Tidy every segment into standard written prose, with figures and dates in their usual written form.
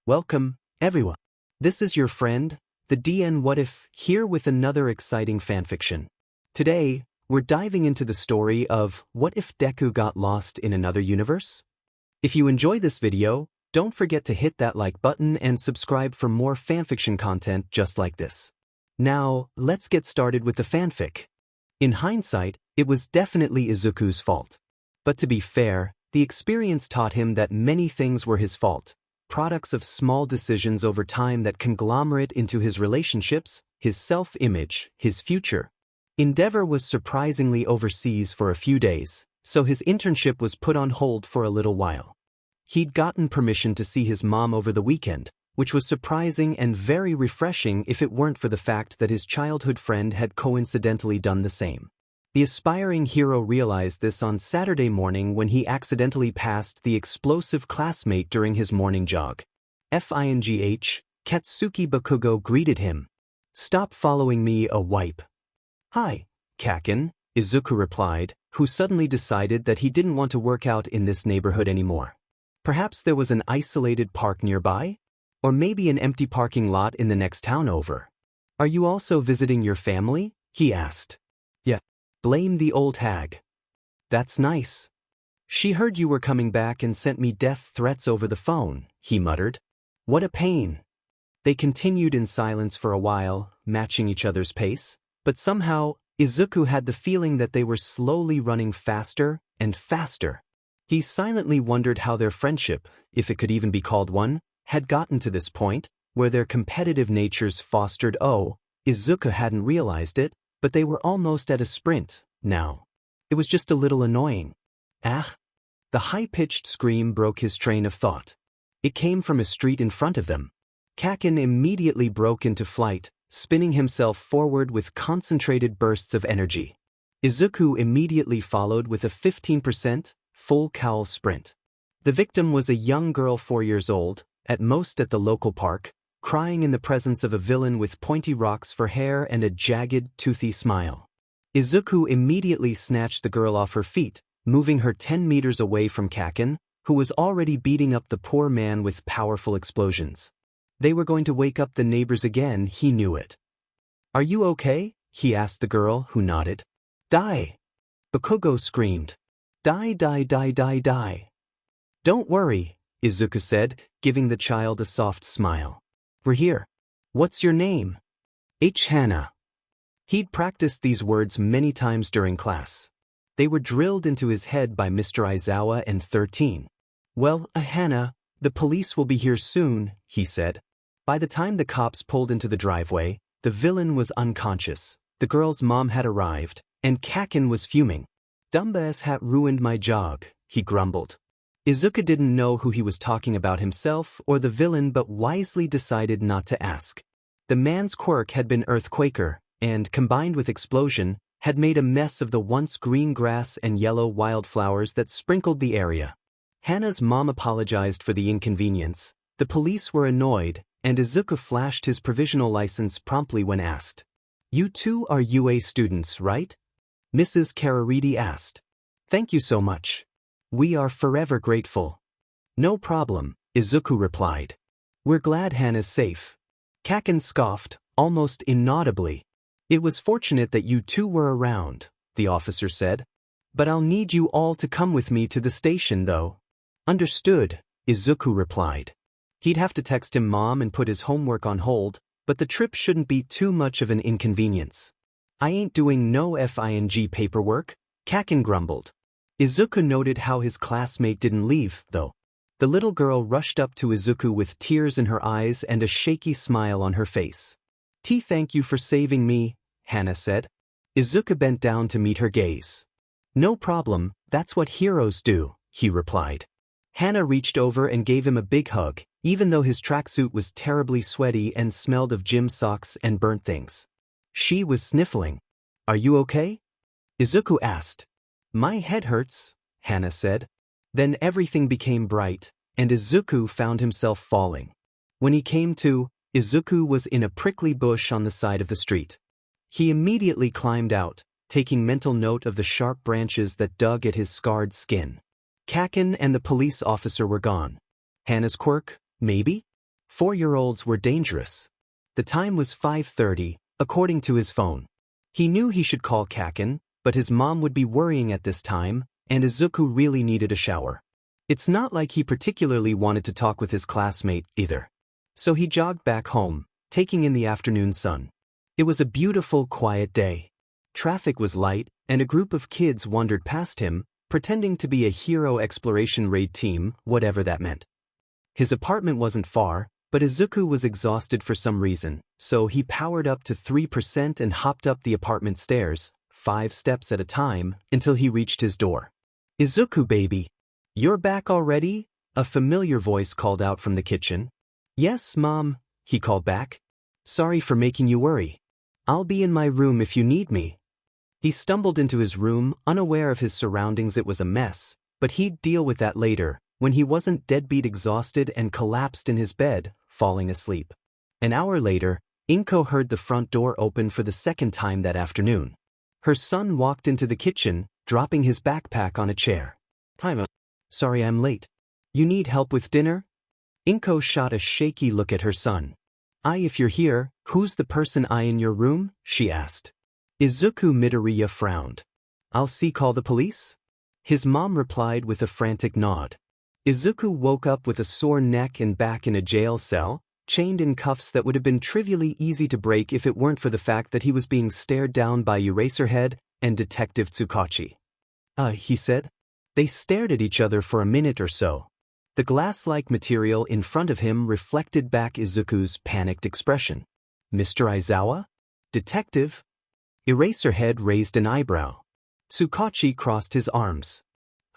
Welcome, everyone. This is your friend, the DN What If, here with another exciting fanfiction. Today, we're diving into the story of What If Deku Got Lost in Another Universe? If you enjoyed this video, don't forget to hit that like button and subscribe for more fanfiction content just like this. Now, let's get started with the fanfic. In hindsight, it was definitely Izuku's fault. But to be fair, the experience taught him that many things were his fault, products of small decisions over time that conglomerate into his relationships, his self-image, his future. Endeavor was surprisingly overseas for a few days, so his internship was put on hold for a little while. He'd gotten permission to see his mom over the weekend, which was surprising and very refreshing if it weren't for the fact that his childhood friend had coincidentally done the same. The aspiring hero realized this on Saturday morning when he accidentally passed the explosive classmate during his morning jog. Katsuki Bakugo greeted him. "Stop following me, a wipe." "Hi, Kaken," Izuku replied, who suddenly decided that he didn't want to work out in this neighborhood anymore. Perhaps there was an isolated park nearby? Or maybe an empty parking lot in the next town over. "Are you also visiting your family?" he asked. "Yeah. Blame the old hag." "That's nice. She heard you were coming back and sent me death threats over the phone," he muttered. "What a pain." They continued in silence for a while, matching each other's pace, but somehow, Izuku had the feeling that they were slowly running faster and faster. He silently wondered how their friendship, if it could even be called one, had gotten to this point, where their competitive natures fostered. Izuku hadn't realized it, but they were almost at a sprint, now. It was just a little annoying. "Ah!" The high-pitched scream broke his train of thought. It came from a street in front of them. Kaken immediately broke into flight, spinning himself forward with concentrated bursts of energy. Izuku immediately followed with a 15% full cowl sprint. The victim was a young girl 4 years old, at most at the local park, crying in the presence of a villain with pointy rocks for hair and a jagged, toothy smile. Izuku immediately snatched the girl off her feet, moving her 10 meters away from Kaken, who was already beating up the poor man with powerful explosions. They were going to wake up the neighbors again, he knew it. "Are you okay?" he asked the girl, who nodded. "Die!" Bakugo screamed. "Die, die, die, die, die." "Don't worry," Izuku said, giving the child a soft smile. "We're here. What's your name?" "Hana." He'd practiced these words many times during class. They were drilled into his head by Mr. Aizawa and 13. "Well, Hana, the police will be here soon," he said. By the time the cops pulled into the driveway, the villain was unconscious, the girl's mom had arrived, and Kaken was fuming. "Dumbass hat ruined my jog," he grumbled. Izuku didn't know who he was talking about, himself or the villain, but wisely decided not to ask. The man's quirk had been Earthquaker, and, combined with explosion, had made a mess of the once green grass and yellow wildflowers that sprinkled the area. Hana's mom apologized for the inconvenience, the police were annoyed, and Izuku flashed his provisional license promptly when asked. "You two are UA students, right?" Mrs. Karariti asked. "Thank you so much. We are forever grateful." "No problem," Izuku replied. "We're glad Hana's safe." Kaken scoffed, almost inaudibly. "It was fortunate that you two were around," the officer said. "But I'll need you all to come with me to the station, though." "Understood," Izuku replied. He'd have to text him mom and put his homework on hold, but the trip shouldn't be too much of an inconvenience. "I ain't doing no FING paperwork," Kaken grumbled. Izuku noted how his classmate didn't leave, though. The little girl rushed up to Izuku with tears in her eyes and a shaky smile on her face. "Thank you for saving me," Hana said. Izuku bent down to meet her gaze. "No problem, that's what heroes do," he replied. Hana reached over and gave him a big hug, even though his tracksuit was terribly sweaty and smelled of gym socks and burnt things. She was sniffling. "Are you okay?" Izuku asked. "My head hurts," Hana said. Then everything became bright, and Izuku found himself falling. When he came to, Izuku was in a prickly bush on the side of the street. He immediately climbed out, taking mental note of the sharp branches that dug at his scarred skin. Kaken and the police officer were gone. Hana's quirk, maybe? 4-year-olds were dangerous. The time was 5:30, according to his phone. He knew he should call Kaken, but his mom would be worrying at this time, and Izuku really needed a shower. It's not like he particularly wanted to talk with his classmate, either. So he jogged back home, taking in the afternoon sun. It was a beautiful, quiet day. Traffic was light, and a group of kids wandered past him, pretending to be a hero exploration raid team, whatever that meant. His apartment wasn't far, but Izuku was exhausted for some reason, so he powered up to 3% and hopped up the apartment stairs, 5 steps at a time, until he reached his door. "Izuku, baby. You're back already?" A familiar voice called out from the kitchen. "Yes, Mom," he called back. "Sorry for making you worry. I'll be in my room if you need me." He stumbled into his room, unaware of his surroundings. It was a mess, but he'd deal with that later, when he wasn't deadbeat exhausted and collapsed in his bed, falling asleep. An hour later, Inko heard the front door open for the second time that afternoon. Her son walked into the kitchen, dropping his backpack on a chair. "Hi, sorry I'm late. You need help with dinner?" Inko shot a shaky look at her son. If you're here, who's the person in your room?" she asked. Izuku Midoriya frowned. "I'll call the police?" His mom replied with a frantic nod. Izuku woke up with a sore neck and back in a jail cell, chained in cuffs that would have been trivially easy to break if it weren't for the fact that he was being stared down by Eraserhead and Detective Tsukachi. He said. They stared at each other for a minute or so. The glass-like material in front of him reflected back Izuku's panicked expression. "Mr. Aizawa? Detective?" Eraserhead raised an eyebrow. Tsukachi crossed his arms.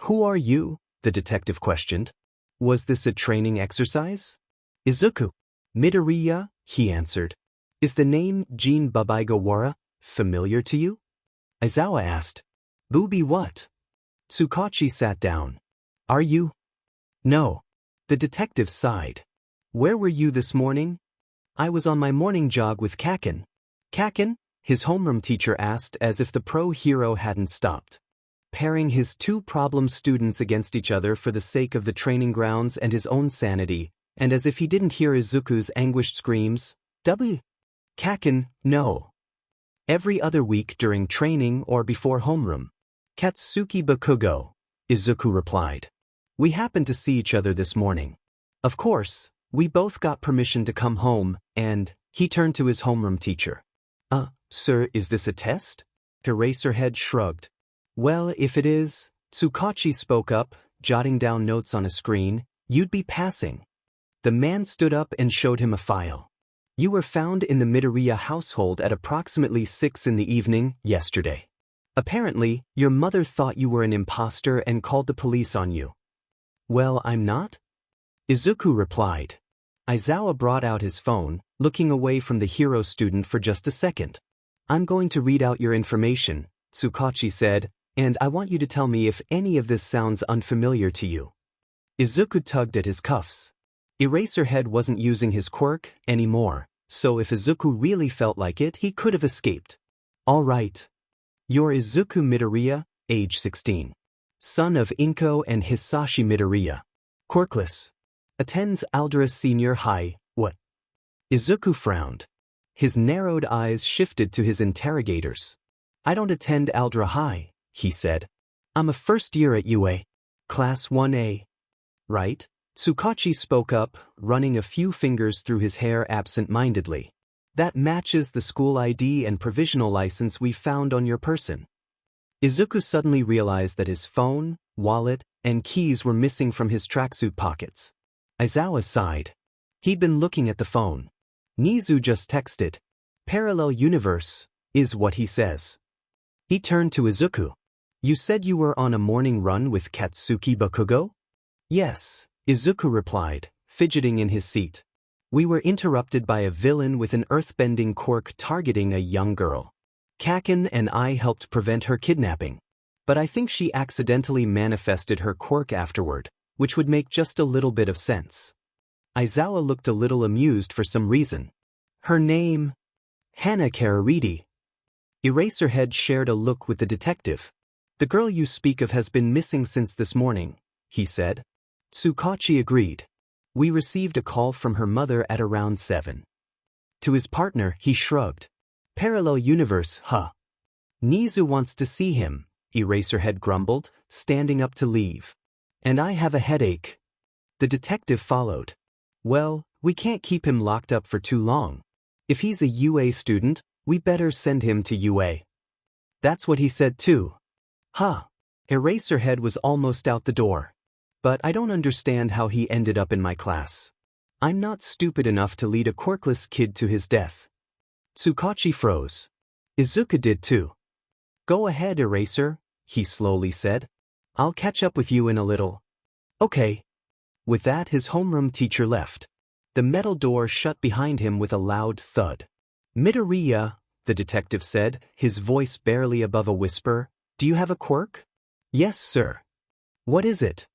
"Who are you?" the detective questioned. "Was this a training exercise?" "Izuku Midoriya," he answered. "Is the name Jin Babaigawara familiar to you?" Aizawa asked. "Booby what?" Tsukachi sat down. "Are you?" "No." The detective sighed. "Where were you this morning?" "I was on my morning jog with Kaken." "Kaken?" his homeroom teacher asked, as if the pro hero hadn't stopped. Pairing his 2 problem students against each other for the sake of the training grounds and his own sanity, and as if he didn't hear Izuku's anguished screams. Kaken, no. Every other week during training or before homeroom. "Katsuki Bakugo," Izuku replied. "We happened to see each other this morning. Of course, we both got permission to come home, and," he turned to his homeroom teacher. Sir, is this a test?" Eraserhead shrugged. "Well, if it is," Tsukachi spoke up, jotting down notes on a screen, "you'd be passing." The man stood up and showed him a file. "You were found in the Midoriya household at approximately 6 in the evening, yesterday. Apparently, your mother thought you were an imposter and called the police on you." "Well, I'm not," Izuku replied. Aizawa brought out his phone, looking away from the hero student for just a second. "I'm going to read out your information," Tsukachi said, "and I want you to tell me if any of this sounds unfamiliar to you." Izuku tugged at his cuffs. Eraserhead wasn't using his quirk anymore, so if Izuku really felt like it, he could have escaped. "All right. You're Izuku Midoriya, age 16. Son of Inko and Hisashi Midoriya. Quirkless. Attends Aldera Senior High, what?" Izuku frowned. His narrowed eyes shifted to his interrogators. "I don't attend Aldera High," he said. "I'm a first year at UA. Class 1A. Right?" Tsukachi spoke up, running a few fingers through his hair absent-mindedly. "That matches the school ID and provisional license we found on your person." Izuku suddenly realized that his phone, wallet, and keys were missing from his tracksuit pockets. Aizawa sighed. He'd been looking at the phone. Nizu just texted. "Parallel universe," is what he says. He turned to Izuku. "You said you were on a morning run with Katsuki Bakugo?" "Yes," Izuku replied, fidgeting in his seat. "We were interrupted by a villain with an earthbending quirk targeting a young girl. Kaken and I helped prevent her kidnapping. But I think she accidentally manifested her quirk afterward, which would make just a little bit of sense." Aizawa looked a little amused for some reason. "Her name?" "Hana Karariti." Eraserhead shared a look with the detective. "The girl you speak of has been missing since this morning," he said. Tsukachi agreed. We received a call from her mother at around 7. To his partner, he shrugged. Parallel universe, huh? Nizu wants to see him, Eraserhead grumbled, standing up to leave. And I have a headache. The detective followed. Well, we can't keep him locked up for too long. If he's a UA student, we better send him to UA. That's what he said too. Huh. Eraserhead was almost out the door. But I don't understand how he ended up in my class. I'm not stupid enough to lead a quirkless kid to his death. Tsukachi froze. Izuku did too. Go ahead, Eraser, he slowly said. I'll catch up with you in a little. Okay. With that, his homeroom teacher left. The metal door shut behind him with a loud thud. Midoriya, the detective said, his voice barely above a whisper, do you have a quirk? Yes, sir. What is it?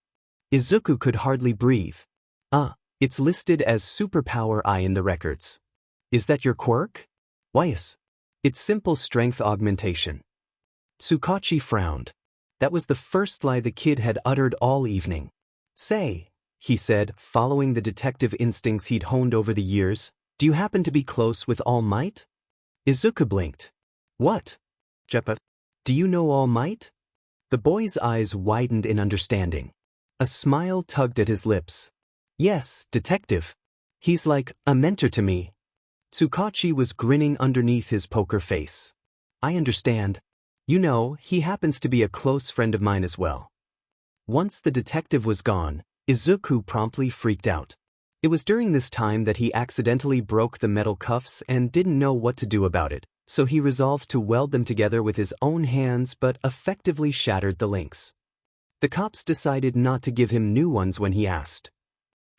Izuku could hardly breathe. It's listed as Superpower I in the records. Is that your quirk? Why yes. It's simple strength augmentation. Tsukachi frowned. That was the first lie the kid had uttered all evening. Say, he said, following the detective instincts he'd honed over the years, do you happen to be close with All Might? Izuku blinked. What? Jeppa, do you know All Might? The boy's eyes widened in understanding. A smile tugged at his lips. Yes, detective. He's like a mentor to me. Tsukachi was grinning underneath his poker face. I understand. You know, he happens to be a close friend of mine as well. Once the detective was gone, Izuku promptly freaked out. It was during this time that he accidentally broke the metal cuffs and didn't know what to do about it, so he resolved to weld them together with his own hands but effectively shattered the links. The cops decided not to give him new ones when he asked.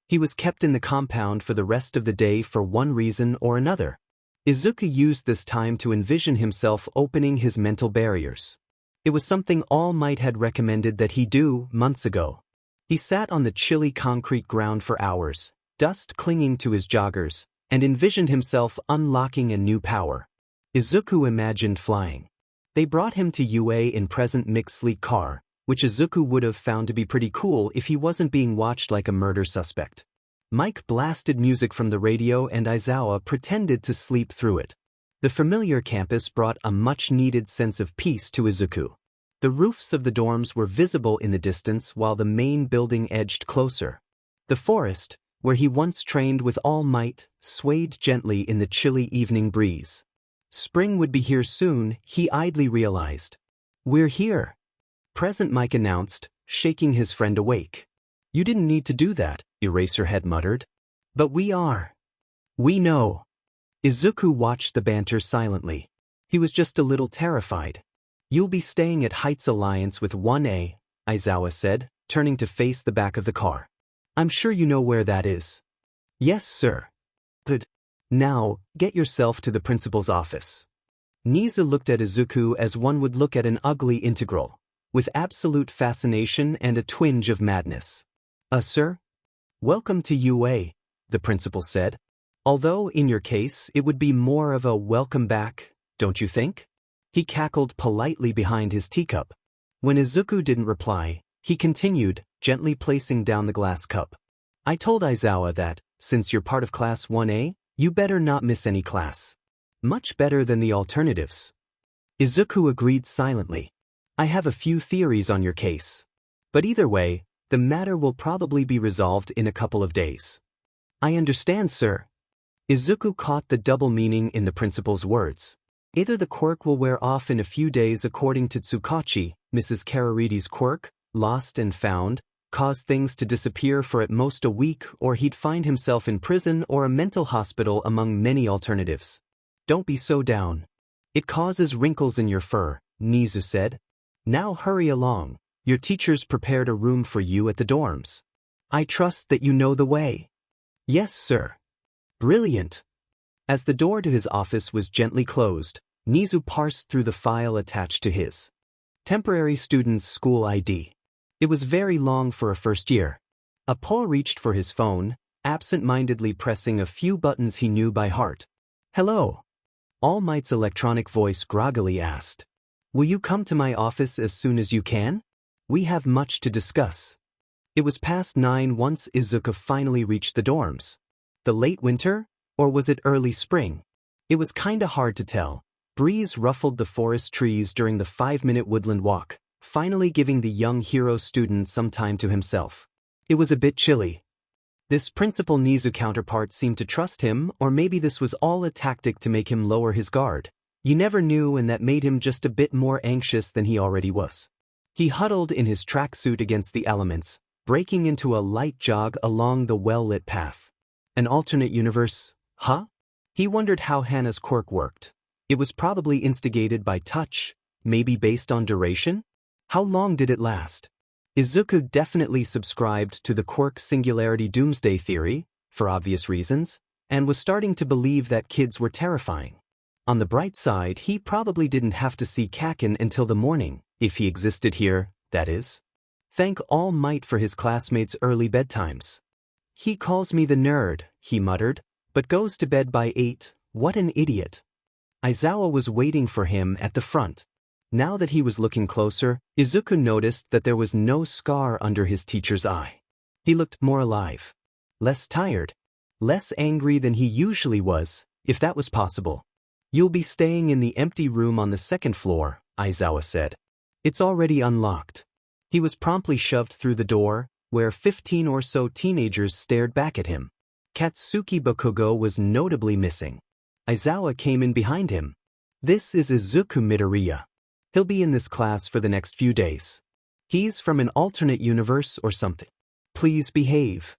He was kept in the compound for the rest of the day for one reason or another. Izuku used this time to envision himself opening his mental barriers. It was something All Might had recommended that he do months ago. He sat on the chilly concrete ground for hours, dust clinging to his joggers, and envisioned himself unlocking a new power. Izuku imagined flying. They brought him to UA in present mixed sleek car, which Izuku would have found to be pretty cool if he wasn't being watched like a murder suspect. Mike blasted music from the radio and Aizawa pretended to sleep through it. The familiar campus brought a much-needed sense of peace to Izuku. The roofs of the dorms were visible in the distance while the main building edged closer. The forest, where he once trained with All Might, swayed gently in the chilly evening breeze. Spring would be here soon, he idly realized. We're here. Present Mike announced, shaking his friend awake. You didn't need to do that, Eraserhead muttered. But we are. We know. Izuku watched the banter silently. He was just a little terrified. You'll be staying at Heights Alliance with 1A, Aizawa said, turning to face the back of the car. I'm sure you know where that is. Yes, sir. Good. Now, get yourself to the principal's office. Nizu looked at Izuku as one would look at an ugly integral, with absolute fascination and a twinge of madness. Sir? Welcome to UA, the principal said. Although, in your case, it would be more of a welcome back, don't you think? He cackled politely behind his teacup. When Izuku didn't reply, he continued, gently placing down the glass cup. I told Aizawa that, since you're part of Class 1A, you better not miss any class. Much better than the alternatives. Izuku agreed silently. I have a few theories on your case. But either way, the matter will probably be resolved in a couple of days. I understand, sir. Izuku caught the double meaning in the principal's words. Either the quirk will wear off in a few days according to Tsukachi, Mrs. Kararidi's quirk, lost and found, caused things to disappear for at most a week, or he'd find himself in prison or a mental hospital among many alternatives. Don't be so down. It causes wrinkles in your fur, Nizu said. Now hurry along. Your teachers prepared a room for you at the dorms. I trust that you know the way. Yes, sir. Brilliant. As the door to his office was gently closed, Nizu parsed through the file attached to his temporary student's school ID. It was very long for a first year. Apo reached for his phone, absent-mindedly pressing a few buttons he knew by heart. Hello. All Might's electronic voice groggily asked. Will you come to my office as soon as you can? We have much to discuss. It was past 9 once Izuku finally reached the dorms. The late winter? Or was it early spring? It was kinda hard to tell. Breeze ruffled the forest trees during the 5-minute woodland walk, finally giving the young hero student some time to himself. It was a bit chilly. This Principal Nizu counterpart seemed to trust him, or maybe this was all a tactic to make him lower his guard. You never knew, and that made him just a bit more anxious than he already was. He huddled in his tracksuit against the elements, breaking into a light jog along the well-lit path. An alternate universe, huh? He wondered how Hana's quirk worked. It was probably instigated by touch, maybe based on duration? How long did it last? Izuku definitely subscribed to the quirk singularity doomsday theory, for obvious reasons, and was starting to believe that kids were terrifying. On the bright side, he probably didn't have to see Kakin until the morning, if he existed here, that is. Thank All Might for his classmates' early bedtimes. He calls me the nerd, he muttered, but goes to bed by 8, what an idiot. Aizawa was waiting for him at the front. Now that he was looking closer, Izuku noticed that there was no scar under his teacher's eye. He looked more alive. Less tired. Less angry than he usually was, if that was possible. You'll be staying in the empty room on the second floor, Aizawa said. It's already unlocked. He was promptly shoved through the door, where 15 or so teenagers stared back at him. Katsuki Bakugo was notably missing. Aizawa came in behind him. This is Izuku Midoriya. He'll be in this class for the next few days. He's from an alternate universe or something. Please behave.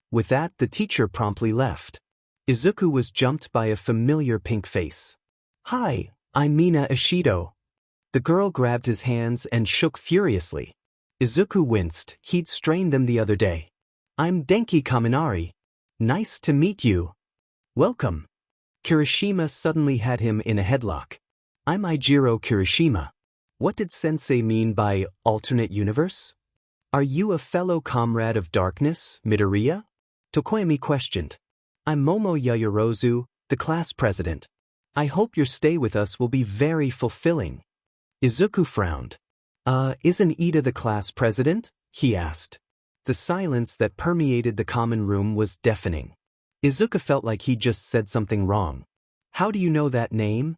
With that, the teacher promptly left. Izuku was jumped by a familiar pink face. Hi, I'm Mina Ishido. The girl grabbed his hands and shook furiously. Izuku winced, he'd strained them the other day. I'm Denki Kaminari. Nice to meet you. Welcome. Kirishima suddenly had him in a headlock. I'm Eijiro Kirishima. What did Sensei mean by alternate universe? Are you a fellow comrade of darkness, Midoriya? Tokoyami questioned. I'm Momo Yaoyorozu, the class president. I hope your stay with us will be very fulfilling. Izuku frowned. Isn't Ida the class president? He asked. The silence that permeated the common room was deafening. Izuku felt like he'd just said something wrong. How do you know that name?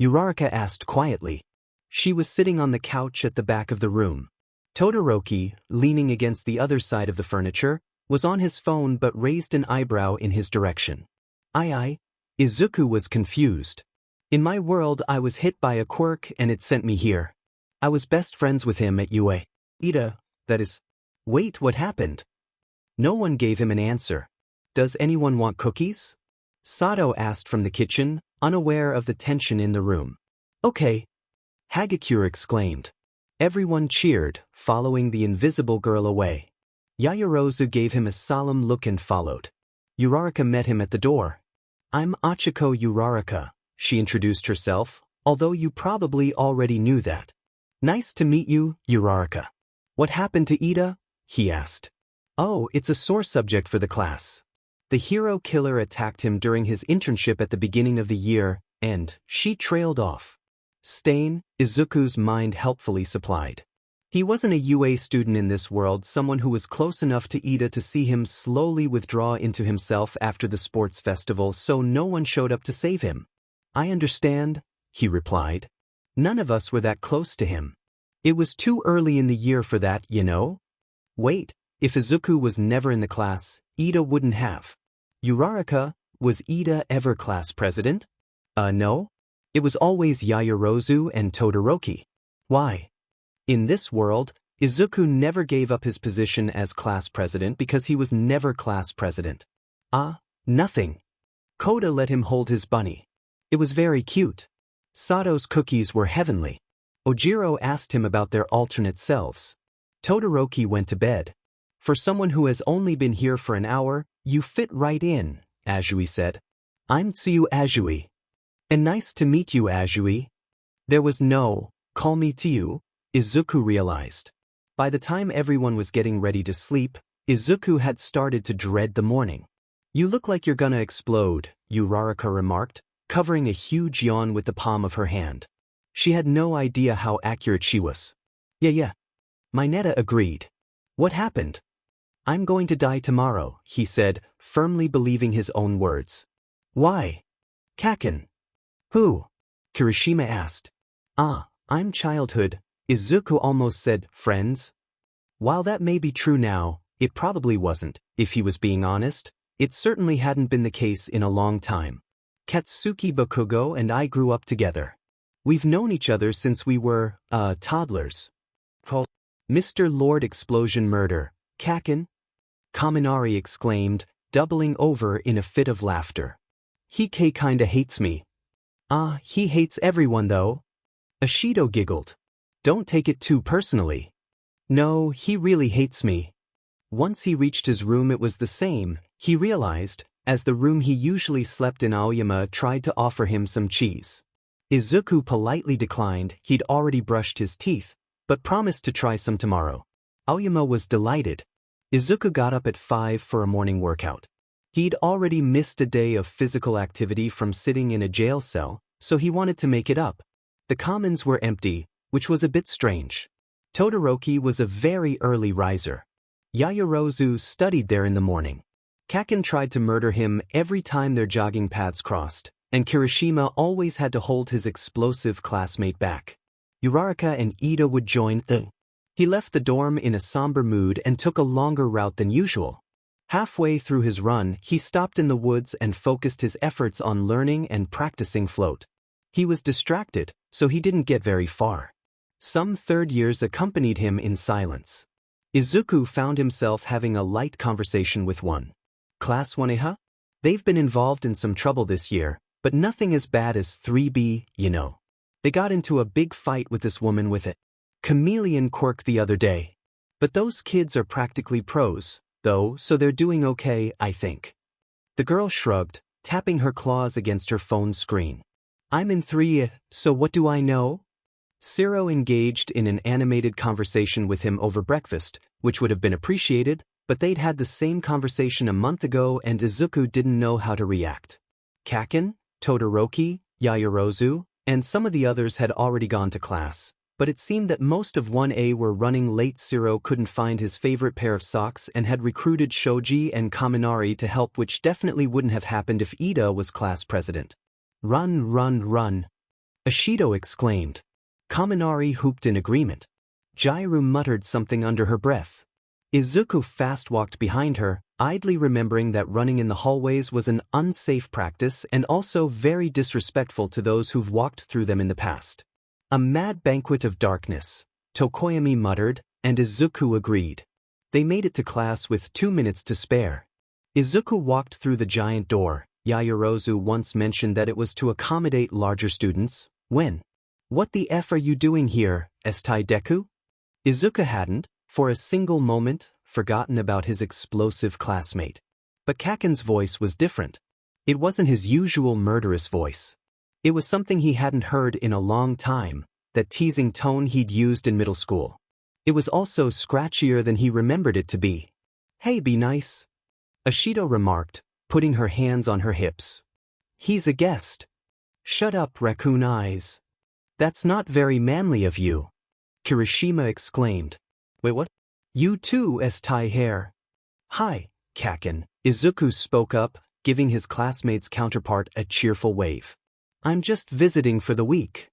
Uraraka asked quietly. She was sitting on the couch at the back of the room. Todoroki, leaning against the other side of the furniture, was on his phone but raised an eyebrow in his direction. Izuku was confused. In my world, I was hit by a quirk and it sent me here. I was best friends with him at UA. Ida, that is. Wait, what happened? No one gave him an answer. Does anyone want cookies? Sato asked from the kitchen, unaware of the tension in the room. Okay. Hagakure exclaimed. Everyone cheered, following the invisible girl away. Yaoyorozu gave him a solemn look and followed. Uraraka met him at the door. I'm Achiko Uraraka, she introduced herself, although you probably already knew that. Nice to meet you, Uraraka. What happened to Ida? He asked. Oh, it's a sore subject for the class. The hero killer attacked him during his internship at the beginning of the year, and she trailed off. Stain, Izuku's mind helpfully supplied. He wasn't a UA student in this world, someone who was close enough to Ida to see him slowly withdraw into himself after the sports festival, so no one showed up to save him. I understand, he replied. None of us were that close to him. It was too early in the year for that, you know? Wait, if Izuku was never in the class, Ida wouldn't have. Uraraka, was Ida ever class president? No. It was always Yaoyorozu and Todoroki. Why? In this world, Izuku never gave up his position as class president because he was never class president. Nothing. Koda let him hold his bunny. It was very cute. Sato's cookies were heavenly. Ojiro asked him about their alternate selves. Todoroki went to bed. For someone who has only been here for an hour, you fit right in, Azui said. I'm Tsuyu Azui. And nice to meet you, Azui. There was no, call me Tsuyu, Izuku realized. By the time everyone was getting ready to sleep, Izuku had started to dread the morning. You look like you're gonna explode, Uraraka remarked, covering a huge yawn with the palm of her hand. She had no idea how accurate she was. Yeah. Mineta agreed. What happened? I'm going to die tomorrow, he said, firmly believing his own words. Why? Kaken. Who? Kirishima asked. Ah, I'm childhood, Izuku almost said, friends. While that may be true now, it probably wasn't, if he was being honest. It certainly hadn't been the case in a long time. Katsuki Bakugo and I grew up together. We've known each other since we were, toddlers. Mr. Lord Explosion Murder, Kaken? Kaminari exclaimed, doubling over in a fit of laughter. He kinda hates me. Ah, he hates everyone though. Ashido giggled. Don't take it too personally. No, he really hates me. Once he reached his room it was the same, he realized, as the room he usually slept in. Aoyama tried to offer him some cheese. Izuku politely declined. He'd already brushed his teeth, but promised to try some tomorrow. Aoyama was delighted. Izuku got up at 5 for a morning workout. He'd already missed a day of physical activity from sitting in a jail cell, so he wanted to make it up. The commons were empty, which was a bit strange. Todoroki was a very early riser. Yaoyorozu studied there in the morning. Kaken tried to murder him every time their jogging paths crossed, and Kirishima always had to hold his explosive classmate back. Uraraka and Ida would join the. He left the dorm in a somber mood and took a longer route than usual. Halfway through his run, he stopped in the woods and focused his efforts on learning and practicing float. He was distracted, so he didn't get very far. Some third years accompanied him in silence. Izuku found himself having a light conversation with one. Class 1A? They've been involved in some trouble this year, but nothing as bad as 3B, you know. They got into a big fight with this woman with a chameleon quirk the other day. But those kids are practically pros, though, so they're doing okay, I think. The girl shrugged, tapping her claws against her phone screen. I'm in 3A, so what do I know? Siro engaged in an animated conversation with him over breakfast, which would have been appreciated, but they'd had the same conversation a month ago and Izuku didn't know how to react. Kaken, Todoroki, Yaoyorozu, and some of the others had already gone to class, but it seemed that most of 1A were running late. Siro couldn't find his favorite pair of socks and had recruited Shoji and Kaminari to help, which definitely wouldn't have happened if Ida was class president. Run, run, run! Ashido exclaimed. Kaminari whooped in agreement. Jairu muttered something under her breath. Izuku fast-walked behind her, idly remembering that running in the hallways was an unsafe practice and also very disrespectful to those who've walked through them in the past. A mad banquet of darkness, Tokoyami muttered, and Izuku agreed. They made it to class with 2 minutes to spare. Izuku walked through the giant door. Yaoyorozu once mentioned that it was to accommodate larger students. When? What the F are you doing here, Estai Deku? Izuku hadn't, for a single moment, forgotten about his explosive classmate. But Kaken's voice was different. It wasn't his usual murderous voice. It was something he hadn't heard in a long time, that teasing tone he'd used in middle school. It was also scratchier than he remembered it to be. Hey, be nice. Ashido remarked, putting her hands on her hips. He's a guest. Shut up, raccoon eyes. That's not very manly of you. Kirishima exclaimed. Wait, what? You too, Estai hair. Hi, Kaken. Izuku spoke up, giving his classmate's counterpart a cheerful wave. I'm just visiting for the week.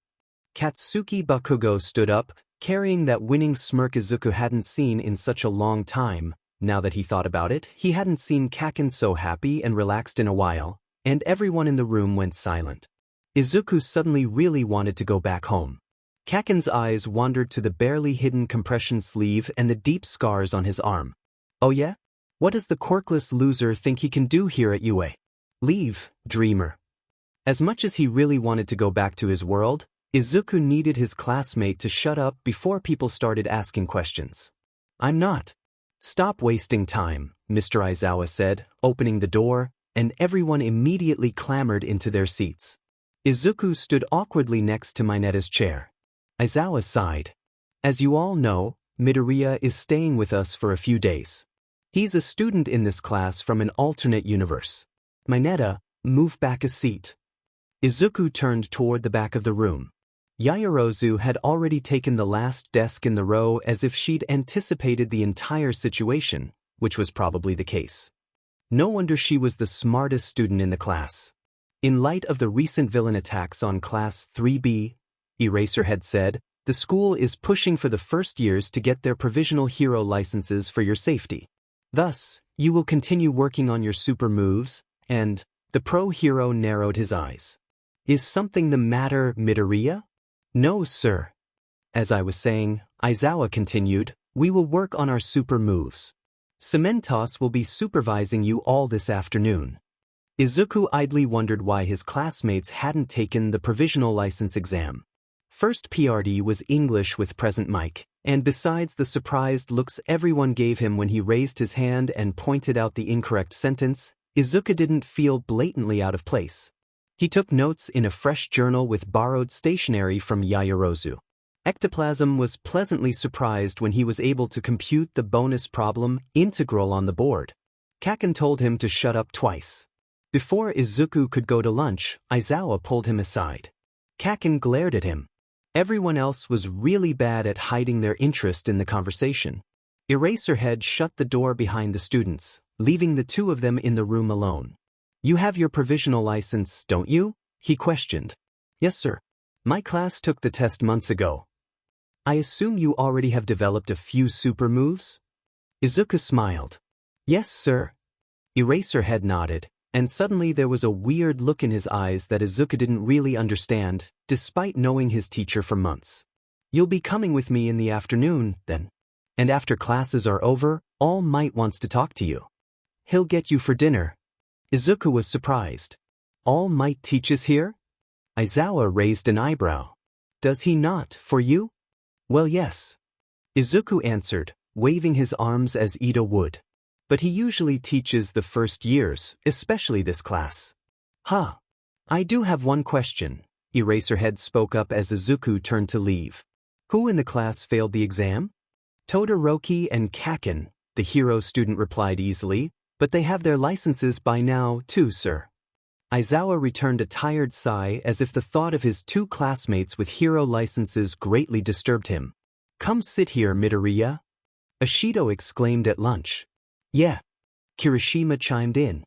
Katsuki Bakugo stood up, carrying that winning smirk Izuku hadn't seen in such a long time. Now that he thought about it, he hadn't seen Kaken so happy and relaxed in a while, and everyone in the room went silent. Izuku suddenly really wanted to go back home. Kaken's eyes wandered to the barely hidden compression sleeve and the deep scars on his arm. Oh yeah? What does the quirkless loser think he can do here at UA? Leave, dreamer. As much as he really wanted to go back to his world, Izuku needed his classmate to shut up before people started asking questions. I'm not. Stop wasting time, Mr. Aizawa said, opening the door, and everyone immediately clambered into their seats. Izuku stood awkwardly next to Mineta's chair. Aizawa sighed. As you all know, Midoriya is staying with us for a few days. He's a student in this class from an alternate universe. Mineta, move back a seat. Izuku turned toward the back of the room. Yaoyorozu had already taken the last desk in the row as if she'd anticipated the entire situation, which was probably the case. No wonder she was the smartest student in the class. In light of the recent villain attacks on Class 3B, Eraserhead said, the school is pushing for the first years to get their provisional hero licenses for your safety. Thus, you will continue working on your super moves, and the pro-hero narrowed his eyes. Is something the matter, Midoriya? No, sir. As I was saying, Aizawa continued, we will work on our super moves. Cementos will be supervising you all this afternoon. Izuku idly wondered why his classmates hadn't taken the provisional license exam. First PRD was English with present mic, and besides the surprised looks everyone gave him when he raised his hand and pointed out the incorrect sentence, Izuku didn't feel blatantly out of place. He took notes in a fresh journal with borrowed stationery from Yaoyorozu. Ectoplasm was pleasantly surprised when he was able to compute the bonus problem integral on the board. Kaken told him to shut up twice. Before Izuku could go to lunch, Aizawa pulled him aside. Kaken glared at him. Everyone else was really bad at hiding their interest in the conversation. Eraserhead shut the door behind the students, leaving the two of them in the room alone. You have your provisional license, don't you? He questioned. Yes, sir. My class took the test months ago. I assume you already have developed a few super moves? Izuku smiled. Yes, sir. Eraserhead nodded, and suddenly there was a weird look in his eyes that Izuku didn't really understand, despite knowing his teacher for months. You'll be coming with me in the afternoon, then. And after classes are over, All Might wants to talk to you. He'll get you for dinner. Izuku was surprised. All Might teaches here? Aizawa raised an eyebrow. Does he not, for you? Well, yes. Izuku answered, waving his arms as Ida would. But he usually teaches the first years, especially this class. Huh. I do have one question. Eraserhead spoke up as Izuku turned to leave. Who in the class failed the exam? Todoroki and Kaken, the hero student replied easily, but they have their licenses by now, too, sir. Aizawa returned a tired sigh as if the thought of his two classmates with hero licenses greatly disturbed him. Come sit here, Midoriya. Ashido exclaimed at lunch. Yeah. Kirishima chimed in.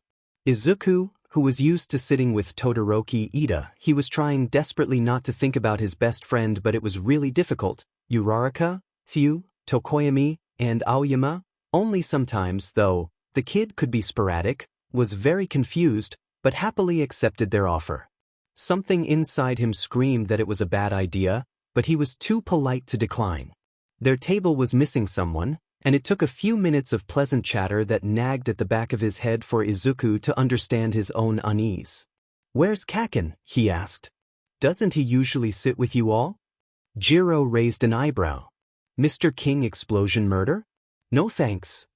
Izuku, who was used to sitting with Todoroki Ida, he was trying desperately not to think about his best friend, but it was really difficult. Uraraka, Tsu, Tokoyami, and Aoyama, only sometimes, though, the kid could be sporadic, was very confused, but happily accepted their offer. Something inside him screamed that it was a bad idea, but he was too polite to decline. Their table was missing someone, and it took a few minutes of pleasant chatter that nagged at the back of his head for Izuku to understand his own unease. Where's Kaken? He asked. Doesn't he usually sit with you all? Jiro raised an eyebrow. Mr. King Explosion Murder? No thanks.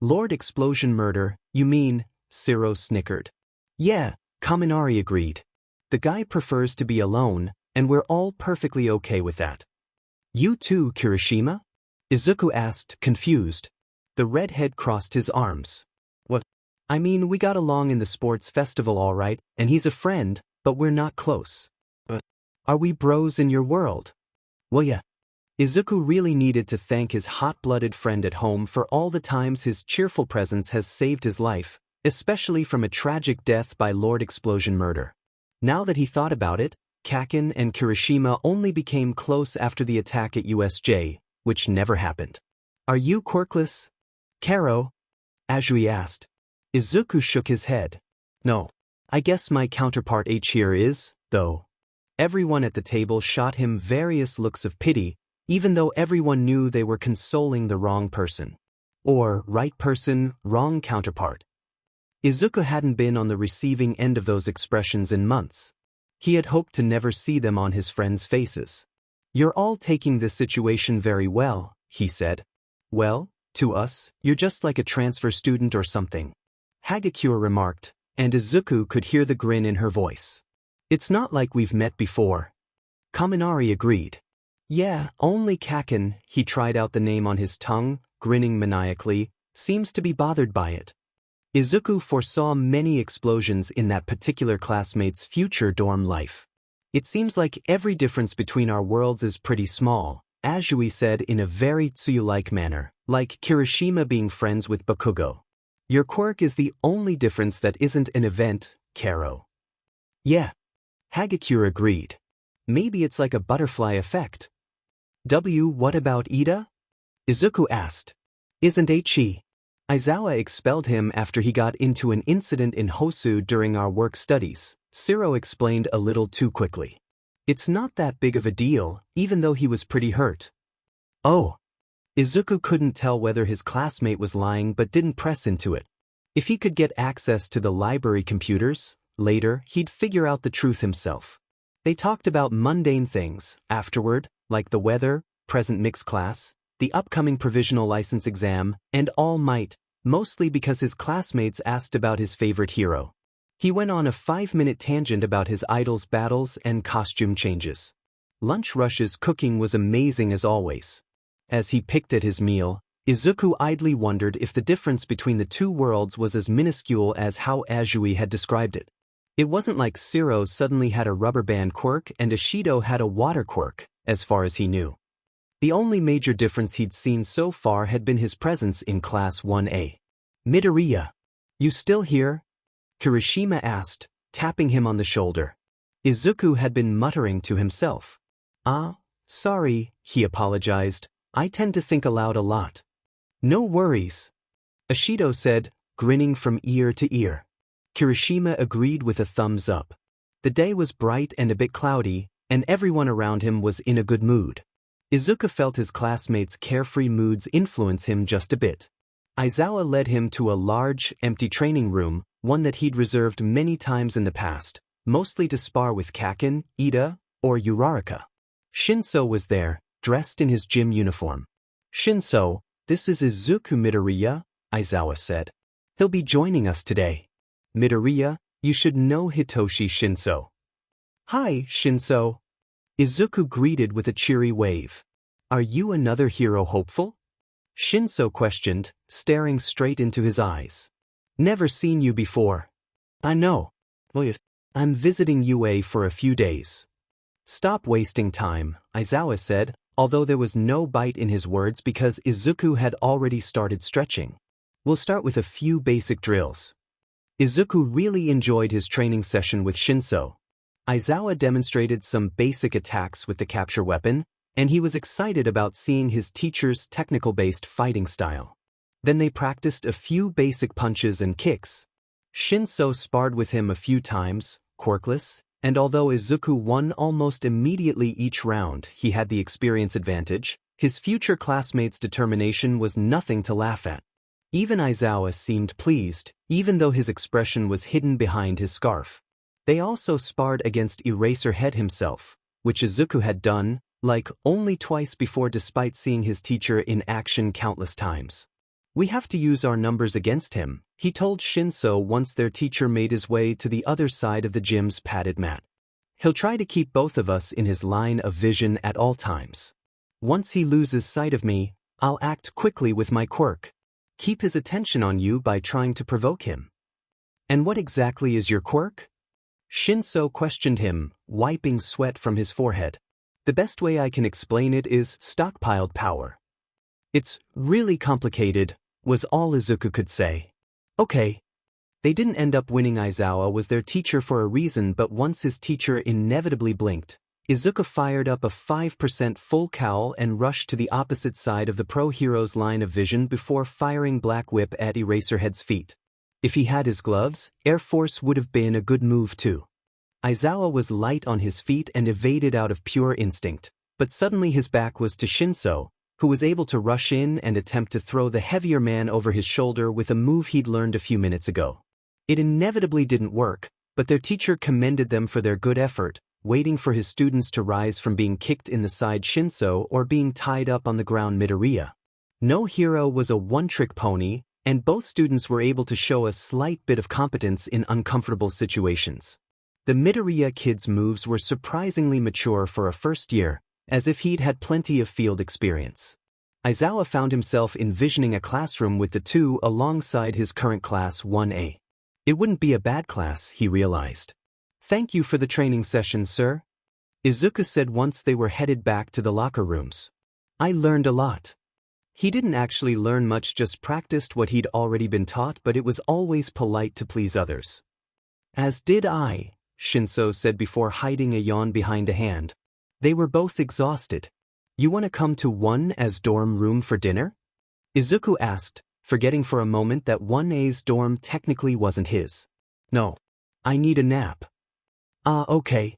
Lord Explosion Murder, you mean? Ciro snickered. Yeah, Kaminari agreed. The guy prefers to be alone, and we're all perfectly okay with that. You too, Kirishima? Izuku asked, confused. The redhead crossed his arms. What? I mean, we got along in the sports festival all right, and he's a friend, but we're not close. Are we bros in your world? Well, yeah. Izuku really needed to thank his hot-blooded friend at home for all the times his cheerful presence has saved his life, especially from a tragic death by Lord Explosion Murder. Now that he thought about it, Kaken and Kirishima only became close after the attack at USJ, which never happened. Are you quirkless? Karo? Azui asked. Izuku shook his head. No. I guess my counterpart H here is, though. Everyone at the table shot him various looks of pity, even though everyone knew they were consoling the wrong person. Or, right person, wrong counterpart. Izuku hadn't been on the receiving end of those expressions in months. He had hoped to never see them on his friends' faces. You're all taking this situation very well, he said. Well, to us, you're just like a transfer student or something. Hagakure remarked, and Izuku could hear the grin in her voice. It's not like we've met before. Kaminari agreed. Yeah, only Kaken, he tried out the name on his tongue, grinning maniacally, seems to be bothered by it. Izuku foresaw many explosions in that particular classmate's future dorm life. It seems like every difference between our worlds is pretty small, Azui said in a very Tsuyu-like manner, Like Kirishima being friends with Bakugo. Your quirk is the only difference that isn't an event, Karo. Yeah. Hagakure agreed. Maybe it's like a butterfly effect. What about Ida? Izuku asked. Isn't H.E. Aizawa expelled him after he got into an incident in Hosu during our work studies, Shiro explained a little too quickly. It's not that big of a deal, even though he was pretty hurt. Oh. Izuku couldn't tell whether his classmate was lying but didn't press into it. If he could get access to the library computers, later he'd figure out the truth himself. They talked about mundane things afterward, like the weather, present mixed class, the upcoming provisional license exam, and All Might, mostly because his classmates asked about his favorite hero. He went on a 5-minute tangent about his idol's battles and costume changes. Lunch Rush's cooking was amazing as always. As he picked at his meal, Izuku idly wondered if the difference between the two worlds was as minuscule as how Azui had described it. It wasn't like Shiro suddenly had a rubber band quirk and Ishido had a water quirk, as far as he knew. The only major difference he'd seen so far had been his presence in Class 1A. Midoriya. You still here? Kirishima asked, tapping him on the shoulder. Izuku had been muttering to himself. Sorry, he apologized. I tend to think aloud a lot. No worries, Ishido said, grinning from ear to ear. Kirishima agreed with a thumbs up. The day was bright and a bit cloudy, and everyone around him was in a good mood. Izuku felt his classmates' carefree moods influence him just a bit. Aizawa led him to a large, empty training room, one that he'd reserved many times in the past, mostly to spar with Kaken, Ida, or Uraraka. Shinso was there, dressed in his gym uniform. Shinso, this is Izuku Midoriya, Aizawa said. He'll be joining us today. Midoriya, you should know Hitoshi Shinso. Hi, Shinso. Izuku greeted with a cheery wave. Are you another hero hopeful? Shinso questioned, staring straight into his eyes. Never seen you before. I know. I'm visiting UA for a few days. Stop wasting time, Aizawa said, although there was no bite in his words because Izuku had already started stretching. We'll start with a few basic drills. Izuku really enjoyed his training session with Shinso. Aizawa demonstrated some basic attacks with the capture weapon, and he was excited about seeing his teacher's technical-based fighting style. Then they practiced a few basic punches and kicks. Shinso sparred with him a few times, quirkless, and although Izuku won almost immediately each round, he had the experience advantage. His future classmates' determination was nothing to laugh at. Even Aizawa seemed pleased, even though his expression was hidden behind his scarf. They also sparred against Eraserhead himself, which Izuku had done, only twice before despite seeing his teacher in action countless times. We have to use our numbers against him, he told Shinso once their teacher made his way to the other side of the gym's padded mat. He'll try to keep both of us in his line of vision at all times. Once he loses sight of me, I'll act quickly with my quirk. Keep his attention on you by trying to provoke him. And what exactly is your quirk? Shinso questioned him, wiping sweat from his forehead. The best way I can explain it is stockpiled power. It's really complicated, was all Izuku could say. Okay. They didn't end up winning. Aizawa was their teacher for a reason, but once his teacher inevitably blinked, Izuku fired up a 5% full cowl and rushed to the opposite side of the pro hero's line of vision before firing Black Whip at Eraserhead's feet. If he had his gloves, Air Force would have been a good move too. Aizawa was light on his feet and evaded out of pure instinct, but suddenly his back was to Shinso, who was able to rush in and attempt to throw the heavier man over his shoulder with a move he'd learned a few minutes ago. It inevitably didn't work, but their teacher commended them for their good effort, waiting for his students to rise from being kicked in the side Shinso or being tied up on the ground Midoriya. No hero was a one-trick pony, and both students were able to show a slight bit of competence in uncomfortable situations. The Midoriya kid's moves were surprisingly mature for a first year, as if he'd had plenty of field experience. Aizawa found himself envisioning a classroom with the two alongside his current Class 1A. It wouldn't be a bad class, he realized. Thank you for the training session, sir, Izuku said once they were headed back to the locker rooms. I learned a lot. He didn't actually learn much, just practiced what he'd already been taught, but it was always polite to please others. As did I, Shinso said before hiding a yawn behind a hand. They were both exhausted. You want to come to 1A's dorm room for dinner? Izuku asked, forgetting for a moment that 1A's dorm technically wasn't his. No. I need a nap. Ah, okay.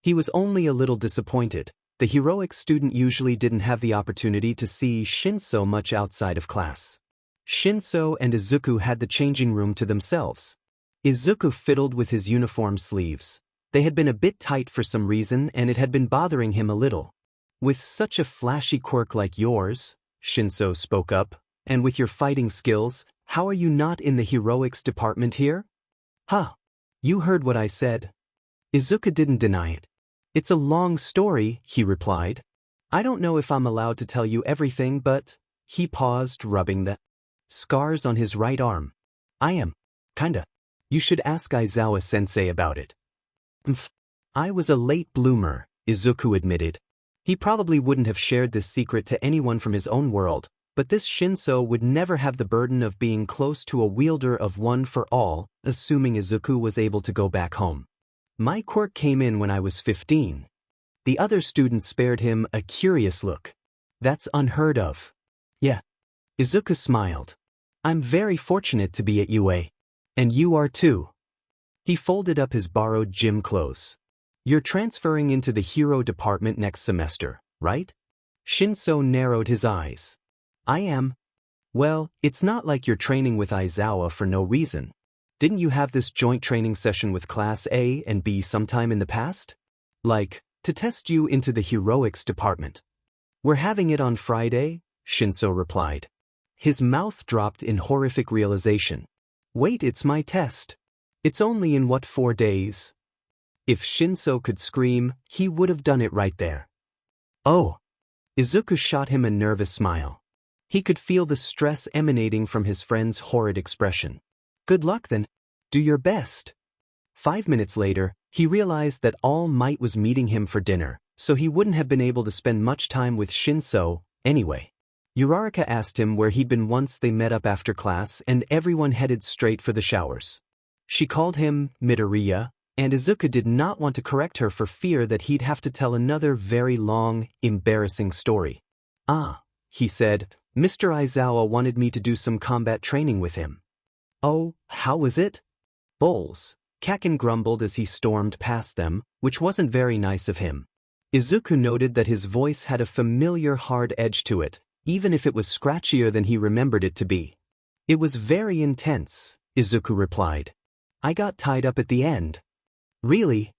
He was only a little disappointed. The heroic student usually didn't have the opportunity to see Shinso much outside of class. Shinso and Izuku had the changing room to themselves. Izuku fiddled with his uniform sleeves. They had been a bit tight for some reason and it had been bothering him a little. With such a flashy quirk like yours, Shinso spoke up, and with your fighting skills, how are you not in the heroics department here? Huh. You heard what I said. Izuku didn't deny it. It's a long story, he replied. I don't know if I'm allowed to tell you everything, but... He paused, rubbing the scars on his right arm. I am. Kinda. You should ask Aizawa-sensei about it. I was a late bloomer, Izuku admitted. He probably wouldn't have shared this secret to anyone from his own world, but this Shinso would never have the burden of being close to a wielder of one for all, assuming Izuku was able to go back home. My quirk came in when I was 15. The other students spared him a curious look. That's unheard of. Yeah. Izuku smiled. I'm very fortunate to be at UA. And you are too. He folded up his borrowed gym clothes. You're transferring into the hero department next semester, right? Shinso narrowed his eyes. I am. Well, it's not like you're training with Aizawa for no reason. Didn't you have this joint training session with Class A and B sometime in the past? Like, to test you into the heroics department. We're having it on Friday, Shinso replied. His mouth dropped in horrific realization. Wait, it's my test. It's only in 4 days? If Shinso could scream, he would have done it right there. Oh. Izuku shot him a nervous smile. He could feel the stress emanating from his friend's horrid expression. Good luck then. Do your best. 5 minutes later, he realized that All Might was meeting him for dinner, so he wouldn't have been able to spend much time with Shinso, anyway. Uraraka asked him where he'd been once they met up after class, and everyone headed straight for the showers. She called him Midoriya, and Izuku did not want to correct her for fear that he'd have to tell another very long, embarrassing story. Ah, he said, Mr. Aizawa wanted me to do some combat training with him. Oh, how was it? Bowls, Kaken grumbled as he stormed past them, which wasn't very nice of him. Izuku noted that his voice had a familiar hard edge to it, even if it was scratchier than he remembered it to be. It was very intense, Izuku replied. I got tied up at the end. Really?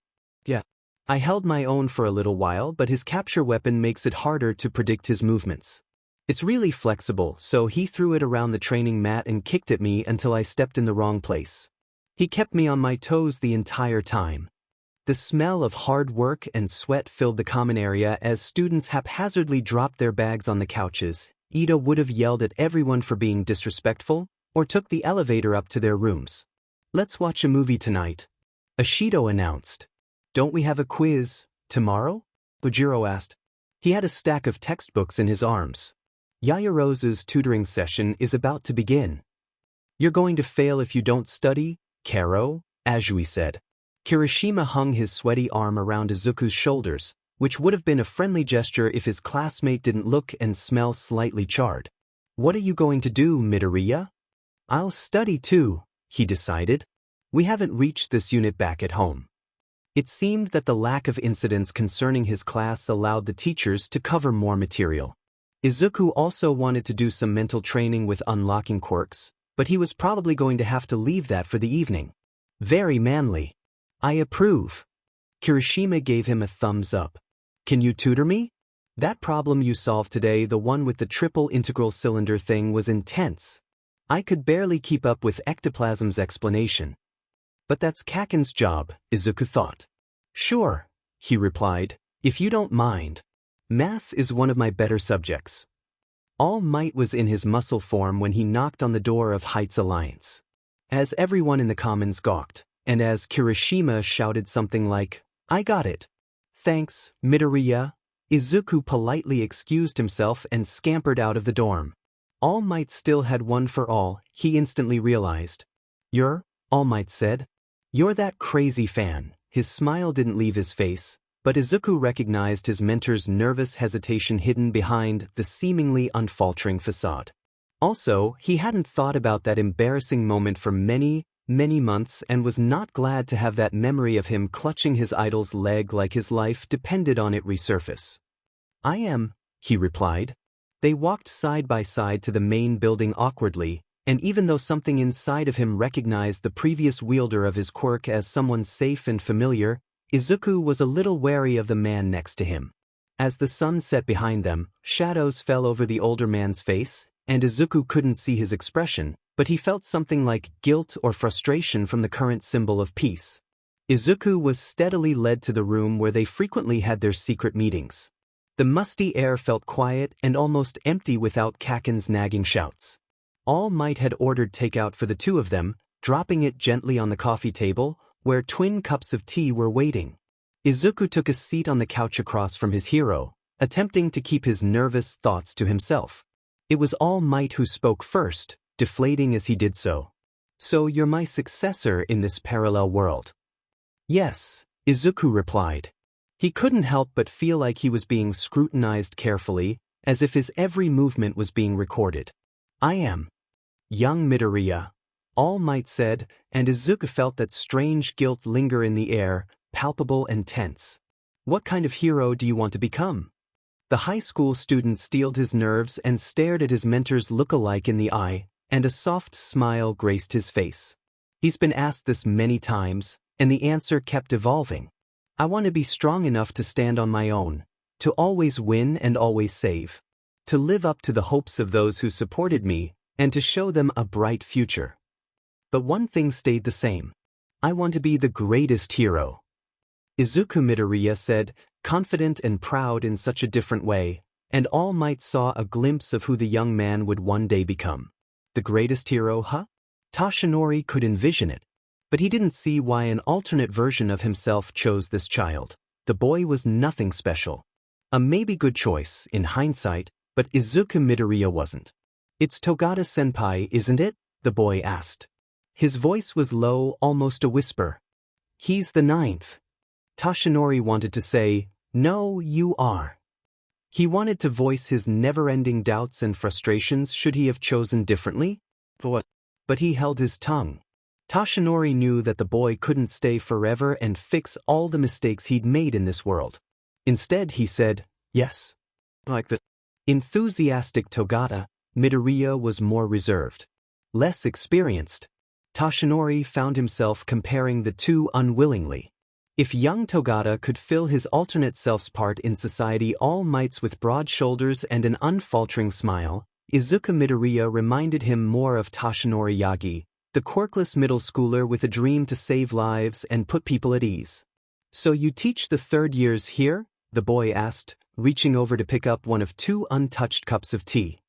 Yeah. I held my own for a little while, but his capture weapon makes it harder to predict his movements. It's really flexible, so he threw it around the training mat and kicked at me until I stepped in the wrong place. He kept me on my toes the entire time. The smell of hard work and sweat filled the common area as students haphazardly dropped their bags on the couches. Ida would have yelled at everyone for being disrespectful, or took the elevator up to their rooms. Let's watch a movie tonight, Ashido announced. Don't we have a quiz tomorrow? Bujiro asked. He had a stack of textbooks in his arms. Yayarose's tutoring session is about to begin. You're going to fail if you don't study, Karo, Azui said. Kirishima hung his sweaty arm around Izuku's shoulders, which would have been a friendly gesture if his classmate didn't look and smell slightly charred. What are you going to do, Midoriya? I'll study too, he decided. We haven't reached this unit back at home. It seemed that the lack of incidents concerning his class allowed the teachers to cover more material. Izuku also wanted to do some mental training with unlocking quirks, but he was probably going to have to leave that for the evening. Very manly. I approve. Kirishima gave him a thumbs up. Can you tutor me? That problem you solved today, the one with the triple integral cylinder thing, was intense. I could barely keep up with Ectoplasm's explanation. But that's Kaken's job, Izuku thought. Sure, he replied, if you don't mind. Math is one of my better subjects. All Might was in his muscle form when he knocked on the door of Heights Alliance. As everyone in the commons gawked, and as Kirishima shouted something like, I got it. Thanks, Midoriya. Izuku politely excused himself and scampered out of the dorm. All Might still had one for all, he instantly realized. "You're," All Might said. "You're that crazy fan." His smile didn't leave his face, but Izuku recognized his mentor's nervous hesitation hidden behind the seemingly unfaltering facade. Also, he hadn't thought about that embarrassing moment for many months and was not glad to have that memory of him clutching his idol's leg like his life depended on it resurface. "I am," he replied. They walked side by side to the main building awkwardly, and even though something inside of him recognized the previous wielder of his quirk as someone safe and familiar, Izuku was a little wary of the man next to him. As the sun set behind them, shadows fell over the older man's face, and Izuku couldn't see his expression, but he felt something like guilt or frustration from the current symbol of peace. Izuku was steadily led to the room where they frequently had their secret meetings. The musty air felt quiet and almost empty without Kaken's nagging shouts. All Might had ordered takeout for the two of them, dropping it gently on the coffee table, where twin cups of tea were waiting. Izuku took a seat on the couch across from his hero, attempting to keep his nervous thoughts to himself. It was All Might who spoke first, deflating as he did so. "So you're my successor in this parallel world?" "Yes," Izuku replied. He couldn't help but feel like he was being scrutinized carefully, as if his every movement was being recorded. "I am young Midoriya," All Might said, and Izuku felt that strange guilt linger in the air, palpable and tense. "What kind of hero do you want to become?" The high school student steeled his nerves and stared at his mentor's look-alike in the eye, and a soft smile graced his face. He's been asked this many times, and the answer kept evolving. "I want to be strong enough to stand on my own, to always win and always save, to live up to the hopes of those who supported me, and to show them a bright future. But one thing stayed the same. I want to be the greatest hero." Izuku Midoriya said, confident and proud in such a different way, and All Might saw a glimpse of who the young man would one day become. The greatest hero, huh? Toshinori could envision it. But he didn't see why an alternate version of himself chose this child. The boy was nothing special. A maybe good choice, in hindsight, but Izuku Midoriya wasn't. "It's Togata-senpai, isn't it?" the boy asked. His voice was low, almost a whisper. "He's the ninth." Toshinori wanted to say, "No, you are." He wanted to voice his never-ending doubts and frustrations should he have chosen differently. But he held his tongue. Toshinori knew that the boy couldn't stay forever and fix all the mistakes he'd made in this world. Instead, he said, "Yes." Like the enthusiastic Togata, Midoriya was more reserved, less experienced. Toshinori found himself comparing the two unwillingly. If young Togata could fill his alternate self's part in society, All Might's with broad shoulders and an unfaltering smile, Izuku Midoriya reminded him more of Toshinori Yagi, the quirkless middle schooler with a dream to save lives and put people at ease. "So you teach the third years here?" the boy asked, reaching over to pick up one of two untouched cups of tea.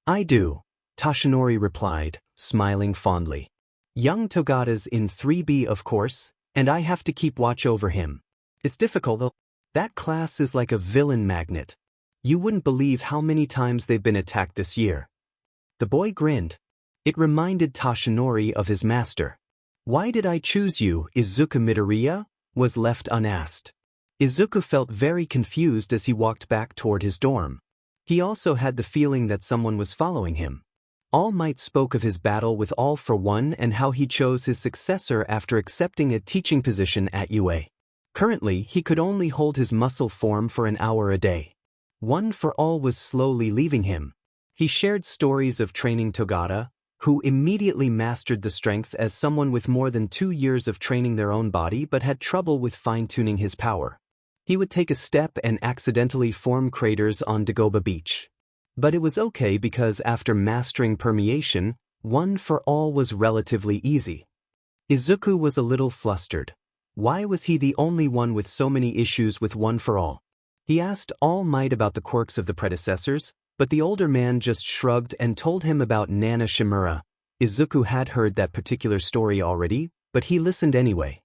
"I do," Toshinori replied, smiling fondly. "Young Togata's in 3B, of course, and I have to keep watch over him. It's difficult though. That class is like a villain magnet. You wouldn't believe how many times they've been attacked this year." The boy grinned. It reminded Toshinori of his master. "Why did I choose you, Izuku Midoriya?" was left unasked. Izuku felt very confused as he walked back toward his dorm. He also had the feeling that someone was following him. All Might spoke of his battle with All for One and how he chose his successor after accepting a teaching position at UA. Currently, he could only hold his muscle form for an hour a day. One for All was slowly leaving him. He shared stories of training Togata, who immediately mastered the strength as someone with more than 2 years of training their own body but had trouble with fine-tuning his power. He would take a step and accidentally form craters on Dagoba Beach. But it was okay because after mastering permeation, One for All was relatively easy. Izuku was a little flustered. Why was he the only one with so many issues with One for All? He asked All Might about the quirks of the predecessors, but the older man just shrugged and told him about Nana Shimura. Izuku had heard that particular story already, but he listened anyway.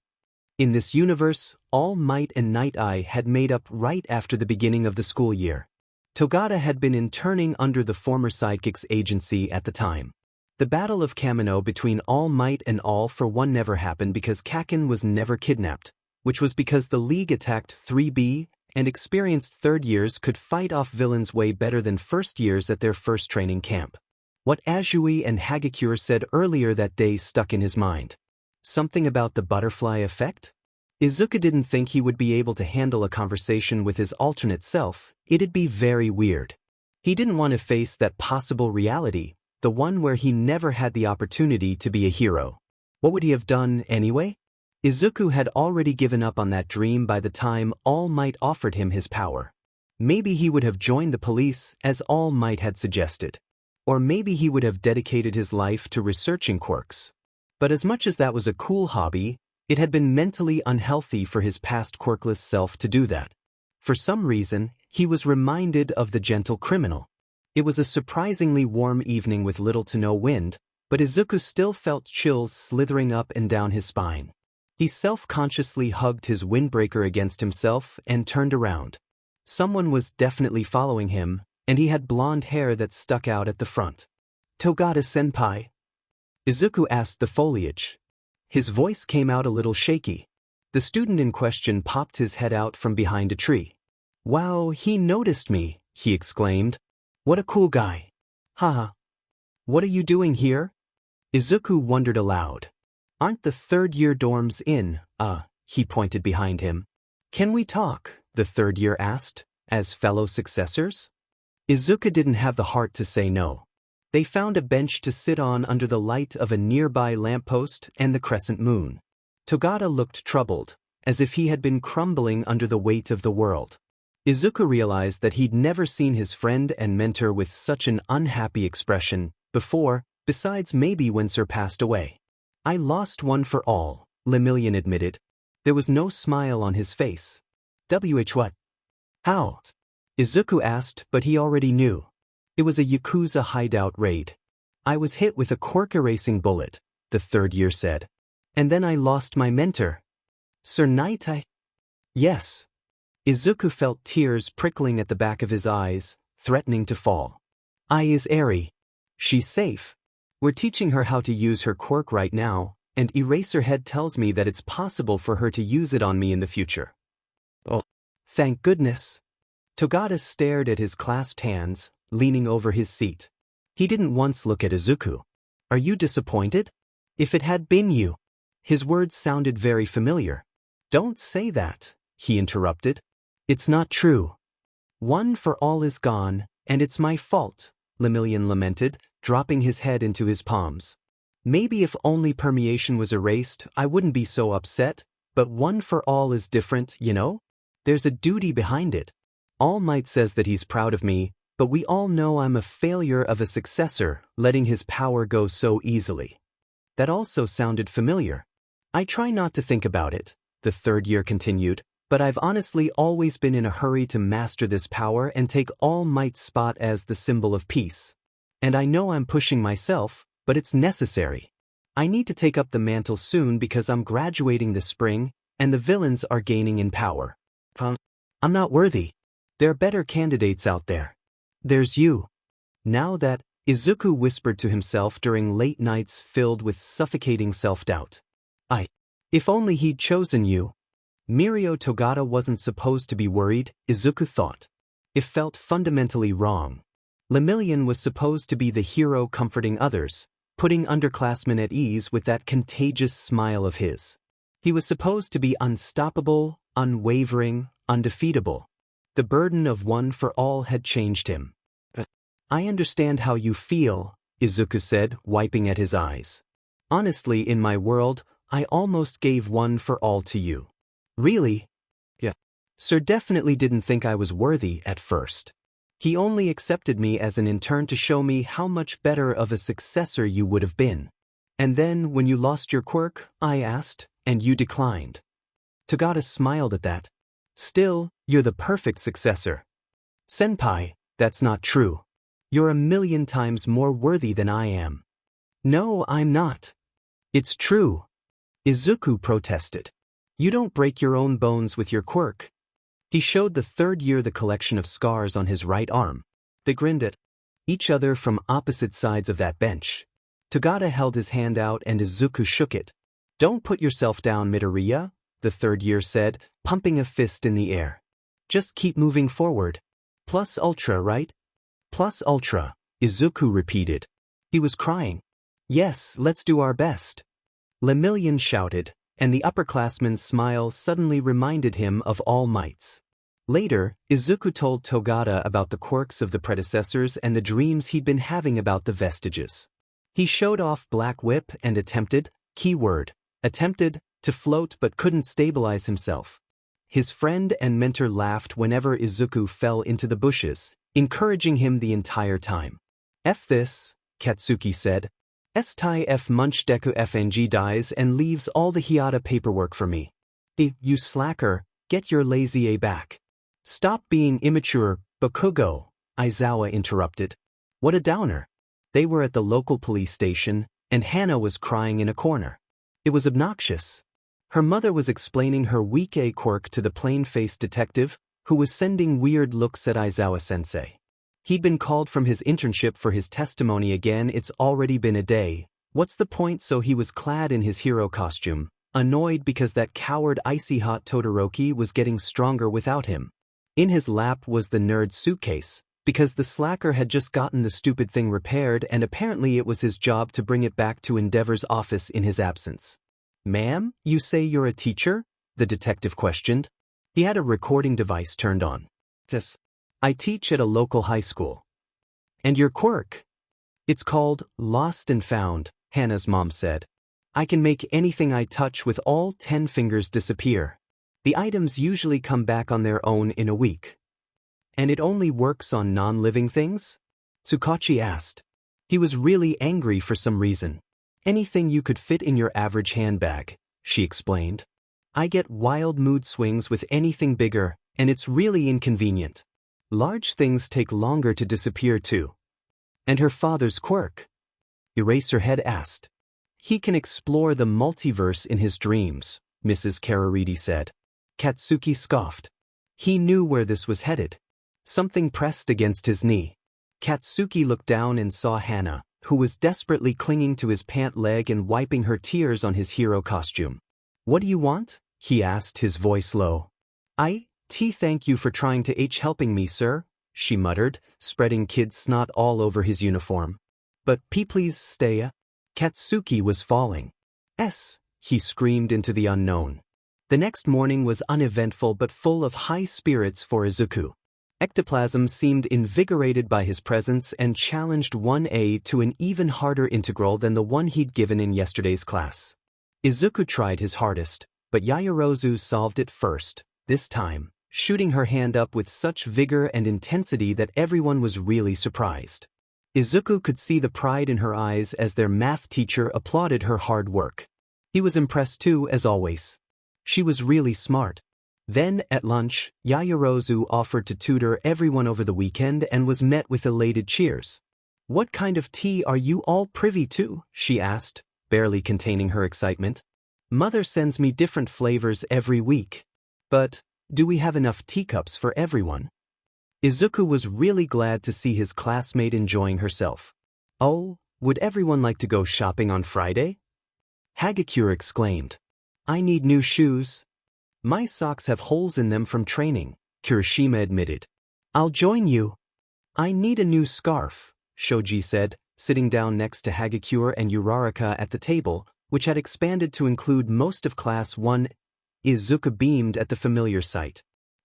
In this universe, All Might and Night Eye had made up right after the beginning of the school year. Togata had been interning under the former Sidekick's agency at the time. The Battle of Kamino between All Might and All for One never happened because Kakin was never kidnapped, which was because the League attacked 3B, and experienced third years could fight off villains way better than first years at their first training camp. What Azui and Hagakure said earlier that day stuck in his mind. Something about the butterfly effect? Izuku didn't think he would be able to handle a conversation with his alternate self. It'd be very weird. He didn't want to face that possible reality, the one where he never had the opportunity to be a hero. What would he have done anyway? Izuku had already given up on that dream by the time All Might offered him his power. Maybe he would have joined the police as All Might had suggested. Or maybe he would have dedicated his life to researching quirks. But as much as that was a cool hobby, it had been mentally unhealthy for his past quirkless self to do that. For some reason, he was reminded of the gentle criminal. It was a surprisingly warm evening with little to no wind, but Izuku still felt chills slithering up and down his spine. He self-consciously hugged his windbreaker against himself and turned around. Someone was definitely following him, and he had blonde hair that stuck out at the front. "Togata-senpai?" Izuku asked the foliage. His voice came out a little shaky. The student in question popped his head out from behind a tree. "Wow, he noticed me," he exclaimed. "What a cool guy. Haha. What are you doing here?" Izuku wondered aloud. "Aren't the third-year dorms in?" He pointed behind him. "Can we talk?" the third year asked, as fellow successors. Izuku didn't have the heart to say no. They found a bench to sit on under the light of a nearby lamppost and the crescent moon. Togata looked troubled, as if he had been crumbling under the weight of the world. Izuku realized that he'd never seen his friend and mentor with such an unhappy expression before, besides maybe when Sir passed away. "I lost one for all," Lemillion admitted. There was no smile on his face. What? How?" Izuku asked, but he already knew. It was a Yakuza hideout raid. "I was hit with a quirk-erasing bullet," the third year said. "And then I lost my mentor." "Sir Night Eye?" "Yes." Izuku felt tears prickling at the back of his eyes, threatening to fall. "Ai is Eri. She's safe. We're teaching her how to use her quirk right now, and Eraserhead tells me that it's possible for her to use it on me in the future." "Oh, thank goodness." Togata stared at his clasped hands, leaning over his seat. He didn't once look at Izuku. "Are you disappointed? If it had been you." His words sounded very familiar. "Don't say that," he interrupted. "It's not true. One for all is gone, and it's my fault," Lemillion lamented, dropping his head into his palms. "Maybe if only permeation was erased, I wouldn't be so upset, but one for all is different, you know? There's a duty behind it. All Might says that he's proud of me, but we all know I'm a failure of a successor, letting his power go so easily." That also sounded familiar. "I try not to think about it," the third year continued, "but I've honestly always been in a hurry to master this power and take All Might's spot as the symbol of peace. And I know I'm pushing myself, but it's necessary. I need to take up the mantle soon because I'm graduating this spring, and the villains are gaining in power. I'm not worthy. There are better candidates out there. There's you." Now that, Izuku whispered to himself during late nights filled with suffocating self-doubt. If only he'd chosen you." Mirio Togata wasn't supposed to be worried, Izuku thought. It felt fundamentally wrong. Lemillion was supposed to be the hero comforting others, putting underclassmen at ease with that contagious smile of his. He was supposed to be unstoppable, unwavering, undefeatable. The burden of one for all had changed him. "I understand how you feel," Izuku said, wiping at his eyes. "Honestly, in my world, I almost gave one for all to you." "Really?" "Yeah. Sir definitely didn't think I was worthy at first. He only accepted me as an intern to show me how much better of a successor you would have been. And then, when you lost your quirk, I asked, and you declined." Togata smiled at that. "Still, you're the perfect successor." "Senpai, that's not true. You're a million times more worthy than I am." "No, I'm not." "It's true," Izuku protested. You don't break your own bones with your quirk. He showed the third year the collection of scars on his right arm. They grinned at each other from opposite sides of that bench. Togata held his hand out and Izuku shook it. Don't put yourself down, Midoriya, the third year said, pumping a fist in the air. Just keep moving forward. Plus ultra, right? Plus ultra, Izuku repeated. He was crying. Yes, let's do our best. Lemillion shouted, and the upperclassman's smile suddenly reminded him of All Might's. Later, Izuku told Togata about the quirks of the predecessors and the dreams he'd been having about the vestiges. He showed off Black Whip and attempted, attempted, to float but couldn't stabilize himself. His friend and mentor laughed whenever Izuku fell into the bushes, encouraging him the entire time. F this, Katsuki said. Sti F munch Deku FNG dies and leaves all the Hiata paperwork for me. You slacker, get your lazy A back. Stop being immature, Bakugo, Aizawa interrupted. What a downer. They were at the local police station, and Hana was crying in a corner. It was obnoxious. Her mother was explaining her weak A quirk to the plain-faced detective, who was sending weird looks at Aizawa-sensei. He'd been called from his internship for his testimony again. It's already been a day. What's the point? So he was clad in his hero costume, annoyed because that coward icy hot Todoroki was getting stronger without him. In his lap was the nerd suitcase, because the slacker had just gotten the stupid thing repaired and apparently it was his job to bring it back to Endeavor's office in his absence. Ma'am, you say you're a teacher? The detective questioned. He had a recording device turned on. Yes. I teach at a local high school. And your quirk? It's called Lost and Found, Hannah's mom said. I can make anything I touch with all 10 fingers disappear. The items usually come back on their own in a week. And it only works on non-living things? Tsukachi asked. He was really angry for some reason. Anything you could fit in your average handbag, she explained. I get wild mood swings with anything bigger, and it's really inconvenient. Large things take longer to disappear too. And her father's quirk? Eraserhead asked. He can explore the multiverse in his dreams, Mrs. Karariti said. Katsuki scoffed. He knew where this was headed. Something pressed against his knee. Katsuki looked down and saw Hana, who was desperately clinging to his pant leg and wiping her tears on his hero costume. What do you want? He asked, his voice low. Thank you for trying to helping me, sir, she muttered, spreading kid snot all over his uniform. But please stay. Katsuki was falling. He screamed into the unknown. The next morning was uneventful but full of high spirits for Izuku. Ectoplasm seemed invigorated by his presence and challenged 1A to an even harder integral than the one he'd given in yesterday's class. Izuku tried his hardest, but Yaoyorozu solved it first, this time, shooting her hand up with such vigor and intensity that everyone was really surprised. Izuku could see the pride in her eyes as their math teacher applauded her hard work. He was impressed too, as always. She was really smart. Then, at lunch, Yaoyorozu offered to tutor everyone over the weekend and was met with elated cheers. What kind of tea are you all privy to? She asked, barely containing her excitement. Mother sends me different flavors every week. But, do we have enough teacups for everyone? Izuku was really glad to see his classmate enjoying herself. Oh, would everyone like to go shopping on Friday? Hagakure exclaimed. I need new shoes. My socks have holes in them from training, Kirishima admitted. I'll join you. I need a new scarf, Shoji said, sitting down next to Hagakure and Uraraka at the table, which had expanded to include most of Class 1. Izuku beamed at the familiar sight.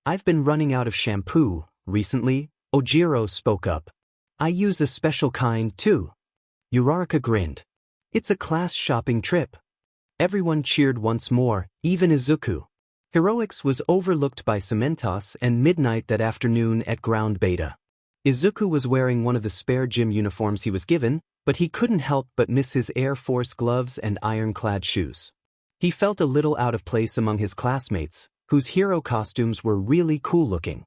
I've been running out of shampoo, recently, Ojiro spoke up. I use a special kind, too. Uraraka grinned. It's a class shopping trip. Everyone cheered once more, even Izuku. Heroics was overlooked by Cementos and Midnight that afternoon at Ground Beta. Izuku was wearing one of the spare gym uniforms he was given, but he couldn't help but miss his Air Force gloves and ironclad shoes. He felt a little out of place among his classmates, whose hero costumes were really cool looking.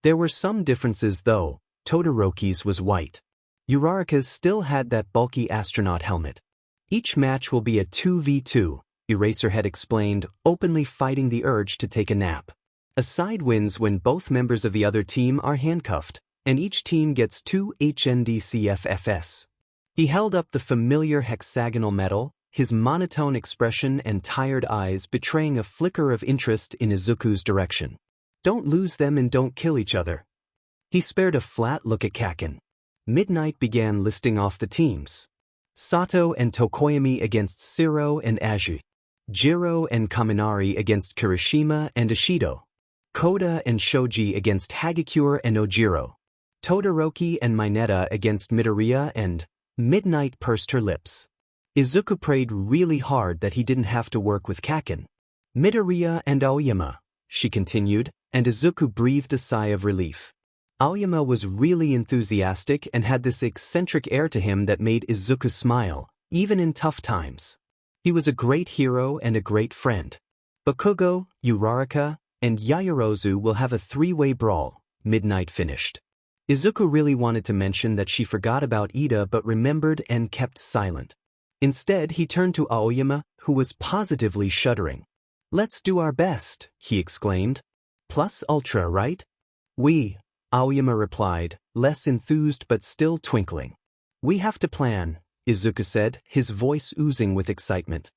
There were some differences though. Todoroki's was white. Uraraka's still had that bulky astronaut helmet. Each match will be a 2v2, Eraserhead explained, openly fighting the urge to take a nap. A side wins when both members of the other team are handcuffed, and each team gets 2 HNDCFFS. He held up the familiar hexagonal medal, his monotone expression and tired eyes betraying a flicker of interest in Izuku's direction. Don't lose them and don't kill each other. He spared a flat look at Kaken. Midnight began listing off the teams. Sato and Tokoyami against Siro and Aji. Jiro and Kaminari against Kirishima and Ishido. Koda and Shoji against Hagakure and Ojiro. Todoroki and Mineta against Midoriya, and Midnight pursed her lips. Izuku prayed really hard that he didn't have to work with Kaken. Midoriya and Aoyama, she continued, and Izuku breathed a sigh of relief. Aoyama was really enthusiastic and had this eccentric air to him that made Izuku smile, even in tough times. He was a great hero and a great friend. Bakugo, Uraraka, and Yaoyorozu will have a three-way brawl, Midnight finished. Izuku really wanted to mention that she forgot about Ida but remembered and kept silent. Instead, he turned to Aoyama, who was positively shuddering. Let's do our best, he exclaimed. Plus ultra, right? We, Aoyama replied, less enthused but still twinkling. We have to plan, Izuku said, his voice oozing with excitement.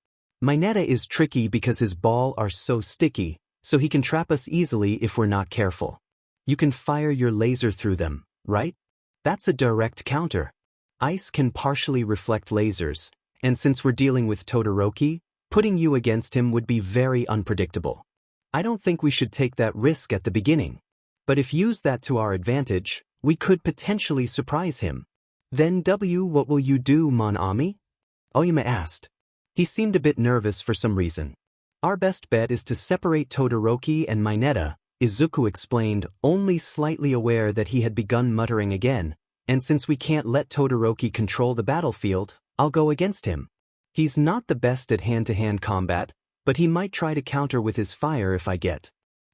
Mineta is tricky because his balls are so sticky, so he can trap us easily if we're not careful. You can fire your laser through them, right? That's a direct counter. Ice can partially reflect lasers, and since we're dealing with Todoroki, putting you against him would be very unpredictable. I don't think we should take that risk at the beginning. But if use that to our advantage, we could potentially surprise him. Then what will you do, Mon Ami? Aoyama asked. He seemed a bit nervous for some reason. Our best bet is to separate Todoroki and Mineta, Izuku explained, only slightly aware that he had begun muttering again, and since we can't let Todoroki control the battlefield, I'll go against him. He's not the best at hand-to-hand combat, but he might try to counter with his fire if I get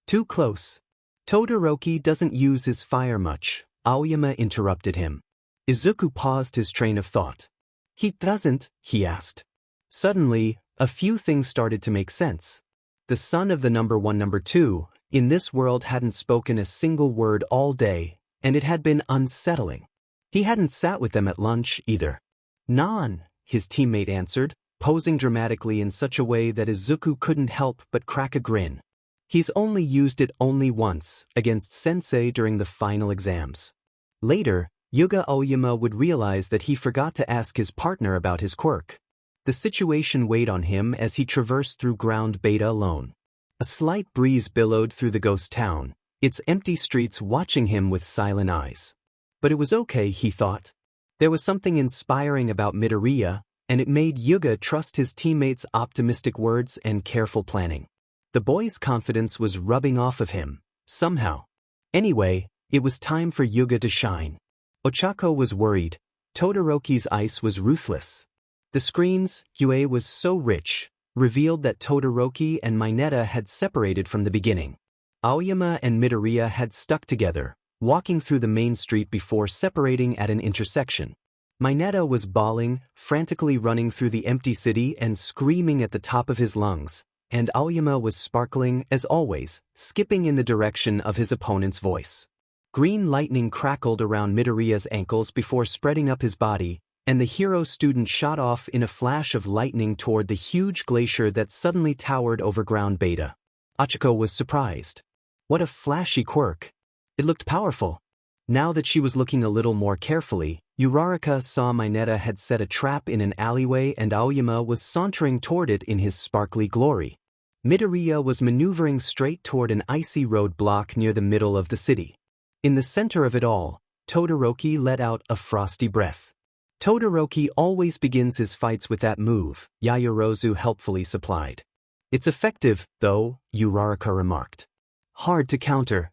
too close. Todoroki doesn't use his fire much, Aoyama interrupted him. Izuku paused his train of thought. He doesn't, he asked. Suddenly, a few things started to make sense. The son of the number 1 number 2, in this world hadn't spoken a single word all day, and it had been unsettling. He hadn't sat with them at lunch, either. Nan, his teammate answered, posing dramatically in such a way that Izuku couldn't help but crack a grin. He's only used it once, against Sensei during the final exams. Later, Yuga Aoyama would realize that he forgot to ask his partner about his quirk. The situation weighed on him as he traversed through ground beta alone. A slight breeze billowed through the ghost town, its empty streets watching him with silent eyes. But it was okay, he thought. There was something inspiring about Midoriya, and it made Yuga trust his teammates' optimistic words and careful planning. The boy's confidence was rubbing off of him, somehow. Anyway, it was time for Yuga to shine. Ochako was worried. Todoroki's ice was ruthless. The screen's Yue was so rich, revealed that Todoroki and Mineta had separated from the beginning. Aoyama and Midoriya had stuck together, walking through the main street before separating at an intersection. Mineta was bawling, frantically running through the empty city and screaming at the top of his lungs, and Aoyama was sparkling, as always, skipping in the direction of his opponent's voice. Green lightning crackled around Midoriya's ankles before spreading up his body, and the hero student shot off in a flash of lightning toward the huge glacier that suddenly towered over ground beta. Ochako was surprised. What a flashy quirk. It looked powerful. Now that she was looking a little more carefully, Uraraka saw Mineta had set a trap in an alleyway and Aoyama was sauntering toward it in his sparkly glory. Midoriya was maneuvering straight toward an icy roadblock near the middle of the city. In the center of it all, Todoroki let out a frosty breath. Todoroki always begins his fights with that move, Yaoyorozu helpfully supplied. It's effective, though, Uraraka remarked. Hard to counter.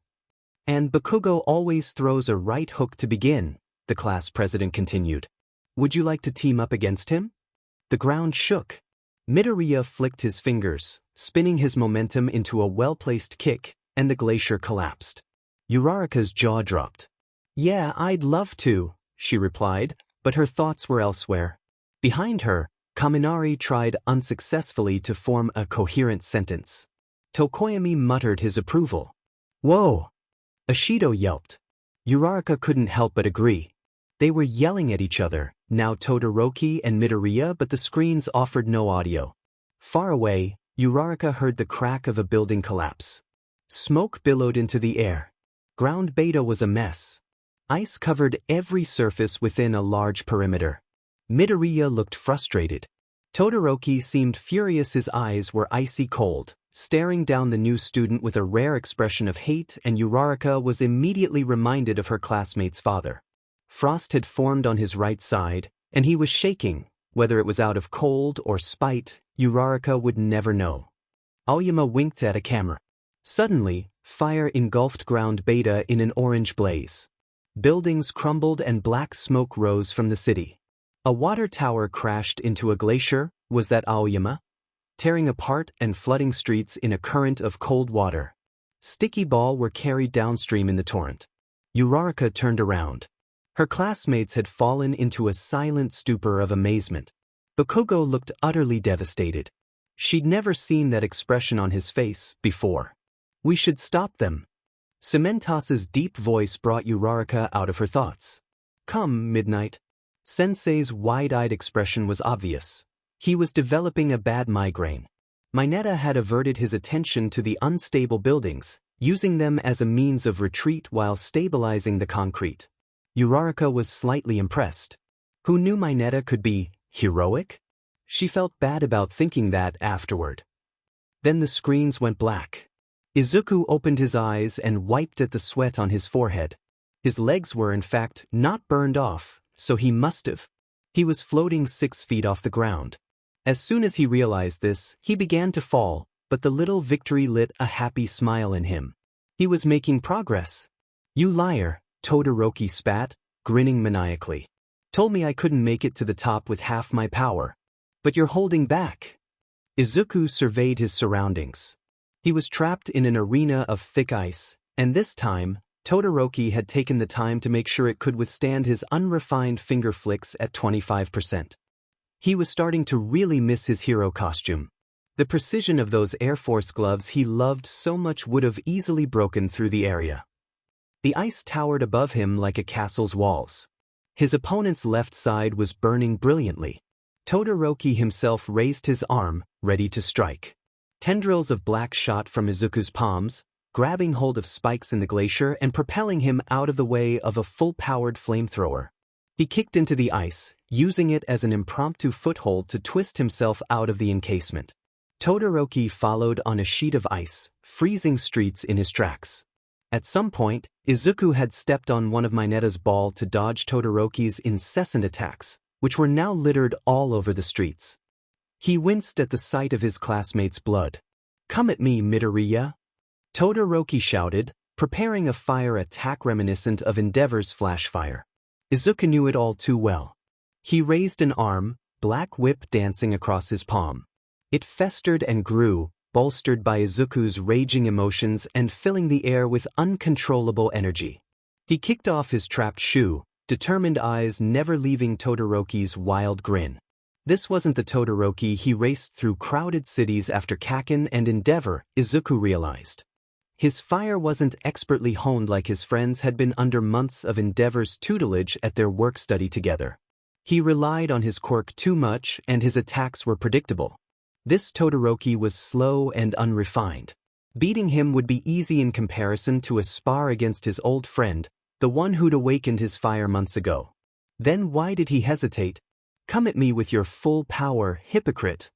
And Bakugo always throws a right hook to begin, the class president continued. Would you like to team up against him? The ground shook. Midoriya flicked his fingers, spinning his momentum into a well-placed kick, and the glacier collapsed. Uraraka's jaw dropped. Yeah, I'd love to, she replied, but her thoughts were elsewhere. Behind her, Kaminari tried unsuccessfully to form a coherent sentence. Tokoyami muttered his approval. Whoa! Ashido yelped. Uraraka couldn't help but agree. They were yelling at each other, now Todoroki and Midoriya, but the screens offered no audio. Far away, Uraraka heard the crack of a building collapse. Smoke billowed into the air. Ground beta was a mess. Ice covered every surface within a large perimeter. Midoriya looked frustrated. Todoroki seemed furious, his eyes were icy cold, staring down the new student with a rare expression of hate, and Uraraka was immediately reminded of her classmate's father. Frost had formed on his right side, and he was shaking. Whether it was out of cold or spite, Uraraka would never know. Aoyama winked at a camera. Suddenly, fire engulfed ground beta in an orange blaze. Buildings crumbled and black smoke rose from the city. A water tower crashed into a glacier. Was that Aoyama? Tearing apart and flooding streets in a current of cold water. Sticky ball were carried downstream in the torrent. Uraraka turned around. Her classmates had fallen into a silent stupor of amazement. Bakugo looked utterly devastated. She'd never seen that expression on his face before. We should stop them. Cementas's deep voice brought Uraraka out of her thoughts. Come, Midnight. Sensei's wide-eyed expression was obvious. He was developing a bad migraine. Mineta had averted his attention to the unstable buildings, using them as a means of retreat while stabilizing the concrete. Uraraka was slightly impressed. Who knew Mineta could be heroic? She felt bad about thinking that afterward. Then the screens went black. Izuku opened his eyes and wiped at the sweat on his forehead. His legs were in fact not burned off, so he must have. He was floating 6 feet off the ground. As soon as he realized this, he began to fall, but the little victory lit a happy smile in him. He was making progress. You liar, Todoroki spat, grinning maniacally. Told me I couldn't make it to the top with half my power. But you're holding back. Izuku surveyed his surroundings. He was trapped in an arena of thick ice, and this time, Todoroki had taken the time to make sure it could withstand his unrefined finger flicks at 25%. He was starting to really miss his hero costume. The precision of those Air Force gloves he loved so much would have easily broken through the area. The ice towered above him like a castle's walls. His opponent's left side was burning brilliantly. Todoroki himself raised his arm, ready to strike. Tendrils of black shot from Izuku's palms, grabbing hold of spikes in the glacier and propelling him out of the way of a full-powered flamethrower. He kicked into the ice, using it as an impromptu foothold to twist himself out of the encasement. Todoroki followed on a sheet of ice, freezing streets in his tracks. At some point, Izuku had stepped on one of Mineta's ball to dodge Todoroki's incessant attacks, which were now littered all over the streets. He winced at the sight of his classmate's blood. Come at me, Midoriya! Todoroki shouted, preparing a fire attack reminiscent of Endeavor's flash fire. Izuku knew it all too well. He raised an arm, black whip dancing across his palm. It festered and grew, bolstered by Izuku's raging emotions and filling the air with uncontrollable energy. He kicked off his trapped shoe, determined eyes never leaving Todoroki's wild grin. This wasn't the Todoroki he raced through crowded cities after Kaken and Endeavor, Izuku realized. His fire wasn't expertly honed like his friends had been under months of Endeavor's tutelage at their work study together. He relied on his quirk too much and his attacks were predictable. This Todoroki was slow and unrefined. Beating him would be easy in comparison to a spar against his old friend, the one who'd awakened his fire months ago. Then why did he hesitate? Come at me with your full power, hypocrite!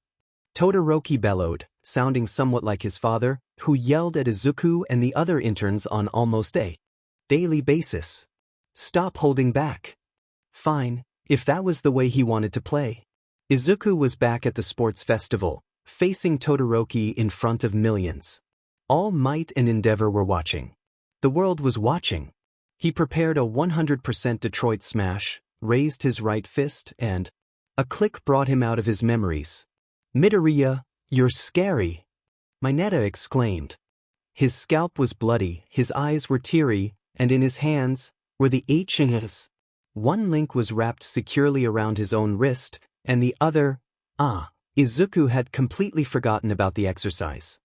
Todoroki bellowed, sounding somewhat like his father, who yelled at Izuku and the other interns on almost a daily basis. Stop holding back. Fine, if that was the way he wanted to play. Izuku was back at the sports festival, facing Todoroki in front of millions. All might and endeavor were watching. The world was watching. He prepared a 100% Detroit smash, raised his right fist, and a click brought him out of his memories. Midoriya, you're scary! Mineta exclaimed. His scalp was bloody, his eyes were teary, and in his hands were the H's. One link was wrapped securely around his own wrist, and the other Izuku had completely forgotten about the exercise.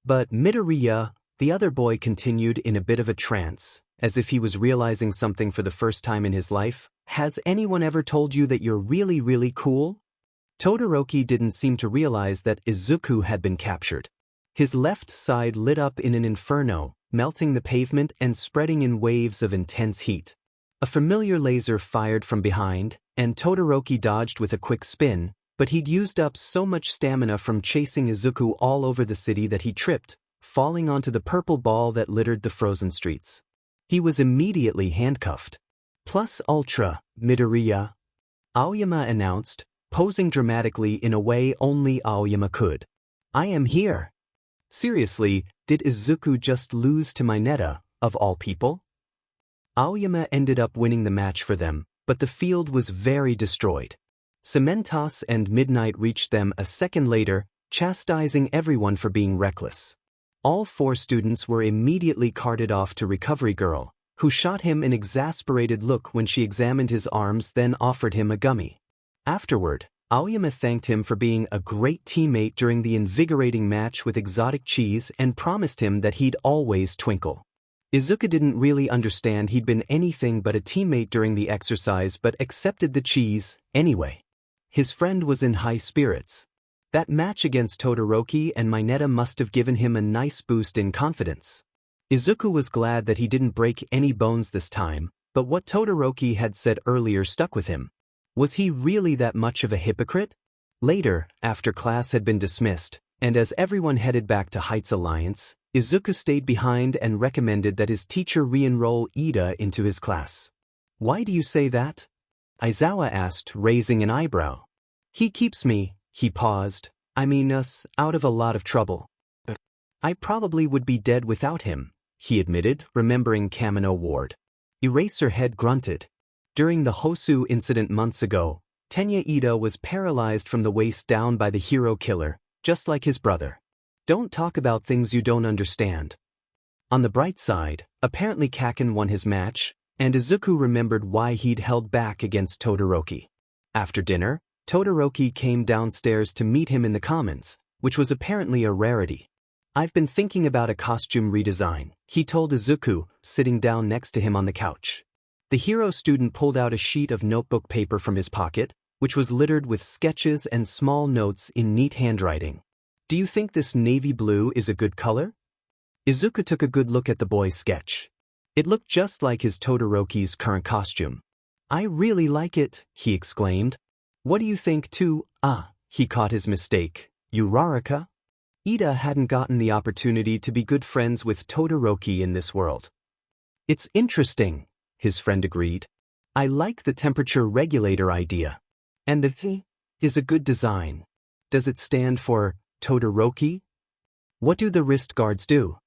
But Midoriya, the other boy, continued in a bit of a trance, as if he was realizing something for the first time in his life. Has anyone ever told you that you're really, really cool? Todoroki didn't seem to realize that Izuku had been captured. His left side lit up in an inferno, melting the pavement and spreading in waves of intense heat. A familiar laser fired from behind, and Todoroki dodged with a quick spin, but he'd used up so much stamina from chasing Izuku all over the city that he tripped, falling onto the purple ball that littered the frozen streets. He was immediately handcuffed. Plus ultra, Midoriya, Aoyama announced, posing dramatically in a way only Aoyama could. I am here. Seriously, did Izuku just lose to Mineta, of all people? Aoyama ended up winning the match for them, but the field was very destroyed. Cementos and Midnight reached them a second later, chastising everyone for being reckless. All 4 students were immediately carted off to Recovery Girl, who shot him an exasperated look when she examined his arms, then offered him a gummy. Afterward, Aoyama thanked him for being a great teammate during the invigorating match with exotic cheese and promised him that he'd always twinkle. Izuku didn't really understand he'd been anything but a teammate during the exercise but accepted the cheese anyway. His friend was in high spirits. That match against Todoroki and Mineta must have given him a nice boost in confidence. Izuku was glad that he didn't break any bones this time, but what Todoroki had said earlier stuck with him. Was he really that much of a hypocrite? Later, after class had been dismissed, and as everyone headed back to Heights Alliance, Izuku stayed behind and recommended that his teacher re-enroll Ida into his class. Why do you say that? Aizawa asked, raising an eyebrow. He keeps me, he paused, us, out of a lot of trouble. I probably would be dead without him, he admitted, remembering Kamino Ward. Eraserhead grunted. During the Hosu incident months ago, Tenya Ida was paralyzed from the waist down by the hero killer, just like his brother. Don't talk about things you don't understand. On the bright side, apparently Kaken won his match, and Izuku remembered why he'd held back against Todoroki. After dinner, Todoroki came downstairs to meet him in the commons, which was apparently a rarity. I've been thinking about a costume redesign, he told Izuku, sitting down next to him on the couch. The hero student pulled out a sheet of notebook paper from his pocket, which was littered with sketches and small notes in neat handwriting. Do you think this navy blue is a good color? Izuku took a good look at the boy's sketch. It looked just like his Todoroki's current costume. I really like it, he exclaimed. What do you think too? He caught his mistake. Uraraka? Ida hadn't gotten the opportunity to be good friends with Todoroki in this world. It's interesting, his friend agreed. I like the temperature regulator idea. And the V is a good design. Does it stand for Todoroki? What do the wrist guards do?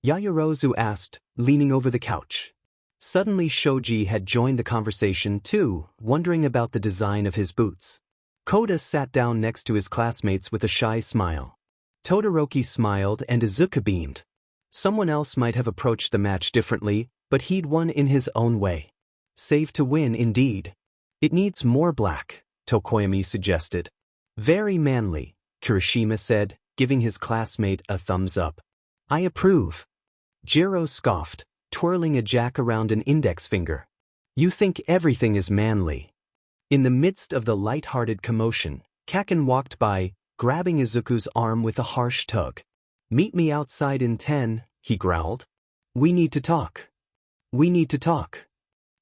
Yaoyorozu asked, leaning over the couch. Suddenly Shoji had joined the conversation too, wondering about the design of his boots. Koda sat down next to his classmates with a shy smile. Todoroki smiled and Izuku beamed. Someone else might have approached the match differently, but he'd won in his own way. Save to win indeed. It needs more black, Tokoyami suggested. Very manly, Kirishima said, giving his classmate a thumbs up. I approve. Jiro scoffed, twirling a jack around an index finger. You think everything is manly. In the midst of the light-hearted commotion, Kaken walked by, grabbing Izuku's arm with a harsh tug. Meet me outside in 10, he growled. We need to talk. We need to talk.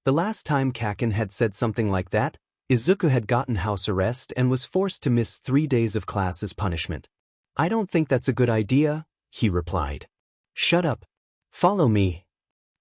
The last time Kaken had said something like that, Izuku had gotten house arrest and was forced to miss 3 days of class as punishment. I don't think that's a good idea, he replied. Shut up. Follow me.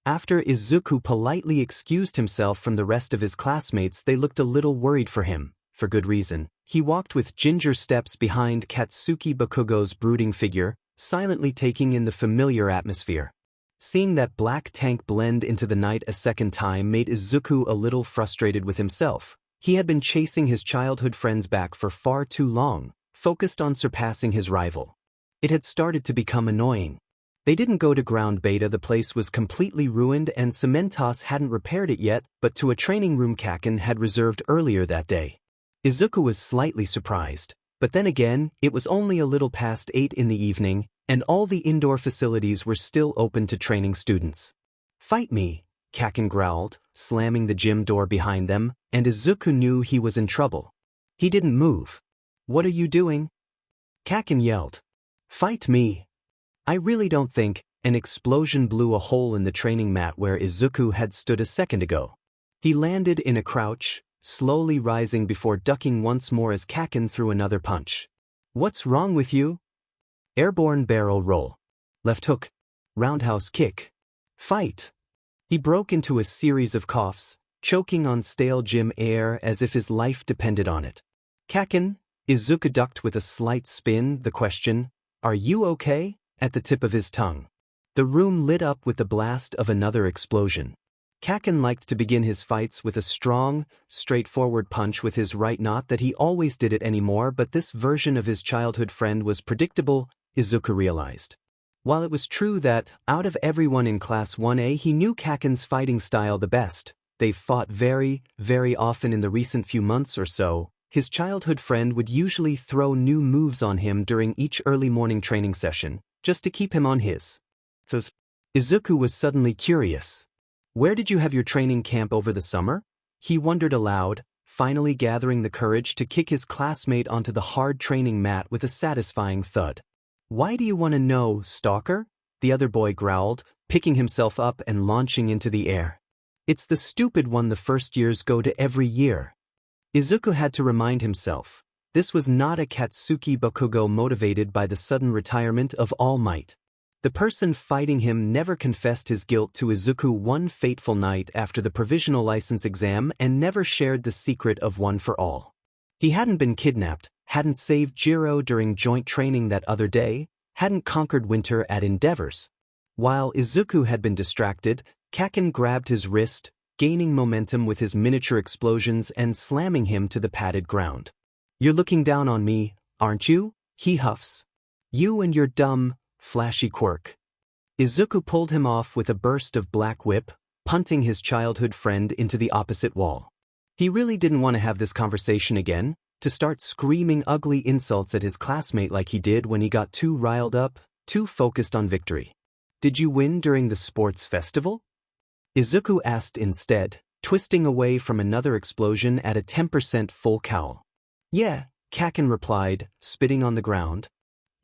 After Izuku politely excused himself from the rest of his classmates, they looked a little worried for him, for good reason. He walked with ginger steps behind Katsuki Bakugo's brooding figure, silently taking in the familiar atmosphere. Seeing that black tank blend into the night a second time made Izuku a little frustrated with himself. He had been chasing his childhood friends back for far too long, focused on surpassing his rival. It had started to become annoying. They didn't go to ground beta, the place was completely ruined and Cementos hadn't repaired it yet, but to a training room Kaken had reserved earlier that day. Izuku was slightly surprised, But then again, it was only a little past 8 in the evening, and all the indoor facilities were still open to training students. "Fight me," Kaken growled, slamming the gym door behind them, and Izuku knew he was in trouble. He didn't move. "What are you doing?" Kaken yelled. "Fight me." I really don't think. An explosion blew a hole in the training mat where Izuku had stood a second ago. He landed in a crouch, slowly rising before ducking once more as Kaken threw another punch. "What's wrong with you?" Airborne barrel roll. Left hook. Roundhouse kick. Fight. He broke into a series of coughs, choking on stale gym air as if his life depended on it. "Kaken," Izuku ducked with a slight spin, the question, "Are you okay?" at the tip of his tongue. The room lit up with the blast of another explosion. Kaken liked to begin his fights with a strong, straightforward punch with his right, not that he always did it anymore, but this version of his childhood friend was predictable, Izuku realized. While it was true that, out of everyone in Class 1A, he knew Kaken's fighting style the best, they've fought very, very often in the recent few months or so, his childhood friend would usually throw new moves on him during each early morning training session, just to keep him on his toes. Izuku was suddenly curious. "Where did you have your training camp over the summer?" He wondered aloud, finally gathering the courage to kick his classmate onto the hard training mat with a satisfying thud. "Why do you want to know, stalker?" the other boy growled, picking himself up and launching into the air. "It's the stupid one the first years go to every year." Izuku had to remind himself. This was not a Katsuki Bakugo motivated by the sudden retirement of All Might. The person fighting him never confessed his guilt to Izuku one fateful night after the provisional license exam and never shared the secret of One for All. He hadn't been kidnapped, hadn't saved Jiro during joint training that other day, hadn't conquered winter at Endeavors. While Izuku had been distracted, Kaken grabbed his wrist, gaining momentum with his miniature explosions and slamming him to the padded ground. "You're looking down on me, aren't you?" he huffs. "You and your dumb, flashy quirk." Izuku pulled him off with a burst of black whip, punting his childhood friend into the opposite wall. He really didn't want to have this conversation again, to start screaming ugly insults at his classmate like he did when he got too riled up, too focused on victory. "Did you win during the sports festival?" Izuku asked instead, twisting away from another explosion at a 10% full cowl. "Yeah," Kaken replied, spitting on the ground.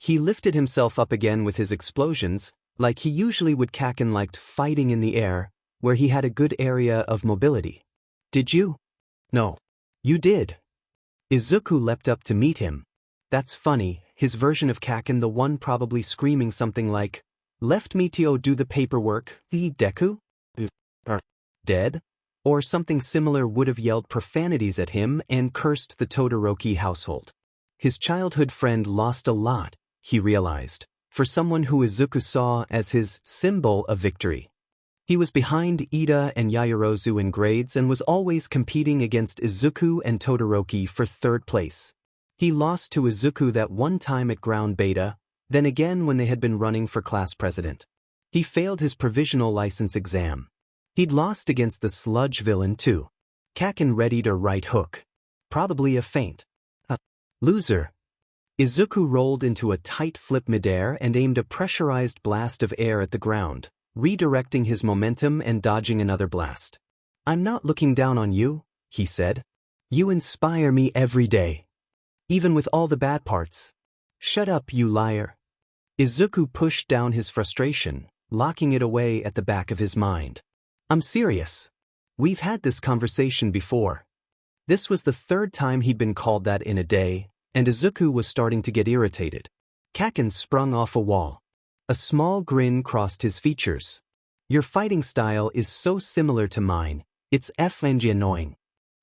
He lifted himself up again with his explosions, like he usually would. Kaken liked fighting in the air, where he had a good area of mobility. "Did you?" "No. You did." Izuku leapt up to meet him. That's funny, his version of Kaken, the one probably screaming something like, "Left me to do the paperwork, the Deku? Dead?" Or something similar would have yelled profanities at him and cursed the Todoroki household. His childhood friend lost a lot, he realized, for someone who Izuku saw as his symbol of victory. He was behind Ida and Yaoyorozu in grades and was always competing against Izuku and Todoroki for third place. He lost to Izuku that one time at ground beta, then again when they had been running for class president. He failed his provisional license exam. He'd lost against the sludge villain too. Kaken readied a right hook. Probably a feint. Loser. Izuku rolled into a tight flip midair and aimed a pressurized blast of air at the ground, redirecting his momentum and dodging another blast. "I'm not looking down on you," he said. "You inspire me every day. Even with all the bad parts." "Shut up, you liar." Izuku pushed down his frustration, locking it away at the back of his mind. "I'm serious. We've had this conversation before." This was the third time he'd been called that in a day, and Izuku was starting to get irritated. Kaken sprung off a wall. A small grin crossed his features. "Your fighting style is so similar to mine, it's effing annoying."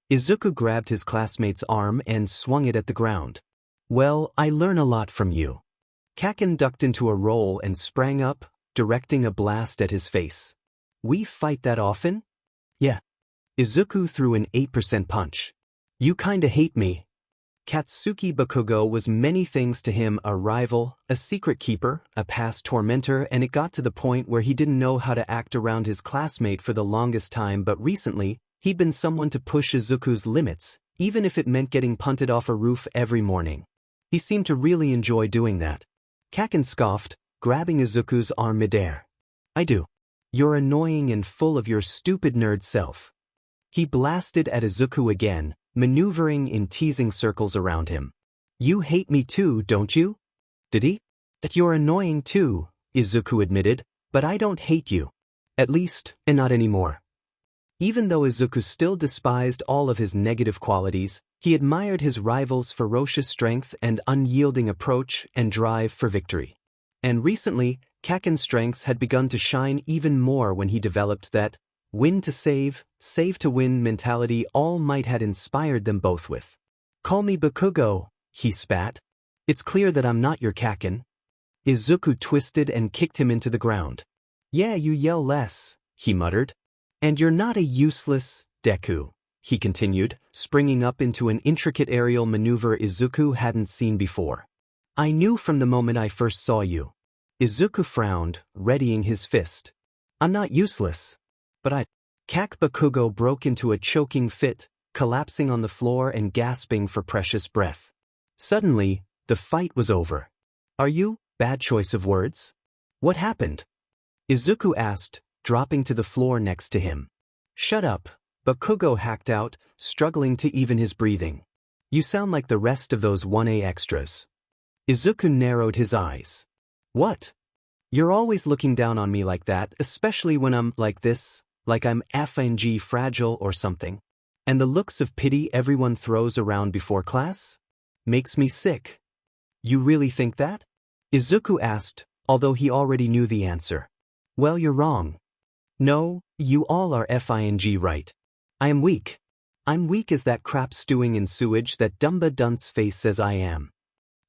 Izuku grabbed his classmate's arm and swung it at the ground. "Well, I learn a lot from you." Kaken ducked into a roll and sprang up, directing a blast at his face. "We fight that often?" "Yeah." Izuku threw an 8% punch. "You kinda hate me." Katsuki Bakugo was many things to him: a rival, a secret keeper, a past tormentor, and it got to the point where he didn't know how to act around his classmate for the longest time, but recently, he'd been someone to push Izuku's limits, even if it meant getting punted off a roof every morning. He seemed to really enjoy doing that. Kaken scoffed, grabbing Izuku's arm midair. I do. You're annoying and full of your stupid nerd self. He blasted at Izuku again, maneuvering in teasing circles around him. You hate me too, don't you? Did he? That you're annoying too, Izuku admitted, but I don't hate you. At least, and not anymore. Even though Izuku still despised all of his negative qualities, he admired his rival's ferocious strength and unyielding approach and drive for victory. And recently, Kaken's strengths had begun to shine even more when he developed that win to save to win mentality All Might had inspired them both with. Call me Bakugo, he spat. It's clear that I'm not your Kaken. Izuku twisted and kicked him into the ground. Yeah, you yell less, he muttered. And you're not a useless Deku, he continued, springing up into an intricate aerial maneuver Izuku hadn't seen before. I knew from the moment I first saw you. Izuku frowned, readying his fist. I'm not useless. But Bakugo broke into a choking fit, collapsing on the floor and gasping for precious breath. Suddenly, the fight was over. Are you? Bad choice of words. What happened? Izuku asked, dropping to the floor next to him. Shut up, Bakugo hacked out, struggling to even his breathing. You sound like the rest of those 1A extras. Izuku narrowed his eyes. What? You're always looking down on me like that, especially when I'm like this, like I'm FNG fragile or something. And the looks of pity everyone throws around before class? Makes me sick. You really think that? Izuku asked, although he already knew the answer. Well, you're wrong. No, you all are FING right. I am weak. I'm weak as that crap stewing in sewage that Dumba Dunce face says I am.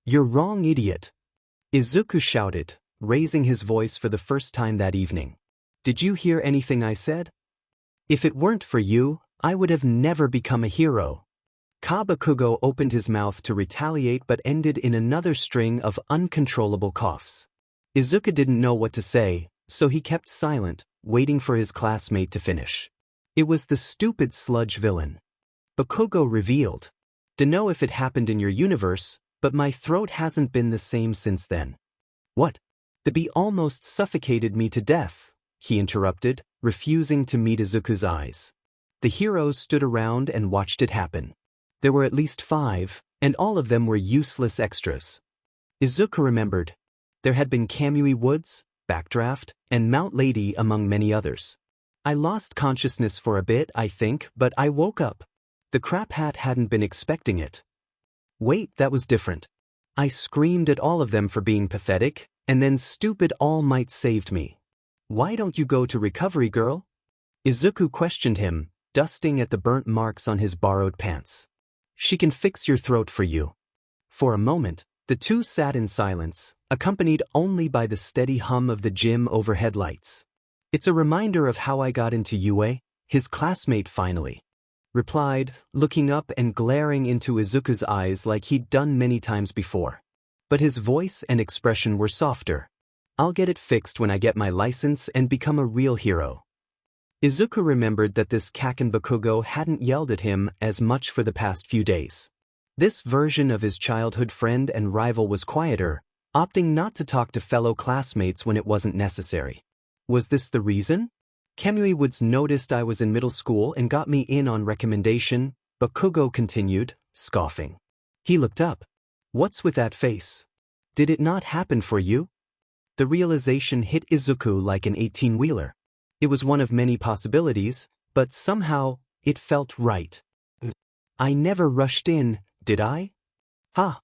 You're wrong, idiot. Izuku shouted, raising his voice for the first time that evening. Did you hear anything I said? If it weren't for you, I would have never become a hero. Bakugo opened his mouth to retaliate but ended in another string of uncontrollable coughs. Izuku didn't know what to say, so he kept silent, waiting for his classmate to finish. It was the stupid sludge villain. Bakugo revealed. Dunno if it happened in your universe, but my throat hasn't been the same since then. What? The bee almost suffocated me to death, he interrupted, refusing to meet Izuku's eyes. The heroes stood around and watched it happen. There were at least 5, and all of them were useless extras. Izuku remembered. There had been Kamui Woods, Backdraft, and Mount Lady among many others. I lost consciousness for a bit, I think, but I woke up. The crap hat hadn't been expecting it. Wait, that was different. I screamed at all of them for being pathetic, and then stupid All Might saved me. Why don't you go to recovery, girl? Izuku questioned him, dusting at the burnt marks on his borrowed pants. She can fix your throat for you. For a moment, the two sat in silence, accompanied only by the steady hum of the gym overhead lights. It's a reminder of how I got into UA, his classmate finally replied, looking up and glaring into Izuku's eyes like he'd done many times before. But his voice and expression were softer. I'll get it fixed when I get my license and become a real hero. Izuku remembered that this Kaken Bakugo hadn't yelled at him as much for the past few days. This version of his childhood friend and rival was quieter, opting not to talk to fellow classmates when it wasn't necessary. Was this the reason? Kamui Woods noticed I was in middle school and got me in on recommendation, Bakugo continued, scoffing. He looked up. What's with that face? Did it not happen for you? The realization hit Izuku like an 18-wheeler. It was one of many possibilities, but somehow, it felt right. I never rushed in, did I? Ha!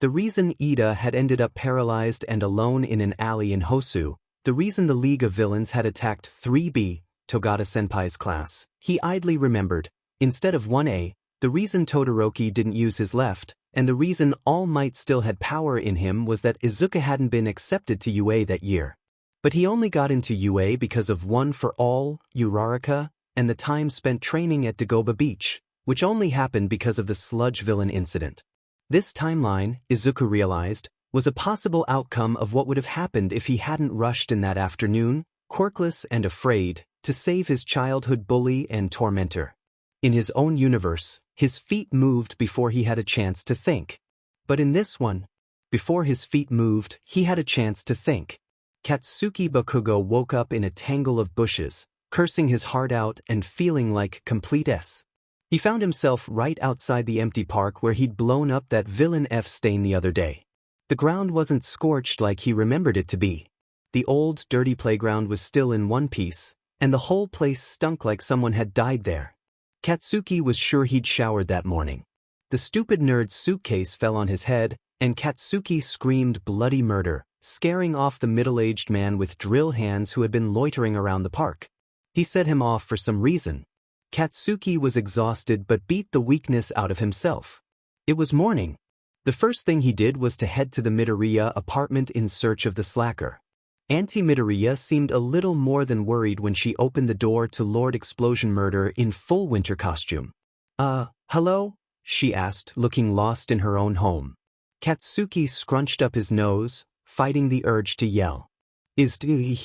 The reason Ida had ended up paralyzed and alone in an alley in Hosu, the reason the League of Villains had attacked 3B, Togata-senpai's class, he idly remembered, instead of 1A, the reason Todoroki didn't use his left, and the reason All Might still had power in him was that Izuku hadn't been accepted to UA that year. But he only got into UA because of One for All, Uraraka, and the time spent training at Dagoba Beach, which only happened because of the sludge villain incident. This timeline, Izuku realized, was a possible outcome of what would have happened if he hadn't rushed in that afternoon, quirkless and afraid, to save his childhood bully and tormentor. In his own universe, his feet moved before he had a chance to think. But in this one, before his feet moved, he had a chance to think. Katsuki Bakugo woke up in a tangle of bushes, cursing his heart out and feeling like complete S. He found himself right outside the empty park where he'd blown up that villain F stain the other day. The ground wasn't scorched like he remembered it to be. The old, dirty playground was still in one piece, and the whole place stunk like someone had died there. Katsuki was sure he'd showered that morning. The stupid nerd's suitcase fell on his head, and Katsuki screamed bloody murder, scaring off the middle-aged man with drill hands who had been loitering around the park. He set him off for some reason. Katsuki was exhausted but beat the weakness out of himself. It was morning. The first thing he did was to head to the Midoriya apartment in search of the slacker. Auntie Midoriya seemed a little more than worried when she opened the door to Lord Explosion Murder in full winter costume. Hello?" she asked, looking lost in her own home. Katsuki scrunched up his nose, fighting the urge to yell. He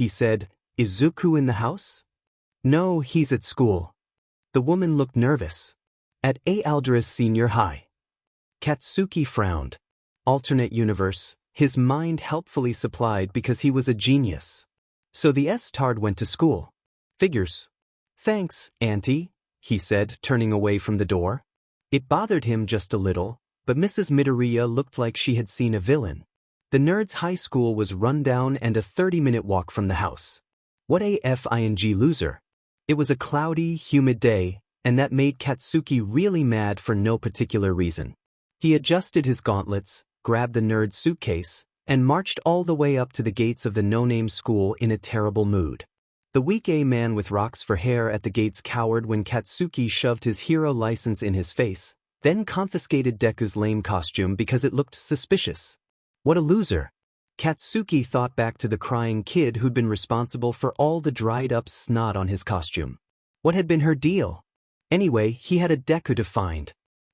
said, "Is Zuku in the house?" "No, he's at school." The woman looked nervous. "At A. Alderus Senior High." Katsuki frowned. Alternate universe, his mind helpfully supplied because he was a genius. So the S-Tard went to school. Figures. "Thanks, Auntie," he said, turning away from the door. It bothered him just a little, but Mrs. Midoriya looked like she had seen a villain. The nerd's high school was run down and a 30-minute walk from the house. What a f***ing loser. It was a cloudy, humid day, and that made Katsuki really mad for no particular reason. He adjusted his gauntlets, grabbed the nerd's suitcase, and marched all the way up to the gates of the no-name school in a terrible mood. The weak A man with rocks for hair at the gates cowered when Katsuki shoved his hero license in his face, then confiscated Deku's lame costume because it looked suspicious. What a loser. Katsuki thought back to the crying kid who'd been responsible for all the dried-up snot on his costume. What had been her deal? Anyway, he had a Deku to find.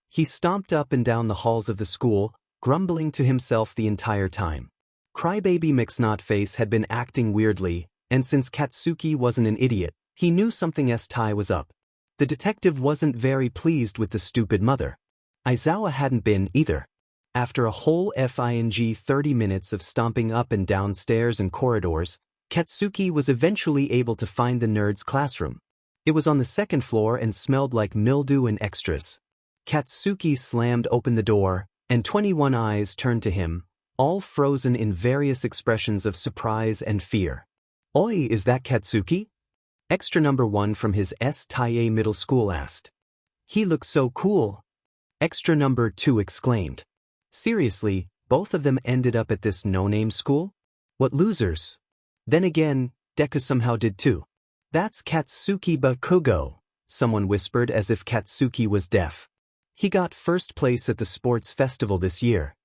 He stomped up and down the halls of the school, grumbling to himself the entire time. Crybaby McSnotface had been acting weirdly, and since Katsuki wasn't an idiot, he knew something S-Tai was up. The detective wasn't very pleased with the stupid mother. Aizawa hadn't been either. After a whole 30 minutes of stomping up and down stairs and corridors, Katsuki was eventually able to find the nerd's classroom. It was on the second floor and smelled like mildew and extras. Katsuki slammed open the door, and 21 eyes turned to him, all frozen in various expressions of surprise and fear. "Oi, is that Katsuki?" Extra number 1 from his S-Tai middle school asked. "He looks so cool." Extra number 2 exclaimed. Seriously, both of them ended up at this no-name school? What losers. Then again, Deku somehow did too. "That's Katsuki Bakugo," someone whispered as if Katsuki was deaf. "He got first place at the sports festival this year."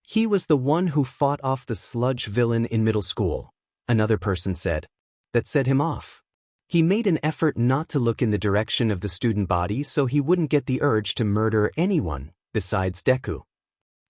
"He was the one who fought off the sludge villain in middle school," another person said. "That set him off. He made an effort not to look in the direction of the student body so he wouldn't get the urge to murder anyone besides Deku.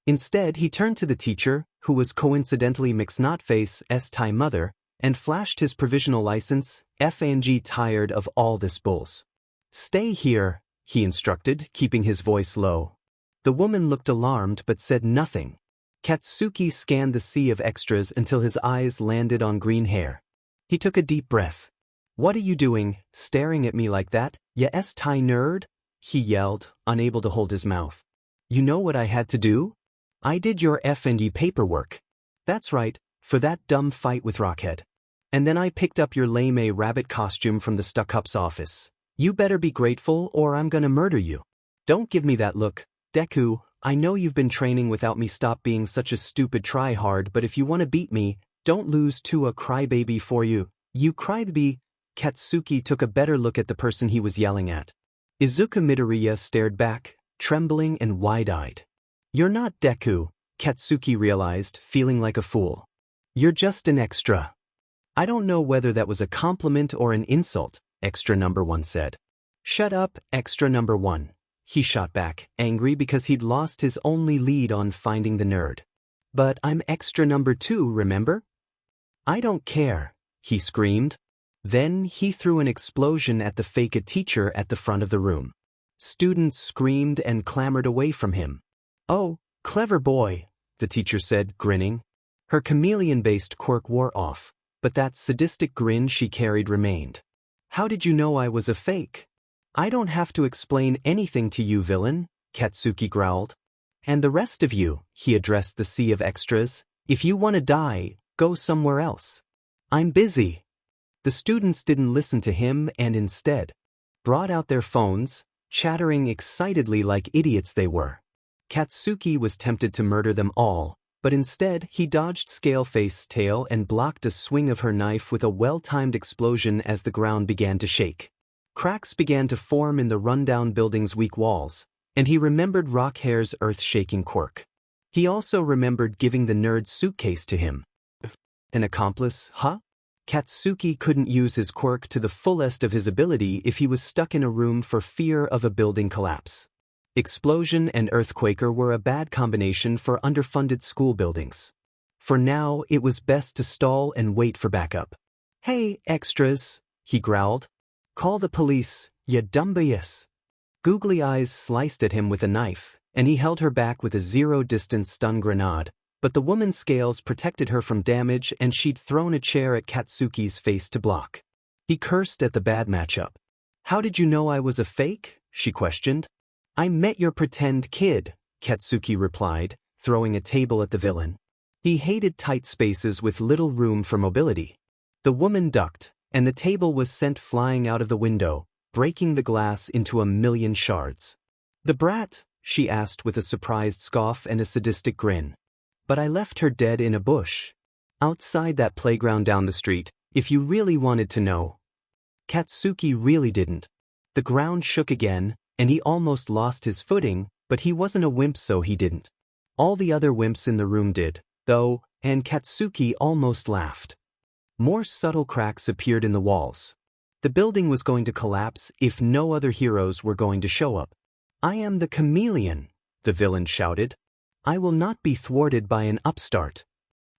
Instead, he turned to the teacher, who was coincidentally McSnotface's S-Tai mother, and flashed his provisional license, FNG tired of all this bulls. "Stay here," he instructed, keeping his voice low. The woman looked alarmed but said nothing. Katsuki scanned the sea of extras until his eyes landed on green hair. He took a deep breath. "What are you doing, staring at me like that, ya S-Tai nerd?" he yelled, unable to hold his mouth. "You know what I had to do? I did your F&E paperwork. That's right, for that dumb fight with Rockhead. And then I picked up your lame A rabbit costume from the Stuck-Up's office. You better be grateful or I'm gonna murder you. Don't give me that look, Deku. I know you've been training without me. Stop being such a stupid tryhard, but if you want to beat me, don't lose to a crybaby for you. You crybaby." Katsuki took a better look at the person he was yelling at. Izuku Midoriya stared back, trembling and wide-eyed. "You're not Deku," Katsuki realized, feeling like a fool. "You're just an extra." "I don't know whether that was a compliment or an insult," extra number 1 said. "Shut up, extra number 1. He shot back, angry because he'd lost his only lead on finding the nerd. "But I'm extra number 2, remember?" "I don't care," he screamed. Then he threw an explosion at the fake teacher at the front of the room. Students screamed and clamored away from him. "Oh, Clever boy, the teacher said, grinning. Her chameleon-based quirk wore off, but that sadistic grin she carried remained. How did you know I was a fake? I don't have to explain anything to you, villain, Katsuki growled. And the rest of you, he addressed the sea of extras, if you want to die, go somewhere else. I'm busy. The students didn't listen to him and instead brought out their phones, chattering excitedly like idiots they were. Katsuki was tempted to murder them all, but instead he dodged Scaleface's tail and blocked a swing of her knife with a well-timed explosion as the ground began to shake. Cracks began to form in the rundown building's weak walls, and he remembered Rockhair's earth-shaking quirk. He also remembered giving the nerd's suitcase to him. An accomplice, huh? Katsuki couldn't use his quirk to the fullest of his ability if he was stuck in a room for fear of a building collapse. Explosion and Earthquaker were a bad combination for underfunded school buildings. For now, it was best to stall and wait for backup. Hey, extras, he growled. Call the police, ya dumbayas. Googly eyes sliced at him with a knife, and he held her back with a zero-distance stun grenade, but the woman's scales protected her from damage and she'd thrown a chair at Katsuki's face to block. He cursed at the bad matchup. How did you know I was a fake? She questioned. I met your pretend kid, Katsuki replied, throwing a table at the villain. He hated tight spaces with little room for mobility. The woman ducked, and the table was sent flying out of the window, breaking the glass into a million shards. The brat? She asked with a surprised scoff and a sadistic grin. But I left her dead in a bush. Outside that playground down the street, if you really wanted to know. Katsuki really didn't. The ground shook again, and he almost lost his footing, but he wasn't a wimp so he didn't. All the other wimps in the room did, though, and Katsuki almost laughed. More subtle cracks appeared in the walls. The building was going to collapse if no other heroes were going to show up. I am the chameleon, the villain shouted. I will not be thwarted by an upstart.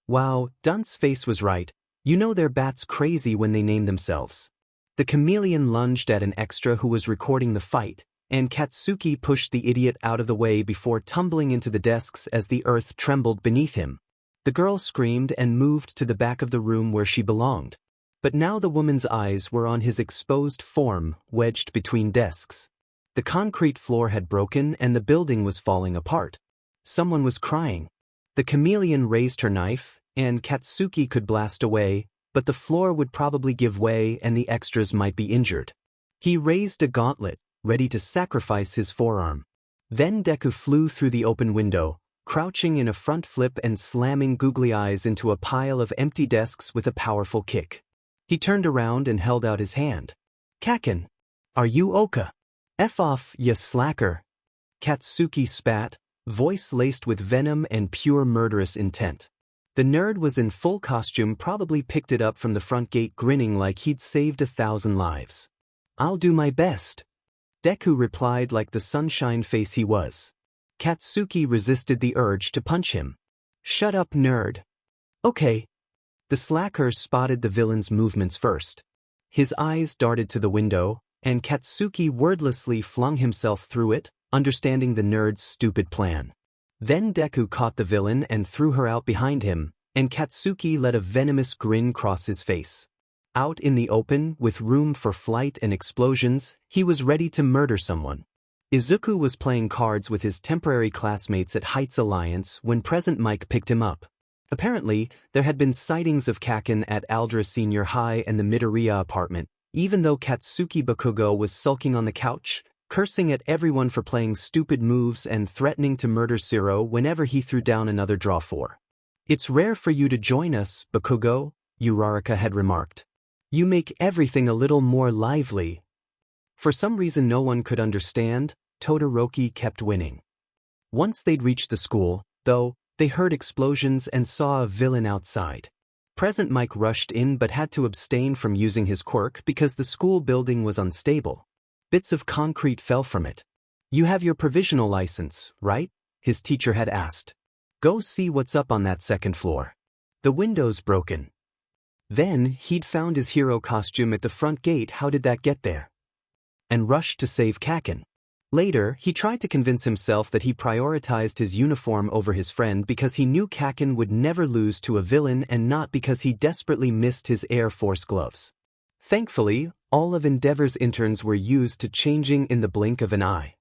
Wow, Dunce's face was right. You know they're bats crazy when they name themselves. The chameleon lunged at an extra who was recording the fight, and Katsuki pushed the idiot out of the way before tumbling into the desks as the earth trembled beneath him. The girl screamed and moved to the back of the room where she belonged. But now the woman's eyes were on his exposed form, wedged between desks. The concrete floor had broken and the building was falling apart. Someone was crying. The chameleon raised her knife, and Katsuki could blast away, but the floor would probably give way and the extras might be injured. He raised a gauntlet, ready to sacrifice his forearm. Then Deku flew through the open window, crouching in a front flip and slamming Googly Eyes into a pile of empty desks with a powerful kick. He turned around and held out his hand. Kaken, are you Oka? F off, ya slacker. Katsuki spat, voice laced with venom and pure murderous intent. The nerd was in full costume, probably picked it up from the front gate, grinning like he'd saved 1,000 lives. I'll do my best. Deku replied like the sunshine face he was. Katsuki resisted the urge to punch him. Shut up, nerd. Okay. The slacker spotted the villain's movements first. His eyes darted to the window, and Katsuki wordlessly flung himself through it, understanding the nerd's stupid plan. Then Deku caught the villain and threw her out behind him, and Katsuki let a venomous grin cross his face. Out in the open, with room for flight and explosions, he was ready to murder someone. Izuku was playing cards with his temporary classmates at Heights Alliance when Present Mike picked him up. Apparently, there had been sightings of Kaken at Aldra Senior High and the Midoriya apartment, even though Katsuki Bakugo was sulking on the couch, cursing at everyone for playing stupid moves and threatening to murder Zero whenever he threw down another draw 4. It's rare for you to join us, Bakugo, Uraraka had remarked. You make everything a little more lively. For some reason no one could understand, Todoroki kept winning. Once they'd reached the school, though, they heard explosions and saw a villain outside. Present Mike rushed in but had to abstain from using his quirk because the school building was unstable. Bits of concrete fell from it. You have your provisional license, right? His teacher had asked. Go see what's up on that second floor. The window's broken. Then, he'd found his hero costume at the front gate. How did that get there? And rushed to save Kaken. Later, he tried to convince himself that he prioritized his uniform over his friend because he knew Kakin would never lose to a villain and not because he desperately missed his Air Force gloves. Thankfully, all of Endeavor's interns were used to changing in the blink of an eye.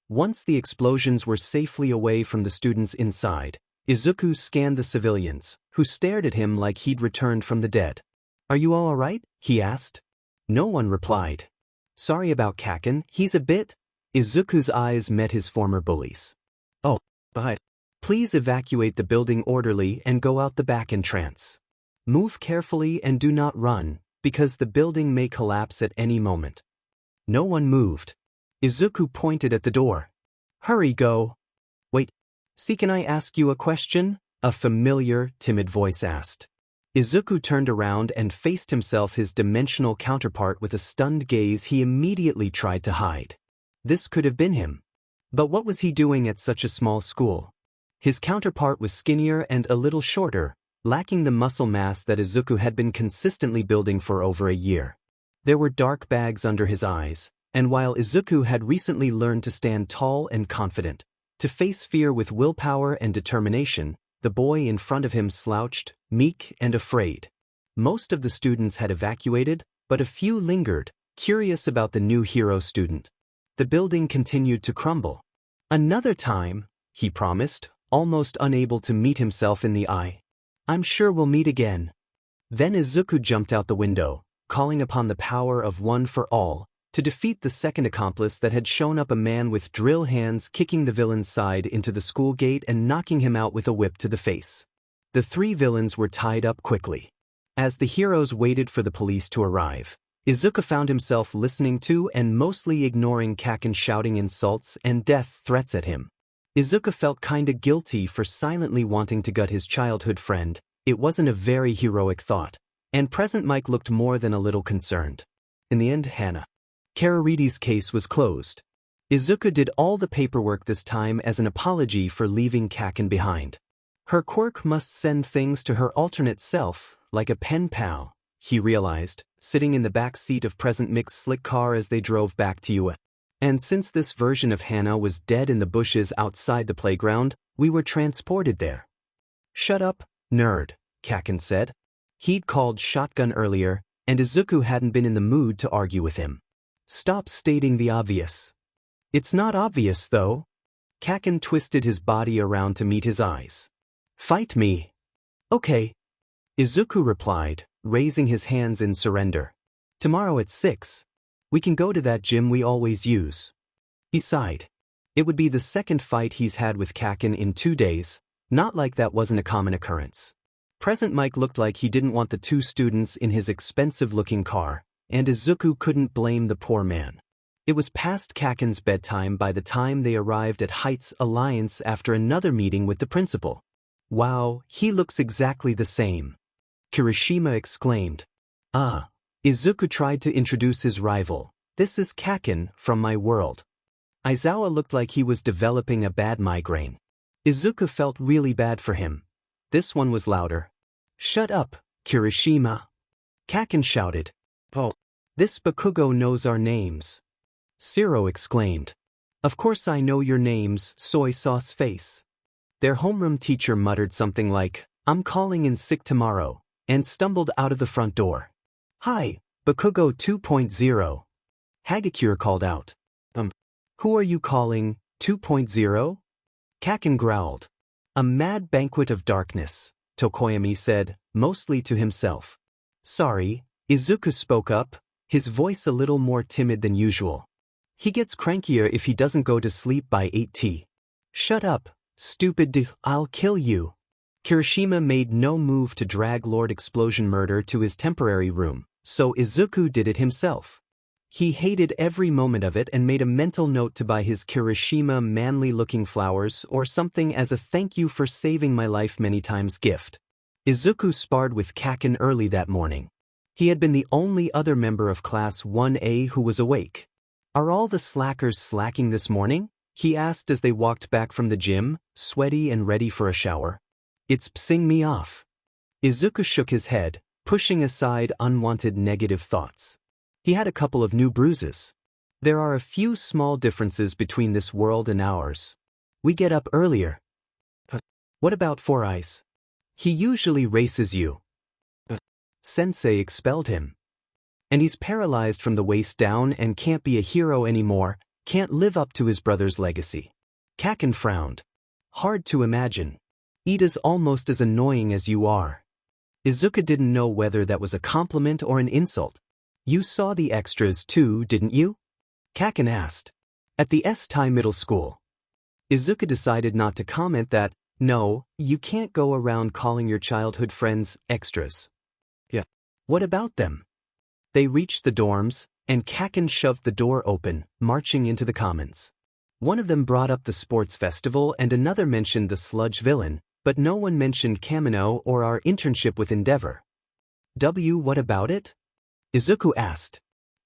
Once the explosions were safely away from the students inside, Izuku scanned the civilians, who stared at him like he'd returned from the dead. "Are you all right?" he asked. No one replied. "Sorry about Kakin, he's a bit..." Izuku's eyes met his former bullies. "Oh, but please evacuate the building orderly and go out the back entrance. Move carefully and do not run, because the building may collapse at any moment." No one moved. Izuku pointed at the door. "Hurry, go." "Wait, see, can I ask you a question?" a familiar, timid voice asked. Izuku turned around and faced his dimensional counterpart with a stunned gaze he immediately tried to hide. This could have been him. But what was he doing at such a small school? His counterpart was skinnier and a little shorter, lacking the muscle mass that Izuku had been consistently building for over a year. There were dark bags under his eyes, and while Izuku had recently learned to stand tall and confident, to face fear with willpower and determination, the boy in front of him slouched, meek and afraid. Most of the students had evacuated, but a few lingered, curious about the new hero student. The building continued to crumble. "Another time," he promised, almost unable to meet himself in the eye. "I'm sure we'll meet again." Then Izuku jumped out the window, calling upon the power of one for all, to defeat the second accomplice that had shown up, a man with drill hands kicking the villain's side into the school gate and knocking him out with a whip to the face. The three villains were tied up quickly. As the heroes waited for the police to arrive, Izuku found himself listening to and mostly ignoring Kakin shouting insults and death threats at him. Izuku felt kinda guilty for silently wanting to gut his childhood friend. It wasn't a very heroic thought, and Present Mike looked more than a little concerned. In the end, Hana Kararidi's case was closed. Izuku did all the paperwork this time as an apology for leaving Kakin behind. Her quirk must send things to her alternate self, like a pen pal, he realized, sitting in the back seat of Present Mike's slick car as they drove back to UA. And since this version of Hana was dead in the bushes outside the playground, we were transported there. "Shut up, nerd," Kakin said. He'd called shotgun earlier, and Izuku hadn't been in the mood to argue with him. "Stop stating the obvious." "It's not obvious, though." Kakin twisted his body around to meet his eyes. "Fight me." "Okay," Izuku replied, raising his hands in surrender. "Tomorrow at 6. We can go to that gym we always use." He sighed. It would be the second fight he's had with Kakin in 2 days, not like that wasn't a common occurrence. Present Mike looked like he didn't want the two students in his expensive-looking car, and Izuku couldn't blame the poor man. It was past Kakin's bedtime by the time they arrived at Heights Alliance after another meeting with the principal. "Wow, he looks exactly the same," Kirishima exclaimed. "Ah." Izuku tried to introduce his rival. "This is Kakin from my world." Aizawa looked like he was developing a bad migraine. Izuku felt really bad for him. This one was louder. "Shut up, Kirishima," Kakin shouted. "Oh, this Bakugo knows our names," Siro exclaimed. "Of course I know your names, soy sauce face." Their homeroom teacher muttered something like, "I'm calling in sick tomorrow," and stumbled out of the front door. "Hi, Bakugo 2.0. Hagakure called out. Who are you calling 2.0? Kakin growled. "A mad banquet of darkness," Tokoyami said, mostly to himself. "Sorry," Izuku spoke up, his voice a little more timid than usual. "He gets crankier if he doesn't go to sleep by 8 t. "Shut up, stupid I'll kill you." Kirishima made no move to drag Lord Explosion Murder to his temporary room, so Izuku did it himself. He hated every moment of it and made a mental note to buy his Kirishima manly-looking flowers or something as a thank you for saving my life many times gift. Izuku sparred with Kakin early that morning. He had been the only other member of Class 1A who was awake. "Are all the slackers slacking this morning?" he asked as they walked back from the gym, sweaty and ready for a shower. "It's pissing me off." Izuku shook his head, pushing aside unwanted negative thoughts. He had a couple of new bruises. There are a few small differences between this world and ours. We get up earlier. But what about Four Eyes? He usually races you. But Sensei expelled him. And he's paralyzed from the waist down and can't be a hero anymore, can't live up to his brother's legacy. Kaken frowned. Hard to imagine. Ida's almost as annoying as you are. Izuku didn't know whether that was a compliment or an insult. You saw the extras too, didn't you? Kaken asked. At the S-Tai Middle School. Izuku decided not to comment that, no, you can't go around calling your childhood friends extras. Yeah. What about them? They reached the dorms, and Kaken shoved the door open, marching into the commons. One of them brought up the sports festival and another mentioned the sludge villain, but no one mentioned Kamino or our internship with Endeavor. What about it? Izuku asked.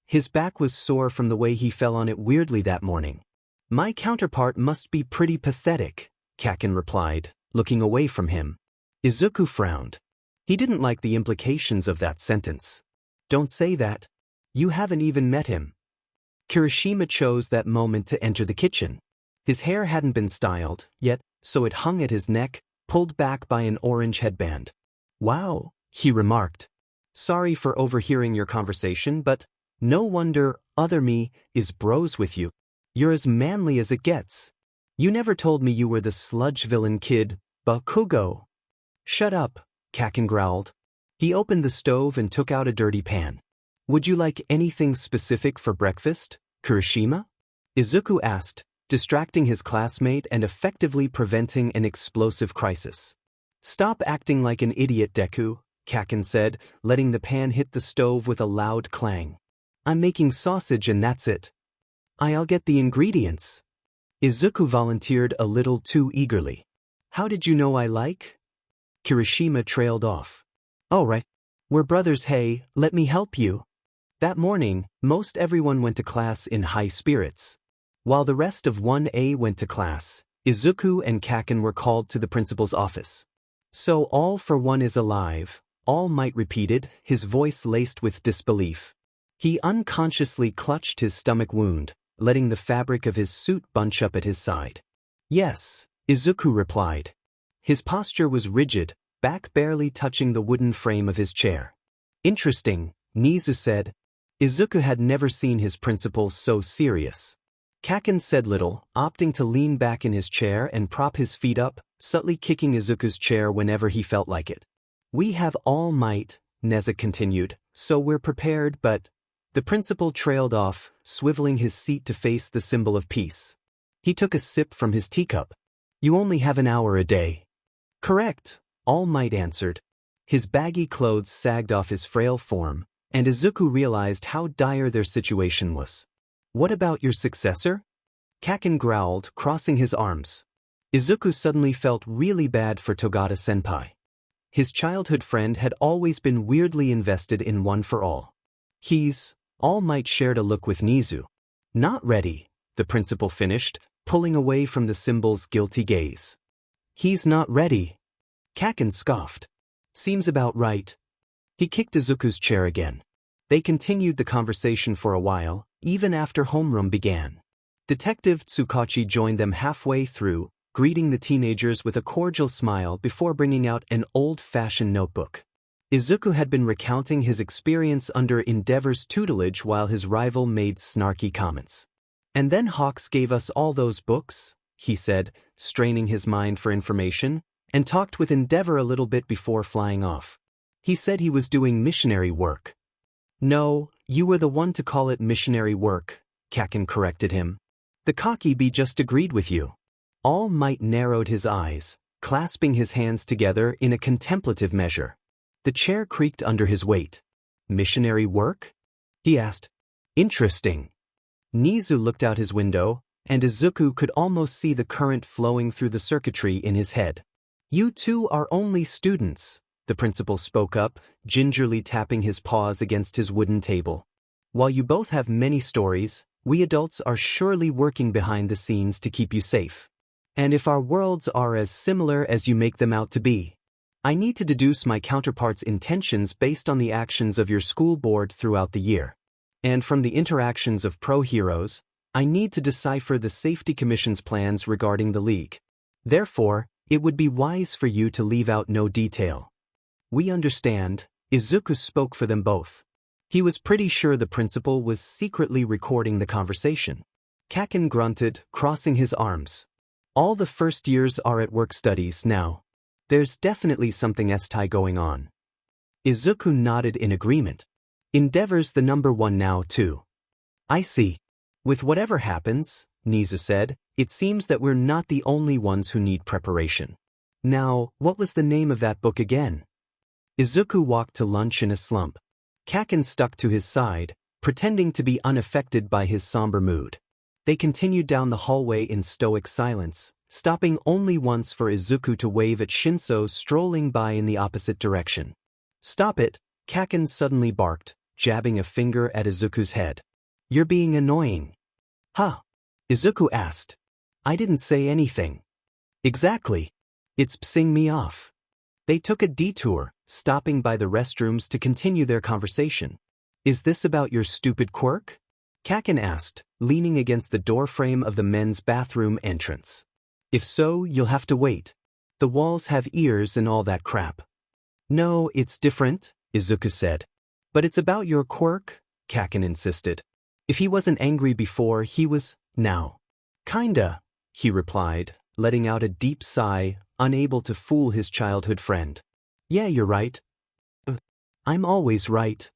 His back was sore from the way he fell on it weirdly that morning. My counterpart must be pretty pathetic, Kaken replied, looking away from him. Izuku frowned. He didn't like the implications of that sentence. Don't say that. You haven't even met him. Kirishima chose that moment to enter the kitchen. His hair hadn't been styled yet, so it hung at his neck, pulled back by an orange headband. Wow, he remarked. Sorry for overhearing your conversation, but no wonder other me is bros with you. You're as manly as it gets. You never told me you were the sludge villain kid, Bakugo. Shut up, Kaken growled. He opened the stove and took out a dirty pan. Would you like anything specific for breakfast, Kirishima? Izuku asked, distracting his classmate and effectively preventing an explosive crisis. Stop acting like an idiot, Deku, Kaken said, letting the pan hit the stove with a loud clang. I'm making sausage and that's it. I'll get the ingredients. Izuku volunteered a little too eagerly. How did you know I like? Kirishima trailed off. All right. We're brothers, hey, let me help you. That morning, most everyone went to class in high spirits. While the rest of 1A went to class, Izuku and Kaken were called to the principal's office. So All for One is alive, All Might repeated, his voice laced with disbelief. He unconsciously clutched his stomach wound, letting the fabric of his suit bunch up at his side. Yes, Izuku replied. His posture was rigid, back barely touching the wooden frame of his chair. Interesting, Nizu said. Izuku had never seen his principal so serious. Kaken said little, opting to lean back in his chair and prop his feet up, subtly kicking Izuku's chair whenever he felt like it. We have all might, Neza continued, so we're prepared, but... The principal trailed off, swiveling his seat to face the symbol of peace. He took a sip from his teacup. You only have an hour a day. Correct, All Might answered. His baggy clothes sagged off his frail form, and Izuku realized how dire their situation was. What about your successor? Kaken growled, crossing his arms. Izuku suddenly felt really bad for Togata-senpai. His childhood friend had always been weirdly invested in One for All. All Might shared a look with Nizu. Not ready, the principal finished, pulling away from the symbol's guilty gaze. He's not ready. Kaken scoffed. Seems about right. He kicked Izuku's chair again. They continued the conversation for a while, even after homeroom began. Detective Tsukachi joined them halfway through, greeting the teenagers with a cordial smile before bringing out an old-fashioned notebook. Izuku had been recounting his experience under Endeavor's tutelage while his rival made snarky comments. And then Hawks gave us all those books, he said, straining his mind for information, and talked with Endeavor a little bit before flying off. He said he was doing missionary work. No, you were the one to call it missionary work, Kaken corrected him. The Kakibi just agreed with you. All Might narrowed his eyes, clasping his hands together in a contemplative measure. The chair creaked under his weight. Missionary work? He asked. Interesting. Nizu looked out his window, and Izuku could almost see the current flowing through the circuitry in his head. You two are only students, the principal spoke up, gingerly tapping his paws against his wooden table. While you both have many stories, we adults are surely working behind the scenes to keep you safe. And if our worlds are as similar as you make them out to be, I need to deduce my counterpart's intentions based on the actions of your school board throughout the year. And from the interactions of pro-heroes, I need to decipher the Safety Commission's plans regarding the League. Therefore, it would be wise for you to leave out no detail. We understand. Izuku spoke for them both. He was pretty sure the principal was secretly recording the conversation. Kaken grunted, crossing his arms. All the first years are at work studies now. There's definitely something STI going on. Izuku nodded in agreement. Endeavor's the number one now too. I see. With whatever happens, Nizu said, it seems that we're not the only ones who need preparation. Now, what was the name of that book again? Izuku walked to lunch in a slump. Kaken stuck to his side, pretending to be unaffected by his somber mood. They continued down the hallway in stoic silence, stopping only once for Izuku to wave at Shinso strolling by in the opposite direction. Stop it, Kaken suddenly barked, jabbing a finger at Izuku's head. You're being annoying. Huh? Izuku asked. I didn't say anything. Exactly. It's pissing me off. They took a detour, stopping by the restrooms to continue their conversation. Is this about your stupid quirk? Kaken asked, leaning against the doorframe of the men's bathroom entrance. If so, you'll have to wait. The walls have ears and all that crap. No, it's different, Izuku said. But it's about your quirk, Kaken insisted. If he wasn't angry before, he was, now. Kinda, he replied, letting out a deep sigh, unable to fool his childhood friend. Yeah, you're right. I'm always right.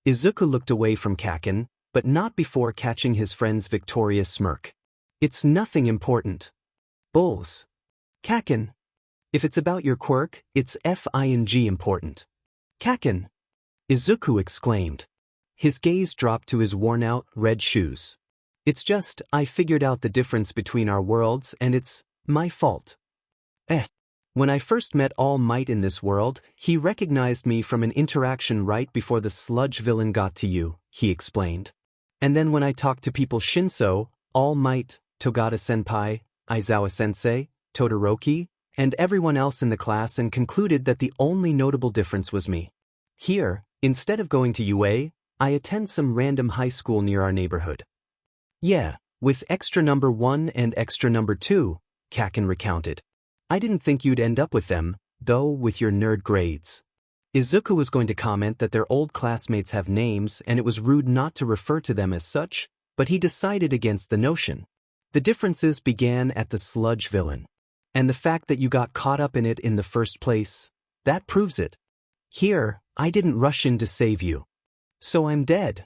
Izuku looked away from Kaken, but not before catching his friend's victorious smirk. It's nothing important. Bulls. Kaken. If it's about your quirk, it's FING important. Kaken. Izuku exclaimed. His gaze dropped to his worn-out, red shoes. It's just, I figured out the difference between our worlds and it's my fault. When I first met All Might in this world, he recognized me from an interaction right before the sludge villain got to you, he explained. And then when I talked to people Shinso, All Might, Togata-senpai, Aizawa-sensei, Todoroki, and everyone else in the class and concluded that the only notable difference was me. Here, instead of going to UA, I attend some random high school near our neighborhood. Yeah, with extra number 1 and extra number 2, Kaken recounted. I didn't think you'd end up with them, though, with your nerd grades. Izuku was going to comment that their old classmates have names and it was rude not to refer to them as such, but he decided against the notion. The differences began at the sludge villain. And the fact that you got caught up in it in the first place, that proves it. Here, I didn't rush in to save you. So I'm dead.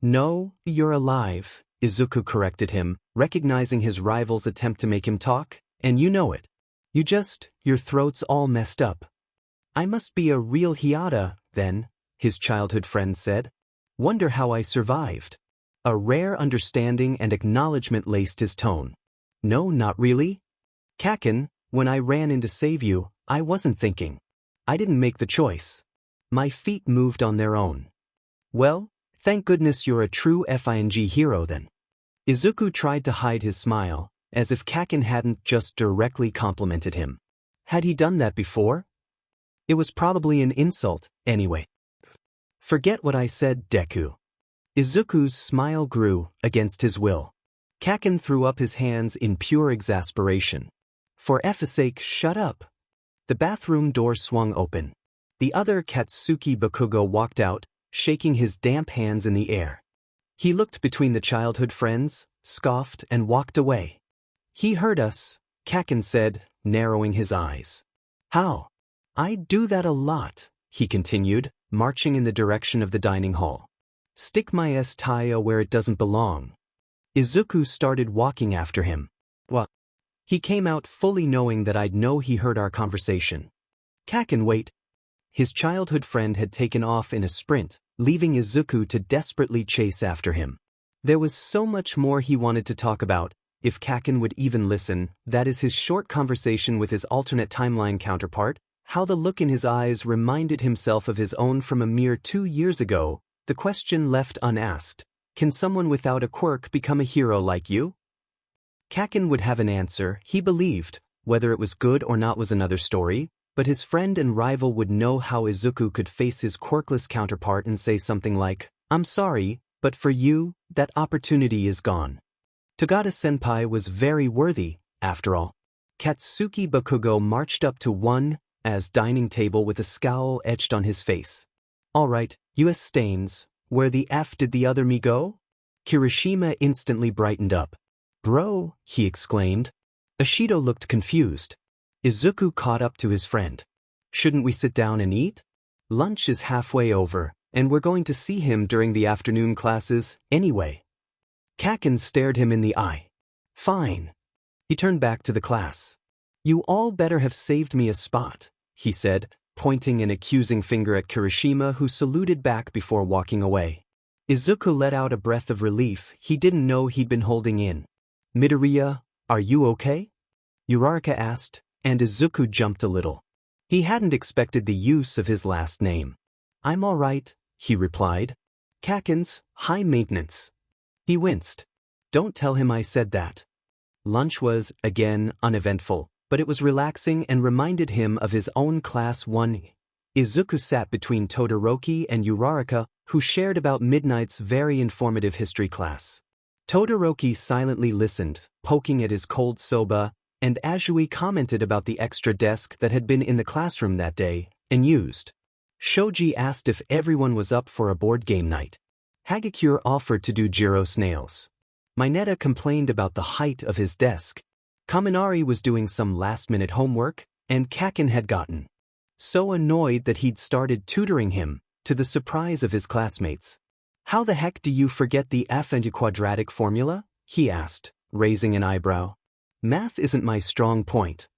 No, you're alive, Izuku corrected him, recognizing his rival's attempt to make him talk, and you know it. Your throat's all messed up. I must be a real Hiata, then, his childhood friend said. Wonder how I survived. A rare understanding and acknowledgement laced his tone. No, not really. Kaken, when I ran in to save you, I wasn't thinking. I didn't make the choice. My feet moved on their own. Well, thank goodness you're a true FING hero then. Izuku tried to hide his smile, as if Kaken hadn't just directly complimented him. Had he done that before? It was probably an insult, anyway. Forget what I said, Deku. Izuku's smile grew, against his will. Kaken threw up his hands in pure exasperation. For F's sake, shut up. The bathroom door swung open. The other Katsuki Bakugo walked out, shaking his damp hands in the air. He looked between the childhood friends, scoffed, and walked away. He heard us, Kaken said, narrowing his eyes. How? I do that a lot, he continued, marching in the direction of the dining hall. Stick my S-taya where it doesn't belong. Izuku started walking after him. What? He came out fully knowing that I'd know he heard our conversation. Kaken, wait. His childhood friend had taken off in a sprint, leaving Izuku to desperately chase after him. There was so much more he wanted to talk about, if Kaken would even listen, that is his short conversation with his alternate timeline counterpart, how the look in his eyes reminded himself of his own from a mere 2 years ago, the question left unasked, can someone without a quirk become a hero like you? Kaken would have an answer, he believed, whether it was good or not was another story, but his friend and rival would know how Izuku could face his quirkless counterpart and say something like, I'm sorry, But for you, that opportunity is gone. Togata-senpai was very worthy, after all. Katsuki Bakugo marched up to as dining table with a scowl etched on his face. All right, US Stains, where the F did the other me go? Kirishima instantly brightened up. Bro, he exclaimed. Ashido looked confused. Izuku caught up to his friend. Shouldn't we sit down and eat? Lunch is halfway over, and we're going to see him during the afternoon classes, anyway. Kaken stared him in the eye. Fine. He turned back to the class. You all better have saved me a spot, he said, pointing an accusing finger at Kirishima, who saluted back before walking away. Izuku let out a breath of relief he didn't know he'd been holding in. Midoriya, are you okay? Uraraka asked, and Izuku jumped a little. He hadn't expected the use of his last name. I'm all right, he replied. Kaken's high maintenance. He winced. Don't tell him I said that. Lunch was, again, uneventful, but it was relaxing and reminded him of his own Class 1. Izuku sat between Todoroki and Uraraka, who shared about midnight's very informative history class. Todoroki silently listened, poking at his cold soba, and Azui commented about the extra desk that had been in the classroom that day, and used. Shoji asked if everyone was up for a board game night. Hagakure offered to do Jiro Snails. Mineta complained about the height of his desk. Kaminari was doing some last-minute homework, and Kaken had gotten so annoyed that he'd started tutoring him, to the surprise of his classmates. How the heck do you forget the F and quadratic formula? He asked, raising an eyebrow. Math isn't my strong point.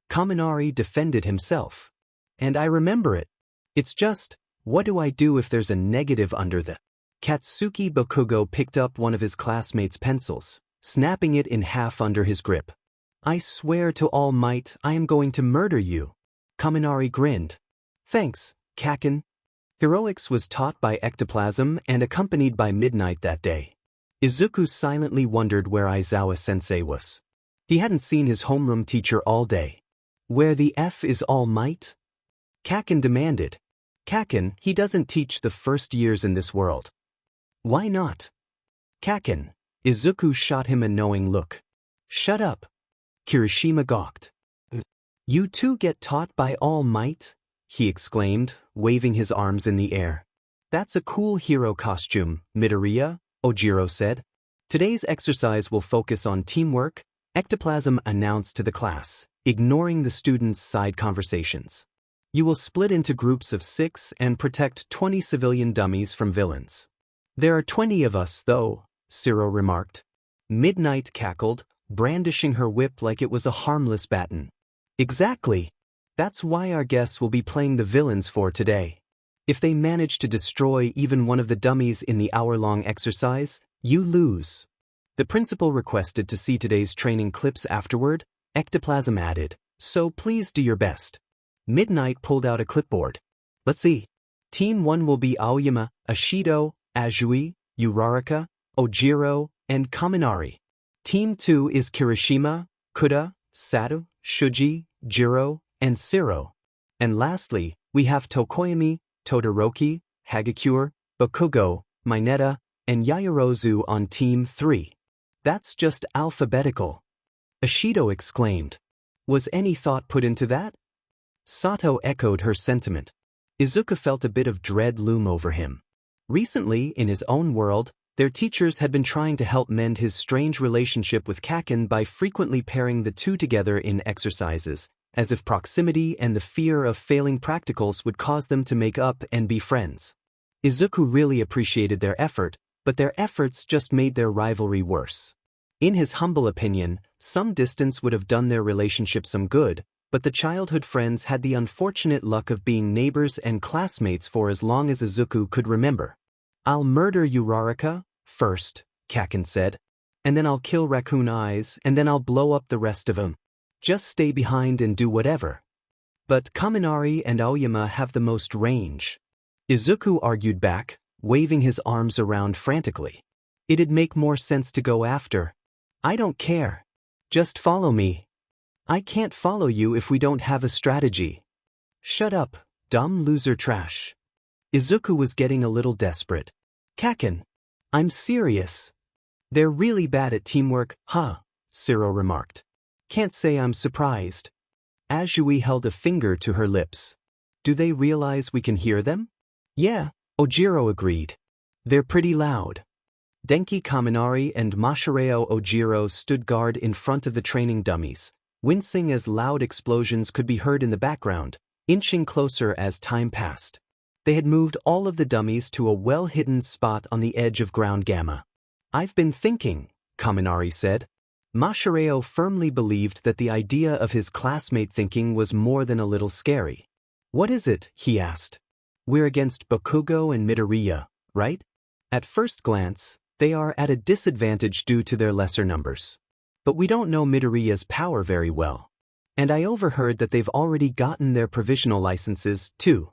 Kaminari defended himself. And I remember it. It's just, what do I do if there's a negative under the... Katsuki Bakugo picked up one of his classmates' pencils, snapping it in half under his grip. I swear to All Might I am going to murder you. Kaminari grinned. Thanks, Kaken. Heroics was taught by ectoplasm and accompanied by midnight that day. Izuku silently wondered where Aizawa-sensei was. He hadn't seen his homeroom teacher all day. Where the F is All Might? Kaken demanded. Kaken, he doesn't teach the first years in this world. Why not? Kaken. Izuku shot him a knowing look. Shut up. Kirishima gawked. You two get taught by All Might? He exclaimed, waving his arms in the air. That's a cool hero costume, Midoriya, Ojiro said. Today's exercise will focus on teamwork, Ectoplasm announced to the class, ignoring the students' side conversations. You will split into groups of 6 and protect 20 civilian dummies from villains. There are 20 of us, though, Ciro remarked. Midnight cackled, brandishing her whip like it was a harmless baton. Exactly. That's why our guests will be playing the villains for today. If they manage to destroy even one of the dummies in the hour-long exercise, you lose. The principal requested to see today's training clips afterward, Ectoplasm added, so please do your best. Midnight pulled out a clipboard. Let's see. Team 1 will be Aoyama, Ashido, Azui, Uraraka, Ojiro, and Kaminari. Team 2 is Kirishima, Kuda, Sato, Shuji, Jiro, and Ciro. And lastly, we have Tokoyami, Todoroki, Hagakure, Bakugo, Mineta, and Yaoyorozu on Team 3. That's just alphabetical. Ashido exclaimed. Was any thought put into that? Sato echoed her sentiment. Izuku felt a bit of dread loom over him. Recently, in his own world, their teachers had been trying to help mend his strange relationship with Kaken by frequently pairing the two together in exercises, as if proximity and the fear of failing practicals would cause them to make up and be friends. Izuku really appreciated their effort, but their efforts just made their rivalry worse. In his humble opinion, some distance would have done their relationship some good, but the childhood friends had the unfortunate luck of being neighbors and classmates for as long as Izuku could remember. I'll murder Uraraka first, Kaken said. And then I'll kill Raccoon Eyes, and then I'll blow up the rest of them. Just stay behind and do whatever. But Kaminari and Aoyama have the most range. Izuku argued back, waving his arms around frantically. It'd make more sense to go after. I don't care. Just follow me. I can't follow you if we don't have a strategy. Shut up, dumb loser trash. Izuku was getting a little desperate. Kaken. I'm serious. They're really bad at teamwork, huh? Ciro remarked. Can't say I'm surprised. Azui held a finger to her lips. Do they realize we can hear them? Yeah, Ojiro agreed. They're pretty loud. Denki Kaminari and Mashareo Ojiro stood guard in front of the training dummies, wincing as loud explosions could be heard in the background, inching closer as time passed. They had moved all of the dummies to a well-hidden spot on the edge of ground gamma. I've been thinking, Kaminari said. Mashareo firmly believed that the idea of his classmate thinking was more than a little scary. What is it? He asked. We're against Bakugo and Midoriya, right? At first glance, they are at a disadvantage due to their lesser numbers. But we don't know Midoriya's power very well. And I overheard that they've already gotten their provisional licenses, too.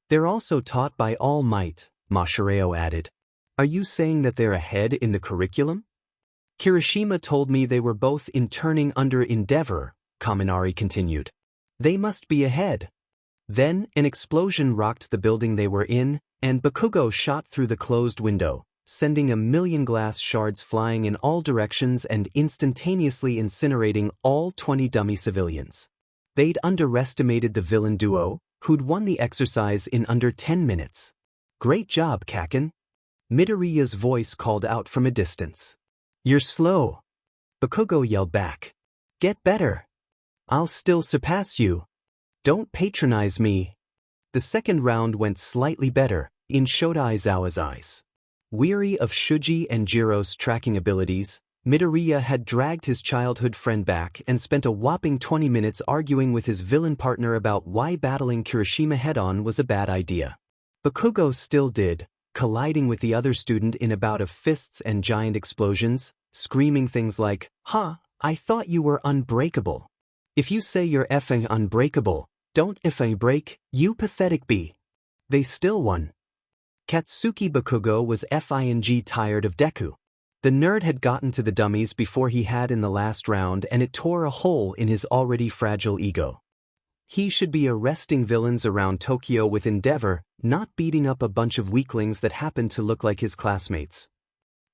They're also taught by All Might, Mashareo added. Are you saying that they're ahead in the curriculum? Kirishima told me they were both interning under Endeavor, Kaminari continued. They must be ahead. Then, an explosion rocked the building they were in, and Bakugo shot through the closed window, sending 1,000,000 glass shards flying in all directions and instantaneously incinerating all 20 dummy civilians. They'd underestimated the villain duo, who'd won the exercise in under 10 minutes. Great job, Kaken. Midoriya's voice called out from a distance. You're slow. Bakugo yelled back. Get better. I'll still surpass you. Don't patronize me. The second round went slightly better, in Shodai Aizawa's eyes. Weary of Shuji and Jiro's tracking abilities, Midoriya had dragged his childhood friend back and spent a whopping 20 minutes arguing with his villain partner about why battling Kirishima head-on was a bad idea. Bakugo still did, colliding with the other student in a bout of fists and giant explosions, screaming things like, I thought you were unbreakable. If you say you're effing unbreakable, don't effing break, you pathetic bee. They still won. Katsuki Bakugo was FING tired of Deku. The nerd had gotten to the dummies before he had in the last round, and it tore a hole in his already fragile ego. He should be arresting villains around Tokyo with Endeavor, not beating up a bunch of weaklings that happened to look like his classmates.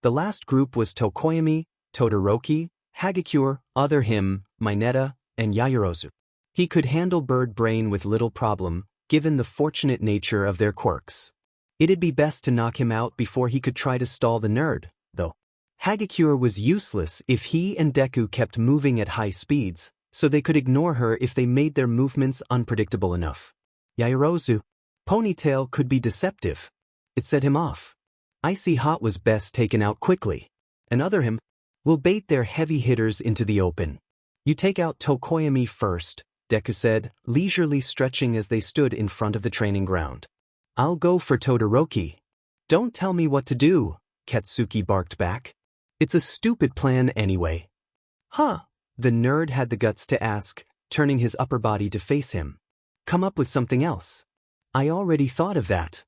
The last group was Tokoyami, Todoroki, Hagakure, Other Him, Mineta, and Yaoyorozu. He could handle Bird Brain with little problem, given the fortunate nature of their quirks. It'd be best to knock him out before he could try to stall the nerd, though. Hagakure was useless if he and Deku kept moving at high speeds, so they could ignore her if they made their movements unpredictable enough. Yaoyorozu, Ponytail could be deceptive. It set him off. Icy Hot was best taken out quickly. Another Him will bait their heavy hitters into the open. You take out Tokoyami first, Deku said, leisurely stretching as they stood in front of the training ground. I'll go for Todoroki. Don't tell me what to do, Katsuki barked back. It's a stupid plan anyway. The nerd had the guts to ask, turning his upper body to face him. Come up with something else. I already thought of that.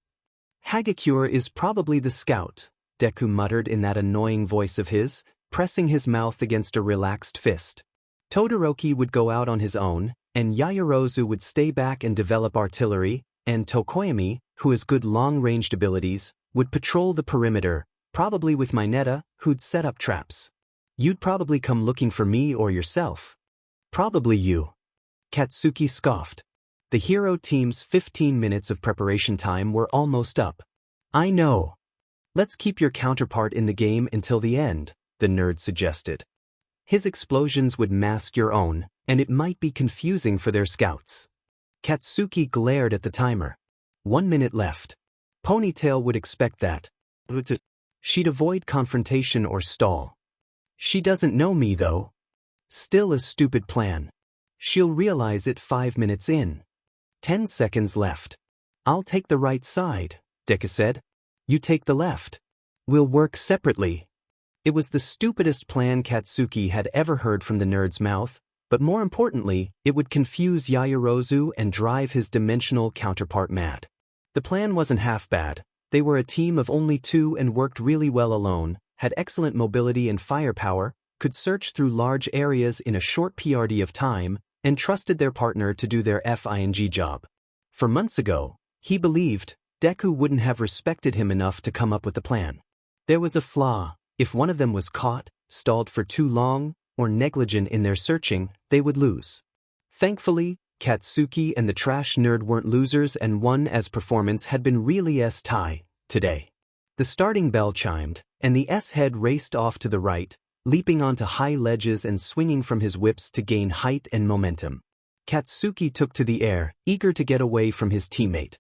Hagakure is probably the scout, Deku muttered in that annoying voice of his, pressing his mouth against a relaxed fist. Todoroki would go out on his own, and Yaoyorozu would stay back and develop artillery, and Tokoyami, who has good long-ranged abilities, would patrol the perimeter, probably with Mineta, who'd set up traps. You'd probably come looking for me or yourself. Probably you. Katsuki scoffed. The hero team's 15 minutes of preparation time were almost up. I know. Let's keep your counterpart in the game until the end, the nerd suggested. His explosions would mask your own, and it might be confusing for their scouts. Katsuki glared at the timer. 1 minute left. Ponytail would expect that. She'd avoid confrontation or stall. She doesn't know me, though. Still a stupid plan. She'll realize it 5 minutes in. 10 seconds left. I'll take the right side, Deku said. You take the left. We'll work separately. It was the stupidest plan Katsuki had ever heard from the nerd's mouth, but more importantly, it would confuse Yaoyorozu and drive his dimensional counterpart mad. The plan wasn't half bad. They were a team of only 2 and worked really well alone, had excellent mobility and firepower, could search through large areas in a short PRD of time, and trusted their partner to do their FING job. For months ago, he believed Deku wouldn't have respected him enough to come up with the plan. There was a flaw. If one of them was caught, stalled for too long, or negligent in their searching, they would lose. Thankfully, Katsuki and the trash nerd weren't losers and won as performance had been really S-tie today. The starting bell chimed, and the S-head raced off to the right, leaping onto high ledges and swinging from his whips to gain height and momentum. Katsuki took to the air, eager to get away from his teammate.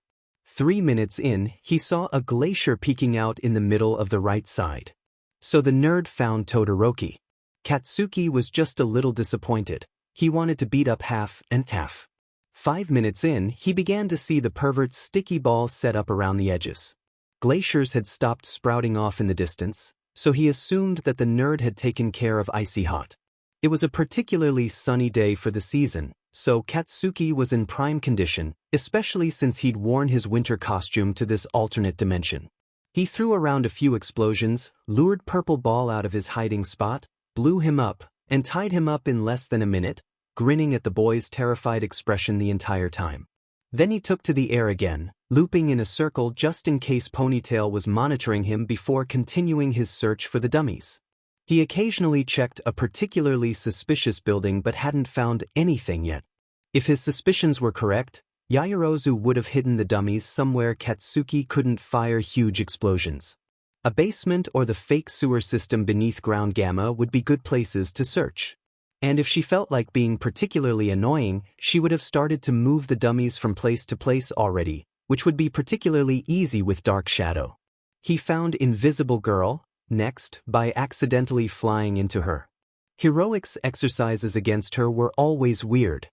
3 minutes in, he saw a glacier peeking out in the middle of the right side. So the nerd found Todoroki. Katsuki was just a little disappointed. He wanted to beat up half and half. 5 minutes in, he began to see the pervert's sticky ball set up around the edges. Glaciers had stopped sprouting off in the distance, so he assumed that the nerd had taken care of Icy Hot. It was a particularly sunny day for the season, so Katsuki was in prime condition, especially since he'd worn his winter costume to this alternate dimension. He threw around a few explosions, lured Purple Ball out of his hiding spot, blew him up, and tied him up in less than a minute, grinning at the boy's terrified expression the entire time. Then he took to the air again, looping in a circle just in case Ponytail was monitoring him before continuing his search for the dummies. He occasionally checked a particularly suspicious building but hadn't found anything yet. If his suspicions were correct, Yaoyorozu would have hidden the dummies somewhere Katsuki couldn't fire huge explosions. A basement or the fake sewer system beneath Ground Gamma would be good places to search. And if she felt like being particularly annoying, she would have started to move the dummies from place to place already, which would be particularly easy with Dark Shadow. He found Invisible Girl, next, by accidentally flying into her. Heroic's exercises against her were always weird.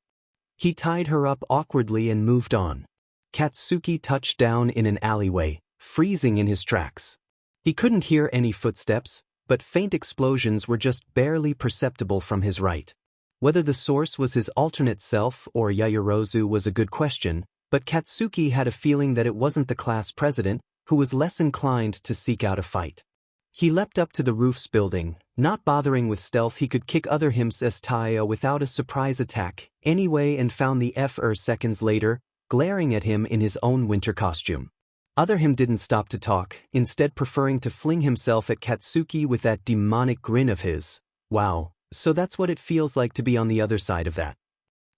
He tied her up awkwardly and moved on. Katsuki touched down in an alleyway, freezing in his tracks. He couldn't hear any footsteps, but faint explosions were just barely perceptible from his right. Whether the source was his alternate self or Yaoyorozu was a good question, but Katsuki had a feeling that it wasn't the class president, who was less inclined to seek out a fight. He leapt up to the roof's building, not bothering with stealth. He could kick other him's Taya without a surprise attack anyway, and found the F-er seconds later, glaring at him in his own winter costume. Other him didn't stop to talk, instead preferring to fling himself at Katsuki with that demonic grin of his. Wow, so that's what it feels like to be on the other side of that.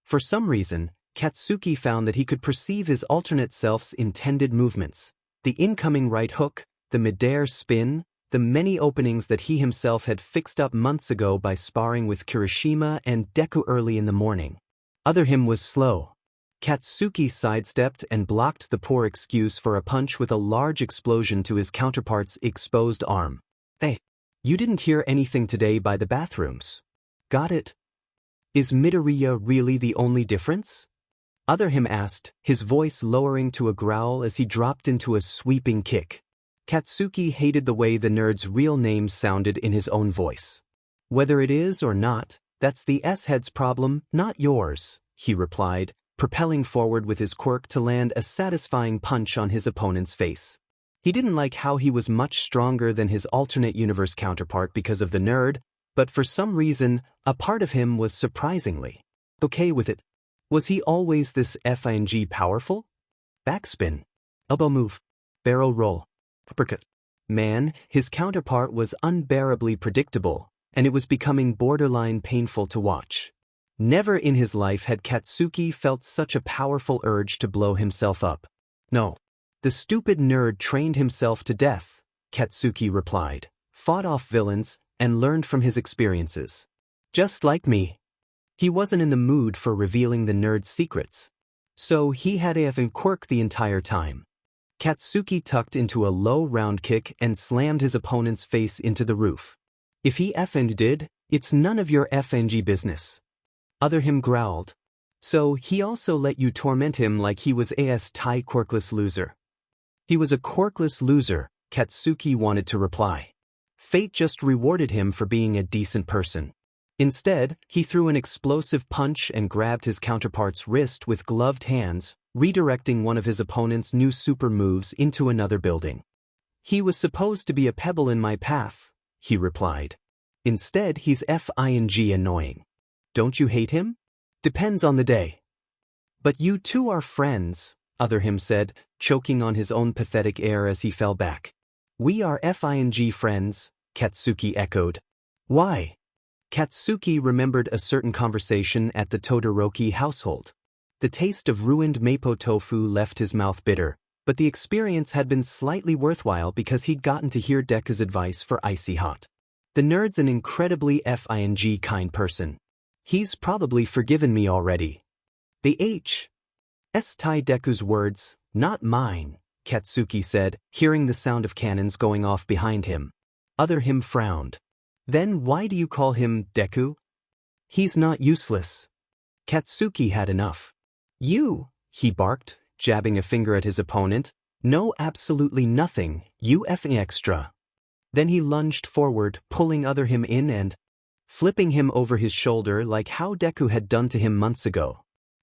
For some reason, Katsuki found that he could perceive his alternate self's intended movements. The incoming right hook, the mid-air spin, the many openings that he himself had fixed up months ago by sparring with Kirishima and Deku early in the morning. Other him was slow. Katsuki sidestepped and blocked the poor excuse for a punch with a large explosion to his counterpart's exposed arm. Hey, you didn't hear anything today by the bathrooms. Got it? Is Midoriya really the only difference? Other him asked, his voice lowering to a growl as he dropped into a sweeping kick. Katsuki hated the way the nerd's real name sounded in his own voice. Whether it is or not, that's the S-head's problem, not yours, he replied, propelling forward with his quirk to land a satisfying punch on his opponent's face. He didn't like how he was much stronger than his alternate universe counterpart because of the nerd, but for some reason, a part of him was surprisingly okay with it. Was he always this FING powerful? Backspin. Elbow move. Barrel roll. Uppercut. Man, his counterpart was unbearably predictable, and it was becoming borderline painful to watch. Never in his life had Katsuki felt such a powerful urge to blow himself up. No. The stupid nerd trained himself to death, Katsuki replied, fought off villains, and learned from his experiences. Just like me. He wasn't in the mood for revealing the nerd's secrets. So he had a quirk the entire time. Katsuki tucked into a low round kick and slammed his opponent's face into the roof. If he effing did, it's none of your FNG business. Other him growled. So he also let you torment him like he was a S-tie quirkless loser. He was a quirkless loser, Katsuki wanted to reply. Fate just rewarded him for being a decent person. Instead, he threw an explosive punch and grabbed his counterpart's wrist with gloved hands, redirecting one of his opponent's new super moves into another building. He was supposed to be a pebble in my path, he replied. Instead, he's FING annoying. Don't you hate him? Depends on the day. But you two are friends, Other him said, choking on his own pathetic air as he fell back. We are FING friends, Katsuki echoed. Why? Katsuki remembered a certain conversation at the Todoroki household. The taste of ruined mapo tofu left his mouth bitter, but the experience had been slightly worthwhile because he'd gotten to hear Deku's advice for icy hot. The nerd's an incredibly FING kind person. He's probably forgiven me already. The H.S.T. Deku's words, not mine, Katsuki said, hearing the sound of cannons going off behind him. Other him frowned. Then why do you call him Deku? He's not useless. Katsuki had enough. You, he barked, jabbing a finger at his opponent. No, absolutely nothing, you effing extra. Then he lunged forward, pulling other him in and flipping him over his shoulder like how Deku had done to him months ago.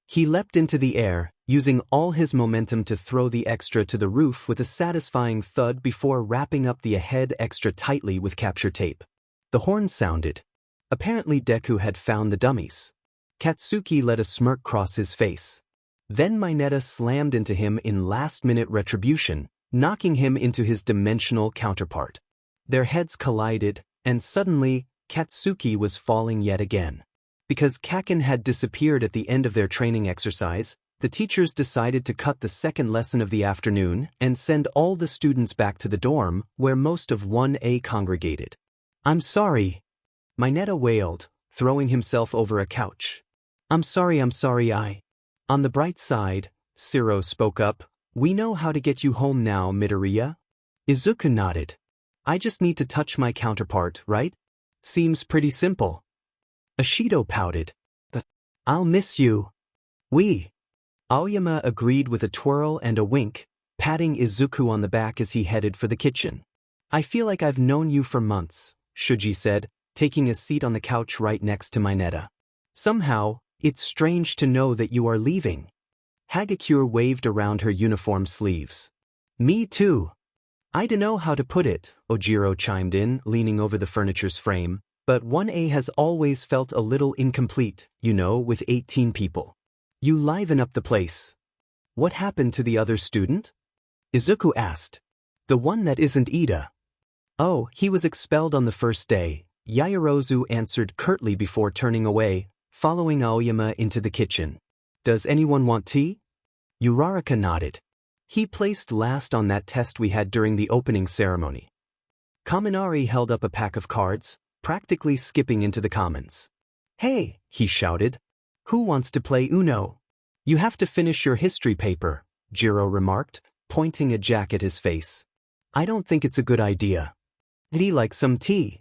He leapt into the air, using all his momentum to throw the extra to the roof with a satisfying thud before wrapping up the head extra tightly with capture tape. The horn sounded. Apparently Deku had found the dummies. Katsuki let a smirk cross his face. Then Mineta slammed into him in last-minute retribution, knocking him into his dimensional counterpart. Their heads collided, and suddenly, Katsuki was falling yet again. Because Kaken had disappeared at the end of their training exercise, the teachers decided to cut the second lesson of the afternoon and send all the students back to the dorm, where most of 1A congregated. I'm sorry, Mineta wailed, throwing himself over a couch. I'm sorry I. On the bright side, Siro spoke up, we know how to get you home now, Midoriya. Izuku nodded. I just need to touch my counterpart, right? Seems pretty simple. Ashido pouted. But I'll miss you. We. Aoyama agreed with a twirl and a wink, patting Izuku on the back as he headed for the kitchen. I feel like I've known you for months, Shuji said, taking a seat on the couch right next to Mineta. Somehow, it's strange to know that you are leaving. Hagakure waved around her uniform sleeves. Me too. I dunno how to put it, Ojiro chimed in, leaning over the furniture's frame, but 1A has always felt a little incomplete, you know, with 18 people. You liven up the place. What happened to the other student? Izuku asked. The one that isn't Ida. Oh, he was expelled on the first day, Yaoyorozu answered curtly before turning away, following Aoyama into the kitchen. Does anyone want tea? Uraraka nodded. He placed last on that test we had during the opening ceremony. Kaminari held up a pack of cards, practically skipping into the commons. Hey, he shouted. Who wants to play Uno? You have to finish your history paper, Jiro remarked, pointing a jack at his face. I don't think it's a good idea. Would he like some tea?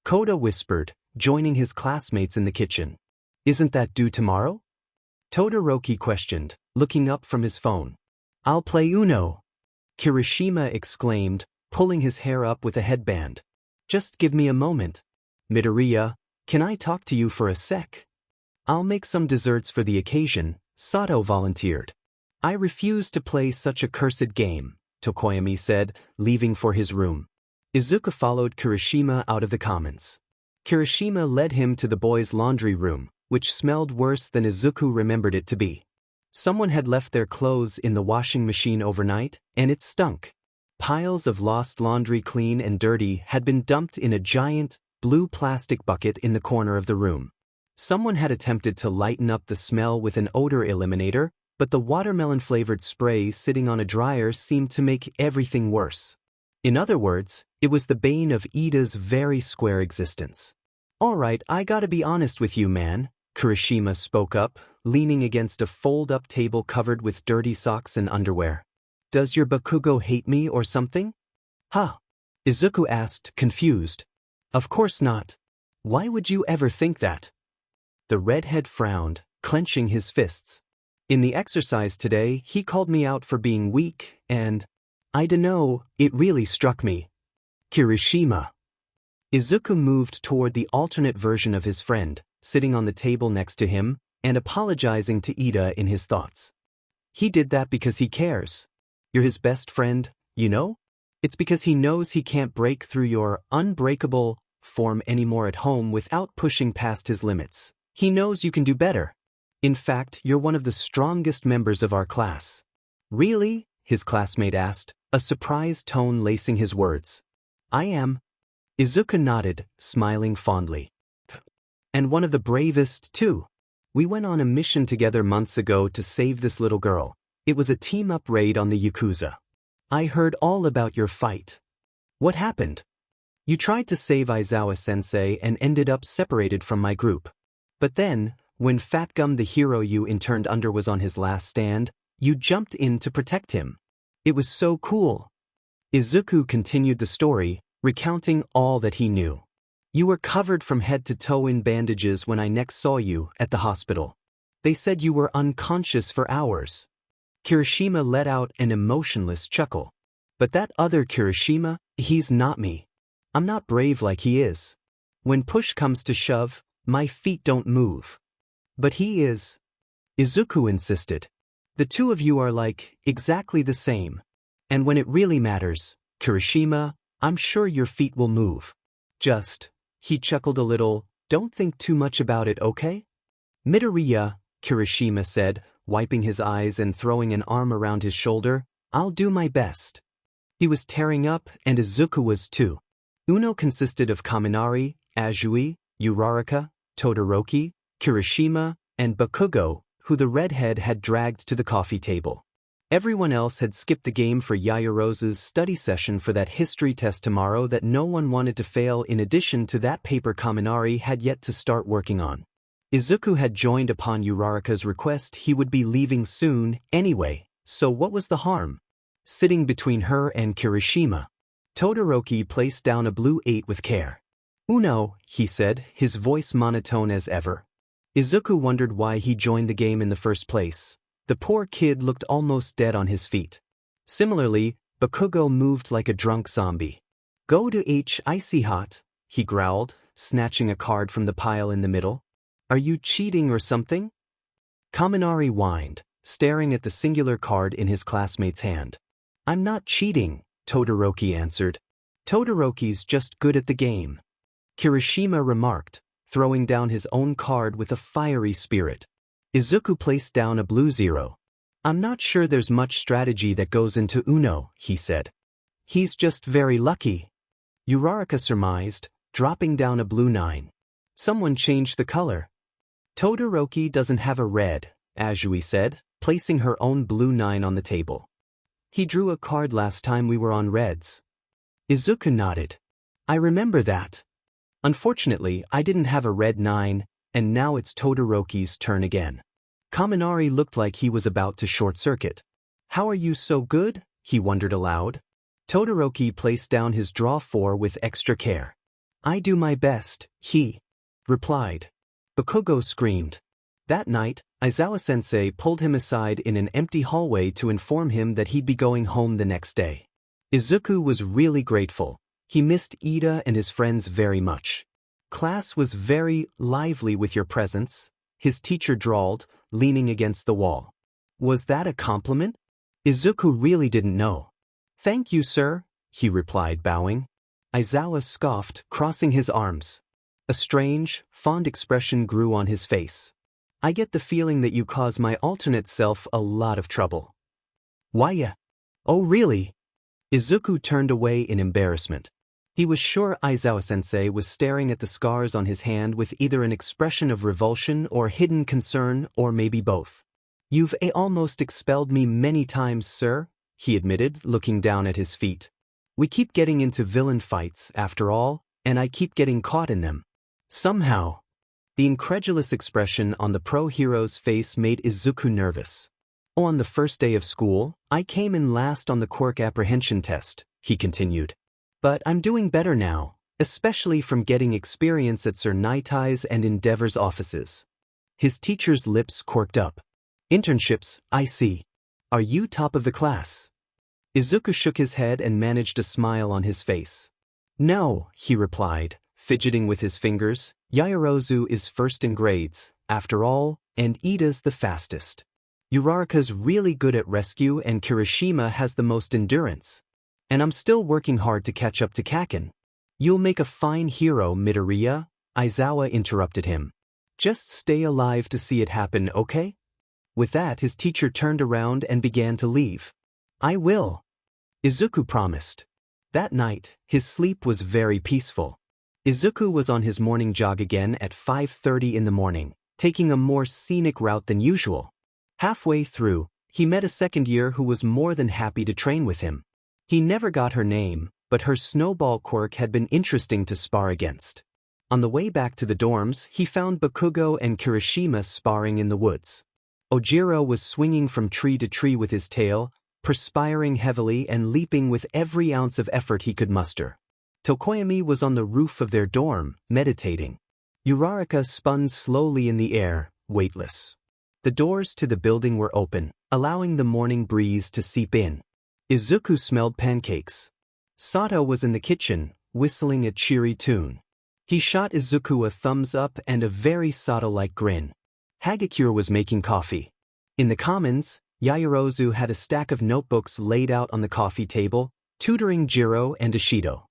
Koda whispered, joining his classmates in the kitchen. Isn't that due tomorrow? Todoroki questioned, looking up from his phone. I'll play Uno, Kirishima exclaimed, pulling his hair up with a headband. Just give me a moment. Midoriya, can I talk to you for a sec? I'll make some desserts for the occasion, Sato volunteered. I refuse to play such a cursed game, Tokoyami said, leaving for his room. Izuku followed Kirishima out of the commons. Kirishima led him to the boys' laundry room, which smelled worse than Izuku remembered it to be. Someone had left their clothes in the washing machine overnight, and it stunk. Piles of lost laundry, clean and dirty, had been dumped in a giant, blue plastic bucket in the corner of the room. Someone had attempted to lighten up the smell with an odor eliminator, but the watermelon-flavored spray sitting on a dryer seemed to make everything worse. In other words, it was the bane of Ida's very square existence. Alright, I gotta be honest with you, man, Kirishima spoke up, leaning against a fold-up table covered with dirty socks and underwear. Does your Bakugo hate me or something? Huh? Izuku asked, confused. Of course not. Why would you ever think that? The redhead frowned, clenching his fists. In the exercise today, he called me out for being weak, and I dunno, it really struck me. Kirishima. Izuku moved toward the alternate version of his friend, sitting on the table next to him, and apologizing to Ida in his thoughts. He did that because he cares. You're his best friend, you know? It's because he knows he can't break through your unbreakable form anymore at home without pushing past his limits. He knows you can do better. In fact, you're one of the strongest members of our class. Really? His classmate asked, a surprised tone lacing his words. I am. Izuku nodded, smiling fondly. And one of the bravest, too. We went on a mission together months ago to save this little girl. It was a team-up raid on the Yakuza. I heard all about your fight. What happened? You tried to save Aizawa-sensei and ended up separated from my group. But then, when Fat Gum the hero you interned under was on his last stand, you jumped in to protect him. It was so cool. Izuku continued the story, recounting all that he knew. You were covered from head to toe in bandages when I next saw you at the hospital. They said you were unconscious for hours. Kirishima let out an emotionless chuckle. But that other Kirishima, he's not me. I'm not brave like he is. When push comes to shove, my feet don't move. But he is. Izuku insisted. The two of you are like, exactly the same. And when it really matters, Kirishima, I'm sure your feet will move. Just, he chuckled a little, don't think too much about it, okay? Midoriya, Kirishima said, wiping his eyes and throwing an arm around his shoulder, I'll do my best. He was tearing up, and Izuku was too. Uno consisted of Kaminari, Azui, Uraraka, Todoroki, Kirishima, and Bakugo, who the redhead had dragged to the coffee table. Everyone else had skipped the game for Yaoyorozu's study session for that history test tomorrow that no one wanted to fail in addition to that paper Kaminari had yet to start working on. Izuku had joined upon Uraraka's request he would be leaving soon anyway, so what was the harm? Sitting between her and Kirishima. Todoroki placed down a blue 8 with care. Uno, he said, his voice monotone as ever. Izuku wondered why he joined the game in the first place. The poor kid looked almost dead on his feet. Similarly, Bakugo moved like a drunk zombie. Go to H icy hot, he growled, snatching a card from the pile in the middle. Are you cheating or something? Kaminari whined, staring at the singular card in his classmate's hand. I'm not cheating, Todoroki answered. Todoroki's just good at the game. Kirishima remarked, throwing down his own card with a fiery spirit. Izuku placed down a blue 0. I'm not sure there's much strategy that goes into Uno, he said. He's just very lucky. Uraraka surmised, dropping down a blue 9. Someone changed the color. Todoroki doesn't have a red, Azui said, placing her own blue 9 on the table. He drew a card last time we were on reds. Izuku nodded. I remember that. Unfortunately, I didn't have a red 9, and now it's Todoroki's turn again. Kaminari looked like he was about to short-circuit. How are you so good? He wondered aloud. Todoroki placed down his draw 4 with extra care. I do my best, he replied. Bakugo screamed. That night, Aizawa-sensei pulled him aside in an empty hallway to inform him that he'd be going home the next day. Izuku was really grateful. He missed Ida and his friends very much. Class was very lively with your presence, his teacher drawled, leaning against the wall. Was that a compliment? Izuku really didn't know. Thank you, sir, he replied, bowing. Aizawa scoffed, crossing his arms. A strange, fond expression grew on his face. I get the feeling that you cause my alternate self a lot of trouble. Why? Oh really? Izuku turned away in embarrassment. He was sure Aizawa-sensei was staring at the scars on his hand with either an expression of revulsion or hidden concern or maybe both. You've almost expelled me many times, sir, he admitted, looking down at his feet. We keep getting into villain fights, after all, and I keep getting caught in them. Somehow. The incredulous expression on the pro-hero's face made Izuku nervous. On the first day of school, I came in last on the quirk apprehension test, he continued. But I'm doing better now, especially from getting experience at Sir Nitai's and Endeavor's offices. His teacher's lips quirked up. Internships, I see. Are you top of the class? Izuku shook his head and managed a smile on his face. No, he replied, fidgeting with his fingers. Yaoyorozu is first in grades, after all, and Ida's the fastest. Uraraka's really good at rescue and Kirishima has the most endurance. And I'm still working hard to catch up to Kaken. You'll make a fine hero, Midoriya, Aizawa interrupted him. Just stay alive to see it happen, okay? With that, his teacher turned around and began to leave. I will. Izuku promised. That night, his sleep was very peaceful. Izuku was on his morning jog again at 5:30 in the morning, taking a more scenic route than usual. Halfway through, he met a second year who was more than happy to train with him. He never got her name, but her snowball quirk had been interesting to spar against. On the way back to the dorms, he found Bakugo and Kirishima sparring in the woods. Ojiro was swinging from tree to tree with his tail, perspiring heavily and leaping with every ounce of effort he could muster. Tokoyami was on the roof of their dorm, meditating. Uraraka spun slowly in the air, weightless. The doors to the building were open, allowing the morning breeze to seep in. Izuku smelled pancakes. Sato was in the kitchen, whistling a cheery tune. He shot Izuku a thumbs up and a very Sato-like grin. Hagakure was making coffee. In the commons, Yaoyorozu had a stack of notebooks laid out on the coffee table, tutoring Jiro and Ishido.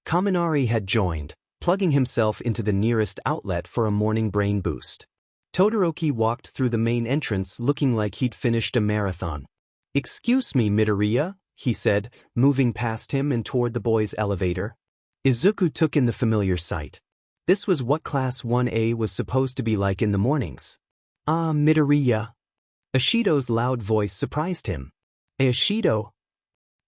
Kaminari had joined, plugging himself into the nearest outlet for a morning brain boost. Todoroki walked through the main entrance looking like he'd finished a marathon. "Excuse me, Midoriya," he said, moving past him and toward the boys' elevator. Izuku took in the familiar sight. This was what Class 1A was supposed to be like in the mornings. "Ah, Midoriya." Ishido's loud voice surprised him. "Ishido?"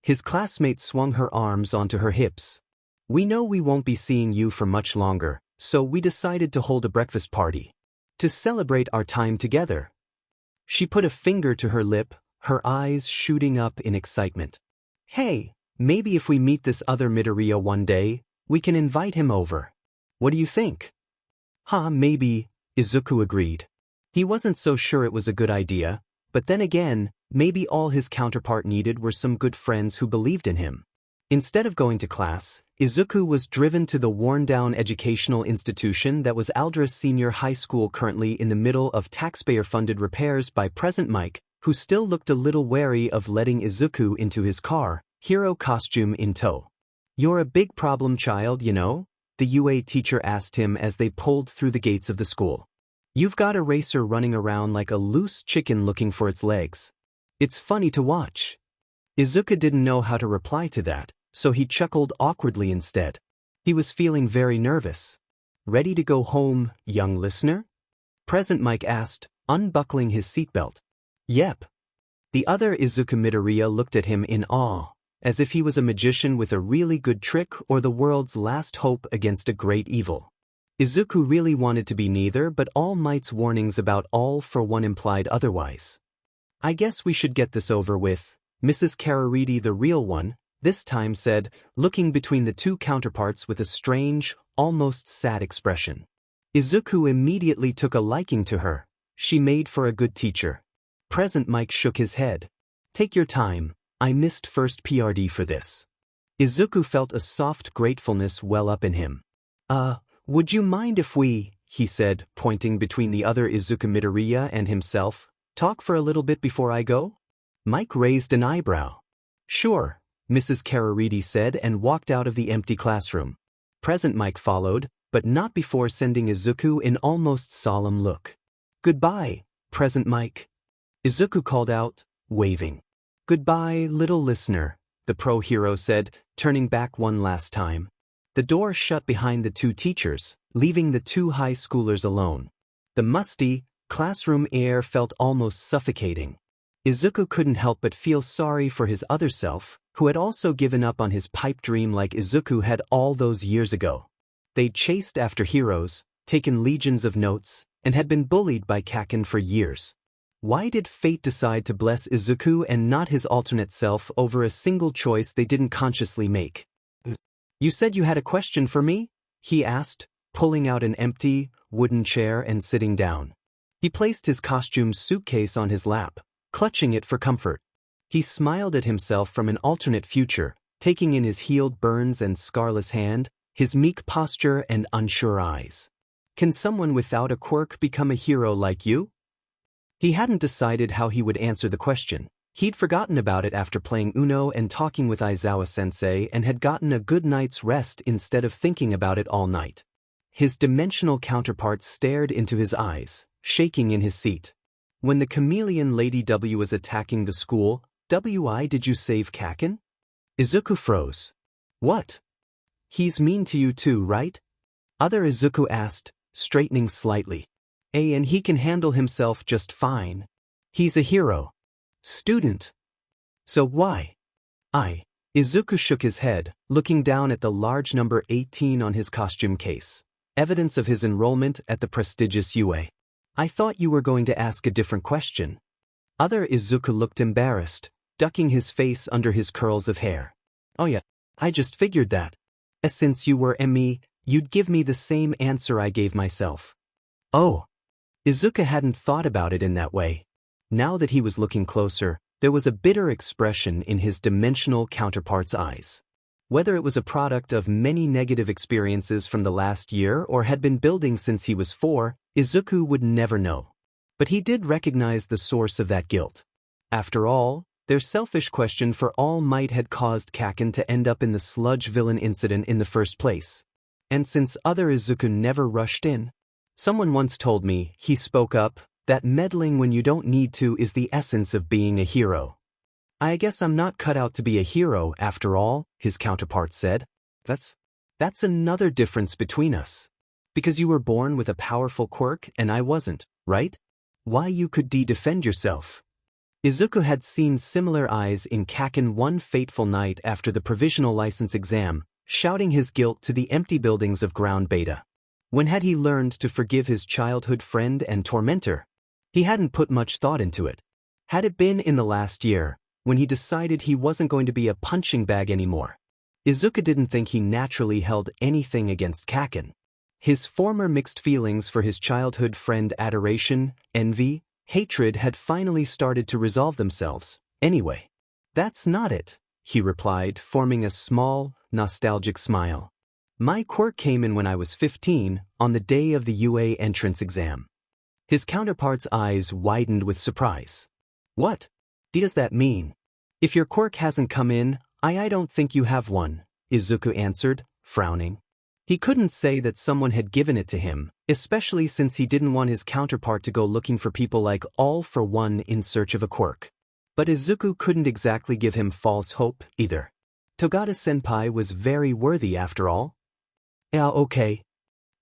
His classmate swung her arms onto her hips. "We know we won't be seeing you for much longer, so we decided to hold a breakfast party. To celebrate our time together." She put a finger to her lip, her eyes shooting up in excitement. "Hey, maybe if we meet this other Midoriya one day, we can invite him over. What do you think?" Maybe," Izuku agreed. He wasn't so sure it was a good idea, but then again, maybe all his counterpart needed were some good friends who believed in him. Instead of going to class, Izuku was driven to the worn-down educational institution that was Aldris Senior High School, currently in the middle of taxpayer-funded repairs by Present Mike, who still looked a little wary of letting Izuku into his car, hero costume in tow. "You're a big problem child, you know?" the UA teacher asked him as they pulled through the gates of the school. "You've got a racer running around like a loose chicken looking for its legs. It's funny to watch." Izuku didn't know how to reply to that, so he chuckled awkwardly instead. He was feeling very nervous. "Ready to go home, young listener?" Present Mike asked, unbuckling his seatbelt. "Yep." The other Izuku Midoriya looked at him in awe, as if he was a magician with a really good trick or the world's last hope against a great evil. Izuku really wanted to be neither, but All Might's warnings about All for One implied otherwise. "I guess we should get this over with," Mrs. Karariti, the real one, this time said, looking between the two counterparts with a strange, almost sad expression. Izuku immediately took a liking to her. She made for a good teacher. Present Mike shook his head. "Take your time. I missed first PRD for this." Izuku felt a soft gratefulness well up in him. Would you mind if we," he said, pointing between the other Izuku Midoriya and himself, "talk for a little bit before I go?" Mike raised an eyebrow. "Sure," Mrs. Karariti said and walked out of the empty classroom. Present Mike followed, but not before sending Izuku an almost solemn look. "Goodbye, Present Mike," Izuku called out, waving. "Goodbye, little listener," the pro hero said, turning back one last time. The door shut behind the two teachers, leaving the two high schoolers alone. The musty, classroom air felt almost suffocating. Izuku couldn't help but feel sorry for his other self, who had also given up on his pipe dream like Izuku had all those years ago. They'd chased after heroes, taken legions of notes, and had been bullied by Kaken for years. Why did fate decide to bless Izuku and not his alternate self over a single choice they didn't consciously make? "You said you had a question for me?" he asked, pulling out an empty, wooden chair and sitting down. He placed his costume suitcase on his lap, clutching it for comfort. He smiled at himself from an alternate future, taking in his healed burns and scarless hand, his meek posture and unsure eyes. "Can someone without a quirk become a hero like you?" He hadn't decided how he would answer the question. He'd forgotten about it after playing Uno and talking with Aizawa-sensei and had gotten a good night's rest instead of thinking about it all night. His dimensional counterpart stared into his eyes, shaking in his seat. "When the chameleon Lady W was attacking the school, did you save Kaken?" Izuku froze. What? He's mean to you too, right? Other Izuku asked, straightening slightly. And he can handle himself just fine. He's a hero. Student. So why? Izuku shook his head, looking down at the large number 18 on his costume case, evidence of his enrollment at the prestigious UA. I thought you were going to ask a different question. Other Izuku looked embarrassed, ducking his face under his curls of hair. Oh yeah, I just figured that. Since you were me, you'd give me the same answer I gave myself. Oh. Izuku hadn't thought about it in that way. Now that he was looking closer, there was a bitter expression in his dimensional counterpart's eyes. Whether it was a product of many negative experiences from the last year or had been building since he was 4, Izuku would never know. But he did recognize the source of that guilt. After all, their selfish question for All Might had caused Kaken to end up in the sludge villain incident in the first place. And since other Izuku never rushed in, someone once told me, he spoke up, that meddling when you don't need to is the essence of being a hero. I guess I'm not cut out to be a hero after all, his counterpart said. That's another difference between us. Because you were born with a powerful quirk and I wasn't, right? Why you could defend yourself. Izuku had seen similar eyes in Kaken one fateful night after the provisional license exam, shouting his guilt to the empty buildings of Ground Beta. When had he learned to forgive his childhood friend and tormentor? He hadn't put much thought into it. Had it been in the last year, when he decided he wasn't going to be a punching bag anymore? Izuku didn't think he naturally held anything against Kaken. His former mixed feelings for his childhood friend, adoration, envy, hatred, had finally started to resolve themselves, anyway. That's not it, he replied, forming a small, nostalgic smile. My quirk came in when I was 15, on the day of the UA entrance exam. His counterpart's eyes widened with surprise. What does that mean? If your quirk hasn't come in, I don't think you have one, Izuku answered, frowning. He couldn't say that someone had given it to him, especially since he didn't want his counterpart to go looking for people like All for One in search of a quirk. But Izuku couldn't exactly give him false hope, either. Togata-senpai was very worthy after all. Yeah, okay.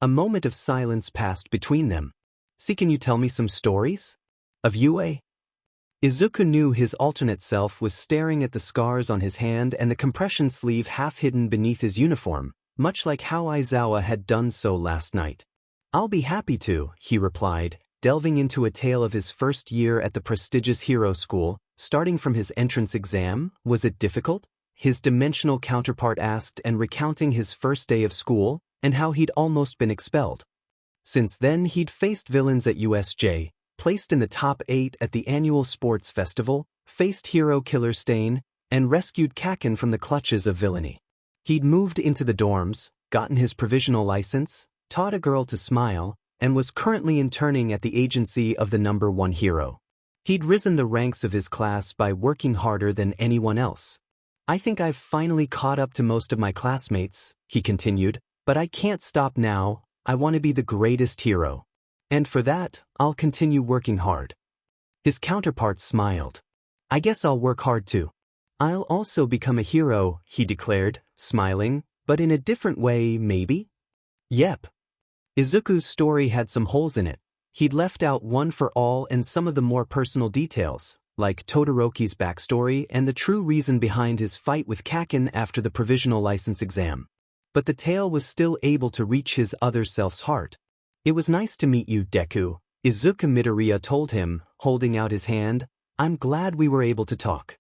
A moment of silence passed between them. See, can you tell me some stories? Of UA? Izuku knew his alternate self was staring at the scars on his hand and the compression sleeve half hidden beneath his uniform, much like how Aizawa had done so last night. I'll be happy to, he replied, delving into a tale of his first year at the prestigious hero school, starting from his entrance exam. Was it difficult? His dimensional counterpart asked, and recounting his first day of school, and how he'd almost been expelled. Since then he'd faced villains at USJ, placed in the top 8 at the annual sports festival, faced hero Killer Stain, and rescued Kaken from the clutches of villainy. He'd moved into the dorms, gotten his provisional license, taught a girl to smile, and was currently interning at the agency of the number 1 hero. He'd risen the ranks of his class by working harder than anyone else. I think I've finally caught up to most of my classmates, he continued, but I can't stop now. I want to be the greatest hero. And for that, I'll continue working hard. His counterpart smiled. I guess I'll work hard too. I'll also become a hero, he declared, smiling, but in a different way, maybe? Yep. Izuku's story had some holes in it. He'd left out one for all and some of the more personal details, like Todoroki's backstory and the true reason behind his fight with Kaken after the provisional license exam. But the tale was still able to reach his other self's heart. It was nice to meet you, Deku, Izuku Midoriya told him, holding out his hand. I'm glad we were able to talk.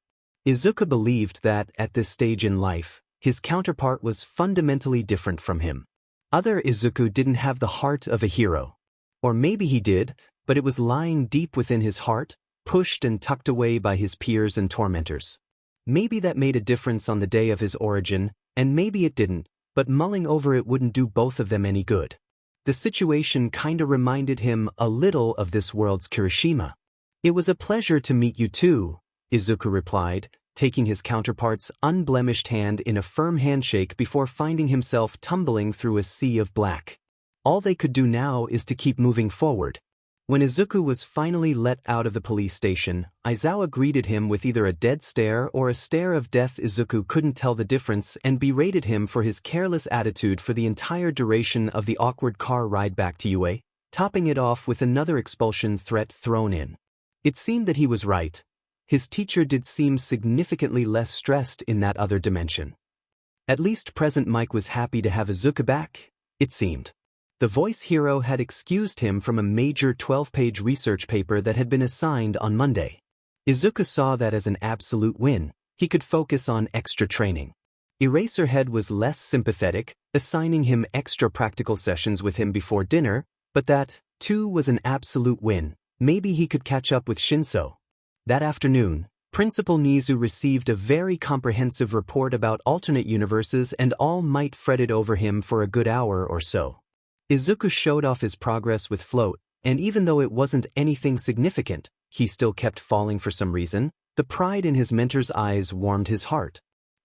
Izuku believed that, at this stage in life, his counterpart was fundamentally different from him. Other Izuku didn't have the heart of a hero. Or maybe he did, but it was lying deep within his heart, pushed and tucked away by his peers and tormentors. Maybe that made a difference on the day of his origin, and maybe it didn't. But mulling over it wouldn't do both of them any good. The situation kinda reminded him a little of this world's Kirishima. It was a pleasure to meet you too, Izuku replied, taking his counterpart's unblemished hand in a firm handshake before finding himself tumbling through a sea of black. All they could do now is to keep moving forward. When Izuku was finally let out of the police station, Aizawa greeted him with either a dead stare or a stare of death. Izuku couldn't tell the difference and berated him for his careless attitude for the entire duration of the awkward car ride back to UA, topping it off with another expulsion threat thrown in. It seemed that he was right. His teacher did seem significantly less stressed in that other dimension. At least present Mike was happy to have Izuku back, it seemed. The voice hero had excused him from a major 12-page research paper that had been assigned on Monday. Izuku saw that as an absolute win. He could focus on extra training. Eraserhead was less sympathetic, assigning him extra practical sessions with him before dinner, but that, too, was an absolute win. Maybe he could catch up with Shinso. That afternoon, Principal Nizu received a very comprehensive report about alternate universes, and All Might fretted over him for a good hour or so. Izuku showed off his progress with Float, and even though it wasn't anything significant, he still kept falling for some reason. The pride in his mentor's eyes warmed his heart.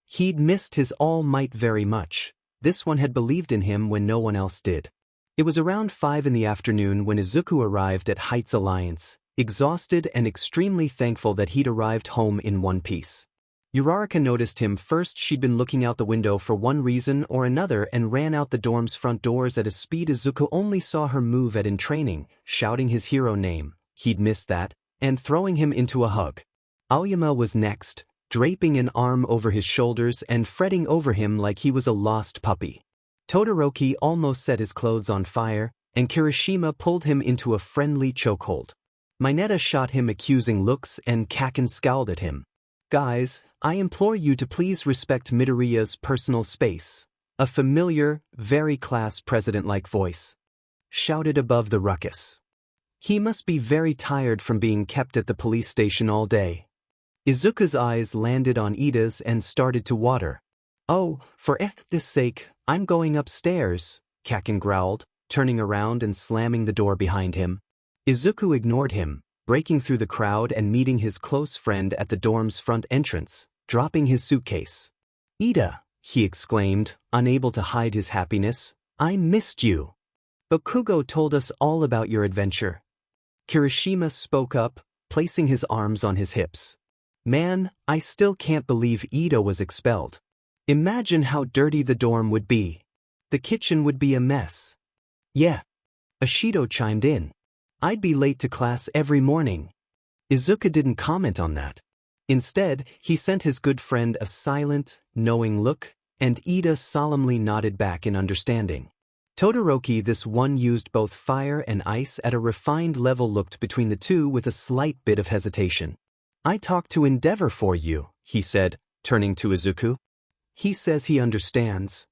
He'd missed his All Might very much. This one had believed in him when no one else did. It was around 5 in the afternoon when Izuku arrived at Heights Alliance, exhausted and extremely thankful that he'd arrived home in one piece. Uraraka noticed him first. She'd been looking out the window for one reason or another and ran out the dorm's front doors at a speed Izuku only saw her move at in training, shouting his hero name, he'd missed that, and throwing him into a hug. Aoyama was next, draping an arm over his shoulders and fretting over him like he was a lost puppy. Todoroki almost set his clothes on fire, and Kirishima pulled him into a friendly chokehold. Mineta shot him accusing looks and Kaken scowled at him. Guys, I implore you to please respect Midoriya's personal space. A familiar, very class president-like voice shouted above the ruckus. He must be very tired from being kept at the police station all day. Izuku's eyes landed on Ida's and started to water. Oh, for this sake, I'm going upstairs, Kaken growled, turning around and slamming the door behind him. Izuku ignored him, breaking through the crowd and meeting his close friend at the dorm's front entrance, dropping his suitcase. Ida, he exclaimed, unable to hide his happiness, I missed you. Bakugo told us all about your adventure. Kirishima spoke up, placing his arms on his hips. Man, I still can't believe Ida was expelled. Imagine how dirty the dorm would be. The kitchen would be a mess. Yeah. Ashido chimed in. I'd be late to class every morning. Izuku didn't comment on that. Instead, he sent his good friend a silent, knowing look, and Ida solemnly nodded back in understanding. Todoroki, this one used both fire and ice at a refined level, looked between the two with a slight bit of hesitation. I talked to Endeavor for you, he said, turning to Izuku. He says he understands.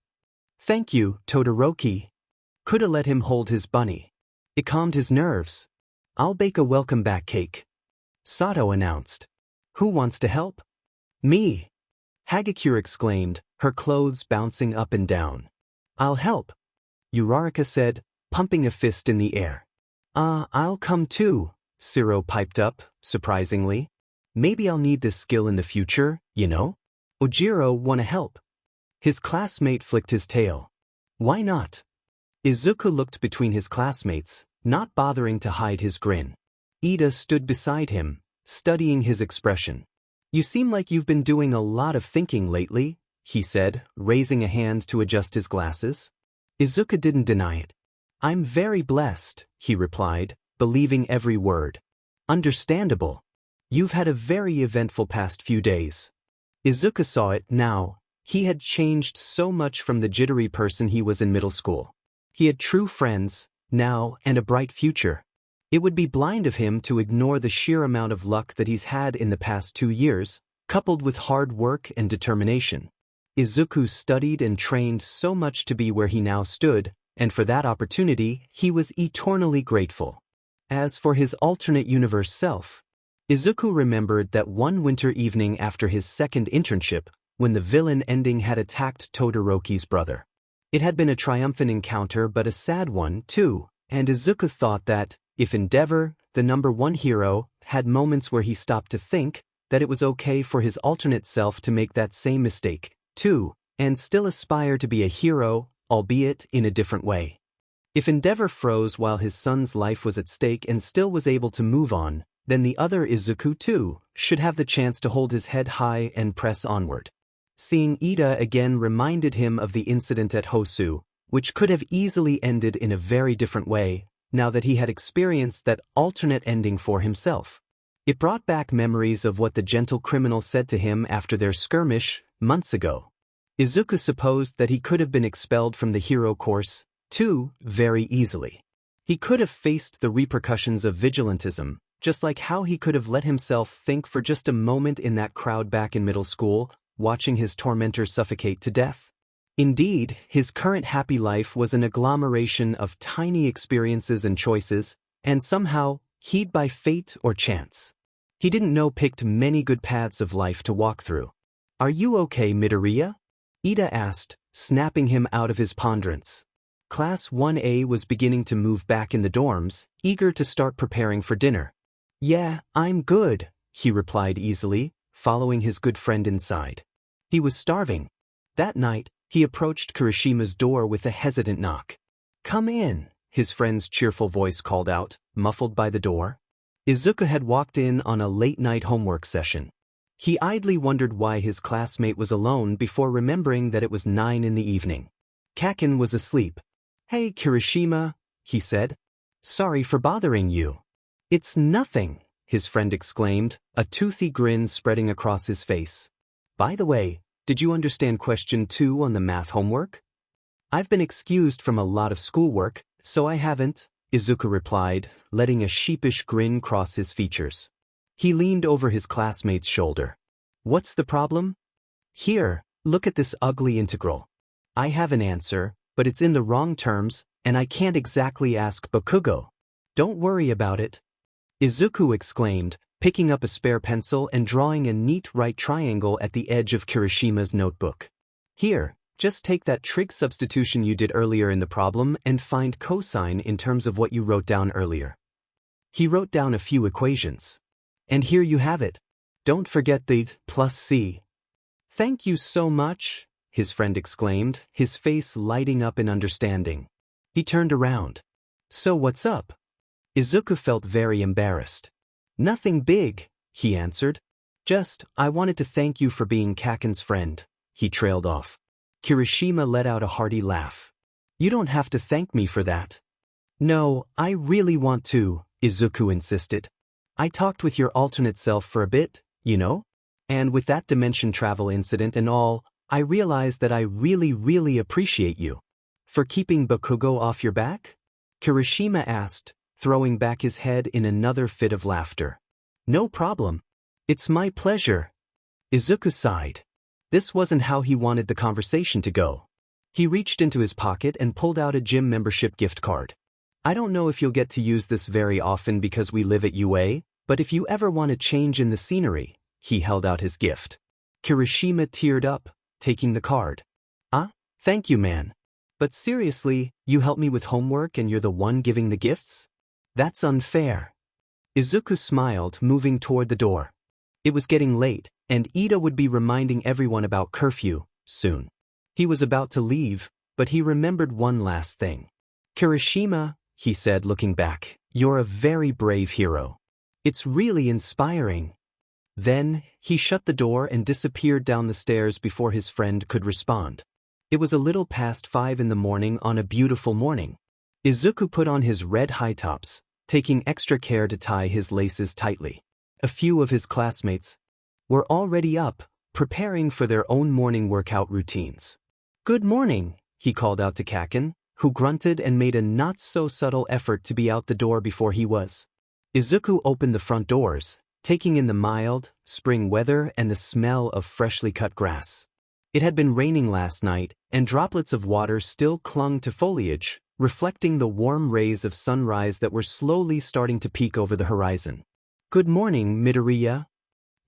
Thank you, Todoroki. Coulda let him hold his bunny. It calmed his nerves. I'll bake a welcome back cake. Sato announced. Who wants to help? Me. Hagakure exclaimed, her clothes bouncing up and down. I'll help. Uraraka said, pumping a fist in the air. I'll come too, Siro piped up, surprisingly. Maybe I'll need this skill in the future, you know? Ojiro wanna help. His classmate flicked his tail. Why not? Izuku looked between his classmates, not bothering to hide his grin. Ida stood beside him, studying his expression. You seem like you've been doing a lot of thinking lately, he said, raising a hand to adjust his glasses. Izuku didn't deny it. I'm very blessed, he replied, believing every word. Understandable. You've had a very eventful past few days. Izuku saw it now. He had changed so much from the jittery person he was in middle school. He had true friends, now, and a bright future. It would be blind of him to ignore the sheer amount of luck that he's had in the past 2 years, coupled with hard work and determination. Izuku studied and trained so much to be where he now stood, and for that opportunity, he was eternally grateful. As for his alternate universe self, Izuku remembered that one winter evening after his second internship, when the villain ending had attacked Todoroki's brother. It had been a triumphant encounter but a sad one, too, and Izuku thought that, if Endeavor, the #1 hero, had moments where he stopped to think, that it was okay for his alternate self to make that same mistake, too, and still aspire to be a hero, albeit in a different way. If Endeavor froze while his son's life was at stake and still was able to move on, then the other Izuku too should have the chance to hold his head high and press onward. Seeing Ida again reminded him of the incident at Hosu, which could have easily ended in a very different way, now that he had experienced that alternate ending for himself. It brought back memories of what the gentle criminal said to him after their skirmish months ago. Izuku supposed that he could have been expelled from the hero course, too, very easily. He could have faced the repercussions of vigilantism, just like how he could have let himself think for just a moment in that crowd back in middle school, watching his tormentor suffocate to death. Indeed, his current happy life was an agglomeration of tiny experiences and choices, and somehow, he'd by fate or chance. He didn't know picked many good paths of life to walk through. "Are you okay, Midoriya?" Ida asked, snapping him out of his ponderance. Class 1A was beginning to move back in the dorms, eager to start preparing for dinner. "Yeah, I'm good," he replied easily, following his good friend inside. He was starving. That night, he approached Kirishima's door with a hesitant knock. "Come in," his friend's cheerful voice called out, muffled by the door. Izuku had walked in on a late-night homework session. He idly wondered why his classmate was alone before remembering that it was 9 in the evening. Kaken was asleep. "Hey, Kirishima," he said. "Sorry for bothering you." "It's nothing," his friend exclaimed, a toothy grin spreading across his face. "By the way, did you understand question 2 on the math homework?" "I've been excused from a lot of schoolwork, so I haven't," Izuku replied, letting a sheepish grin cross his features. He leaned over his classmate's shoulder. "What's the problem?" "Here, look at this ugly integral. I have an answer, but it's in the wrong terms, and I can't exactly ask Bakugo." "Don't worry about it," Izuku exclaimed, picking up a spare pencil and drawing a neat right triangle at the edge of Kirishima's notebook. "Here, just take that trig substitution you did earlier in the problem and find cosine in terms of what you wrote down earlier." He wrote down a few equations. "And here you have it. Don't forget the plus c." "Thank you so much," his friend exclaimed, his face lighting up in understanding. He turned around. "So what's up?" Izuku felt very embarrassed. "Nothing big," he answered. "Just, I wanted to thank you for being Kaken's friend," he trailed off. Kirishima let out a hearty laugh. "You don't have to thank me for that." "No, I really want to," Izuku insisted. "I talked with your alternate self for a bit, you know? And with that dimension travel incident and all, I realized that I really appreciate you." "For keeping Bakugo off your back?" Kirishima asked, throwing back his head in another fit of laughter. "No problem. It's my pleasure." Izuku sighed. This wasn't how he wanted the conversation to go. He reached into his pocket and pulled out a gym membership gift card. "I don't know if you'll get to use this very often because we live at UA, but if you ever want a change in the scenery," he held out his gift. Kirishima teared up, taking the card. "Ah, thank you, man. But seriously, you help me with homework and you're the one giving the gifts? That's unfair." Izuku smiled, moving toward the door. It was getting late, and Ida would be reminding everyone about curfew soon. He was about to leave, but he remembered one last thing. "Kirishima," he said looking back, "you're a very brave hero. It's really inspiring." Then, he shut the door and disappeared down the stairs before his friend could respond. It was a little past 5 in the morning on a beautiful morning. Izuku put on his red high tops, taking extra care to tie his laces tightly. A few of his classmates were already up, preparing for their own morning workout routines. "Good morning," he called out to Kaken, who grunted and made a not-so-subtle effort to be out the door before he was. Izuku opened the front doors, taking in the mild, spring weather and the smell of freshly cut grass. It had been raining last night, and droplets of water still clung to foliage, reflecting the warm rays of sunrise that were slowly starting to peek over the horizon. "Good morning, Midoriya."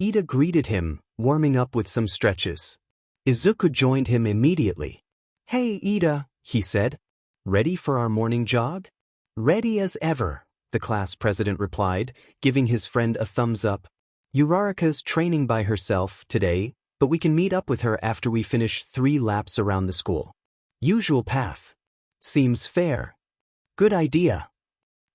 Ida greeted him, warming up with some stretches. Izuku joined him immediately. "Hey, Ida," he said. "Ready for our morning jog?" "Ready as ever," the class president replied, giving his friend a thumbs up. "Uraraka's training by herself today, but we can meet up with her after we finish 3 laps around the school. Usual path. Seems fair." Good idea,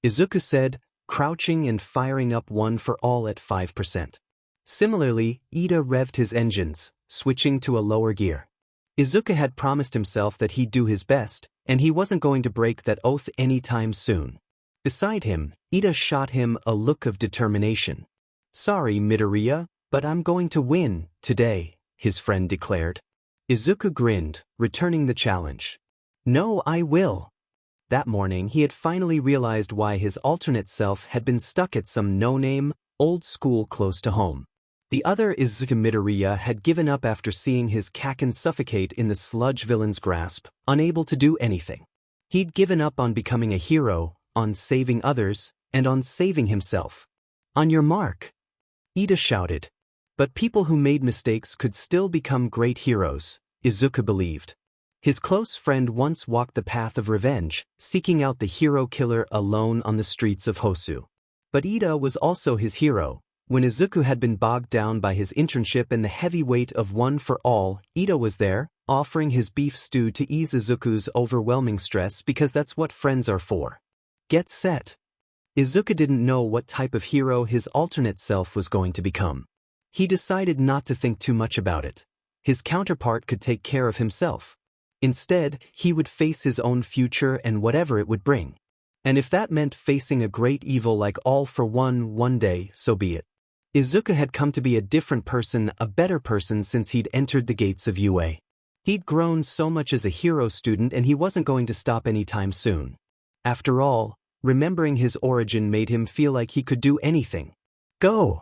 Izuku said, crouching and firing up one for all at 5%. Similarly, Ida revved his engines, switching to a lower gear. Izuku had promised himself that he'd do his best, and he wasn't going to break that oath anytime soon. Beside him, Ida shot him a look of determination. Sorry, Midoriya, but I'm going to win today, his friend declared. Izuku grinned, returning the challenge. No, I will. That morning he had finally realized why his alternate self had been stuck at some no-name, old school close to home. The other Izuku Midoriya had given up after seeing his Kaken suffocate in the sludge villain's grasp, unable to do anything. He'd given up on becoming a hero, on saving others, and on saving himself. On your mark, Ida shouted. But people who made mistakes could still become great heroes, Izuku believed. His close friend once walked the path of revenge, seeking out the hero killer alone on the streets of Hosu. But Ida was also his hero. When Izuku had been bogged down by his internship and the heavy weight of One for All, Ida was there, offering his beef stew to ease Izuku's overwhelming stress because that's what friends are for. Get set. Izuku didn't know what type of hero his alternate self was going to become. He decided not to think too much about it. His counterpart could take care of himself. Instead, he would face his own future and whatever it would bring. And if that meant facing a great evil like All for one day, so be it. Izuku had come to be a different person, a better person since he'd entered the gates of UA. He'd grown so much as a hero student and he wasn't going to stop anytime soon. After all, remembering his origin made him feel like he could do anything. Go!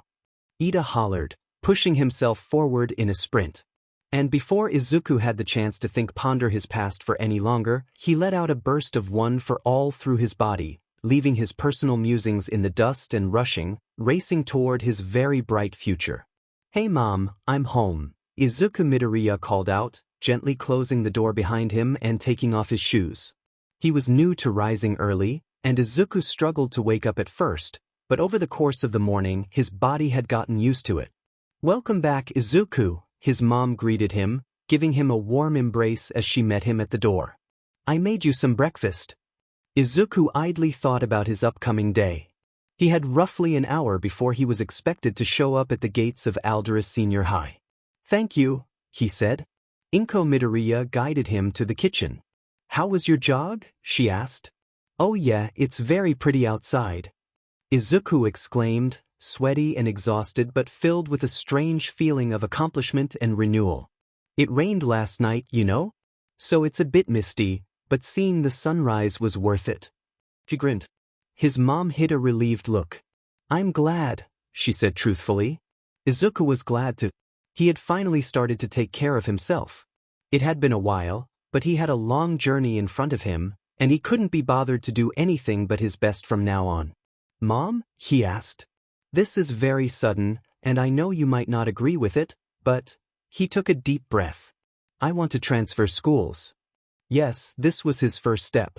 Ida hollered, pushing himself forward in a sprint. And before Izuku had the chance to ponder his past for any longer, he let out a burst of One for All through his body, leaving his personal musings in the dust and racing toward his very bright future. Hey Mom, I'm home, Izuku Midoriya called out, gently closing the door behind him and taking off his shoes. He was new to rising early, and Izuku struggled to wake up at first, but over the course of the morning his body had gotten used to it. Welcome back, Izuku, his mom greeted him, giving him a warm embrace as she met him at the door. I made you some breakfast. Izuku idly thought about his upcoming day. He had roughly an hour before he was expected to show up at the gates of Alderus Senior High. Thank you, he said. Inko Midoriya guided him to the kitchen. How was your jog? She asked. Oh yeah, it's very pretty outside. Izuku exclaimed, sweaty and exhausted but filled with a strange feeling of accomplishment and renewal. It rained last night, you know? So it's a bit misty, but seeing the sunrise was worth it. He grinned. His mom hid a relieved look. I'm glad, she said truthfully. Izuku was glad too. He had finally started to take care of himself. It had been a while, but he had a long journey in front of him, and he couldn't be bothered to do anything but his best from now on. Mom? He asked. This is very sudden, and I know you might not agree with it, but... He took a deep breath. I want to transfer schools. Yes, this was his first step.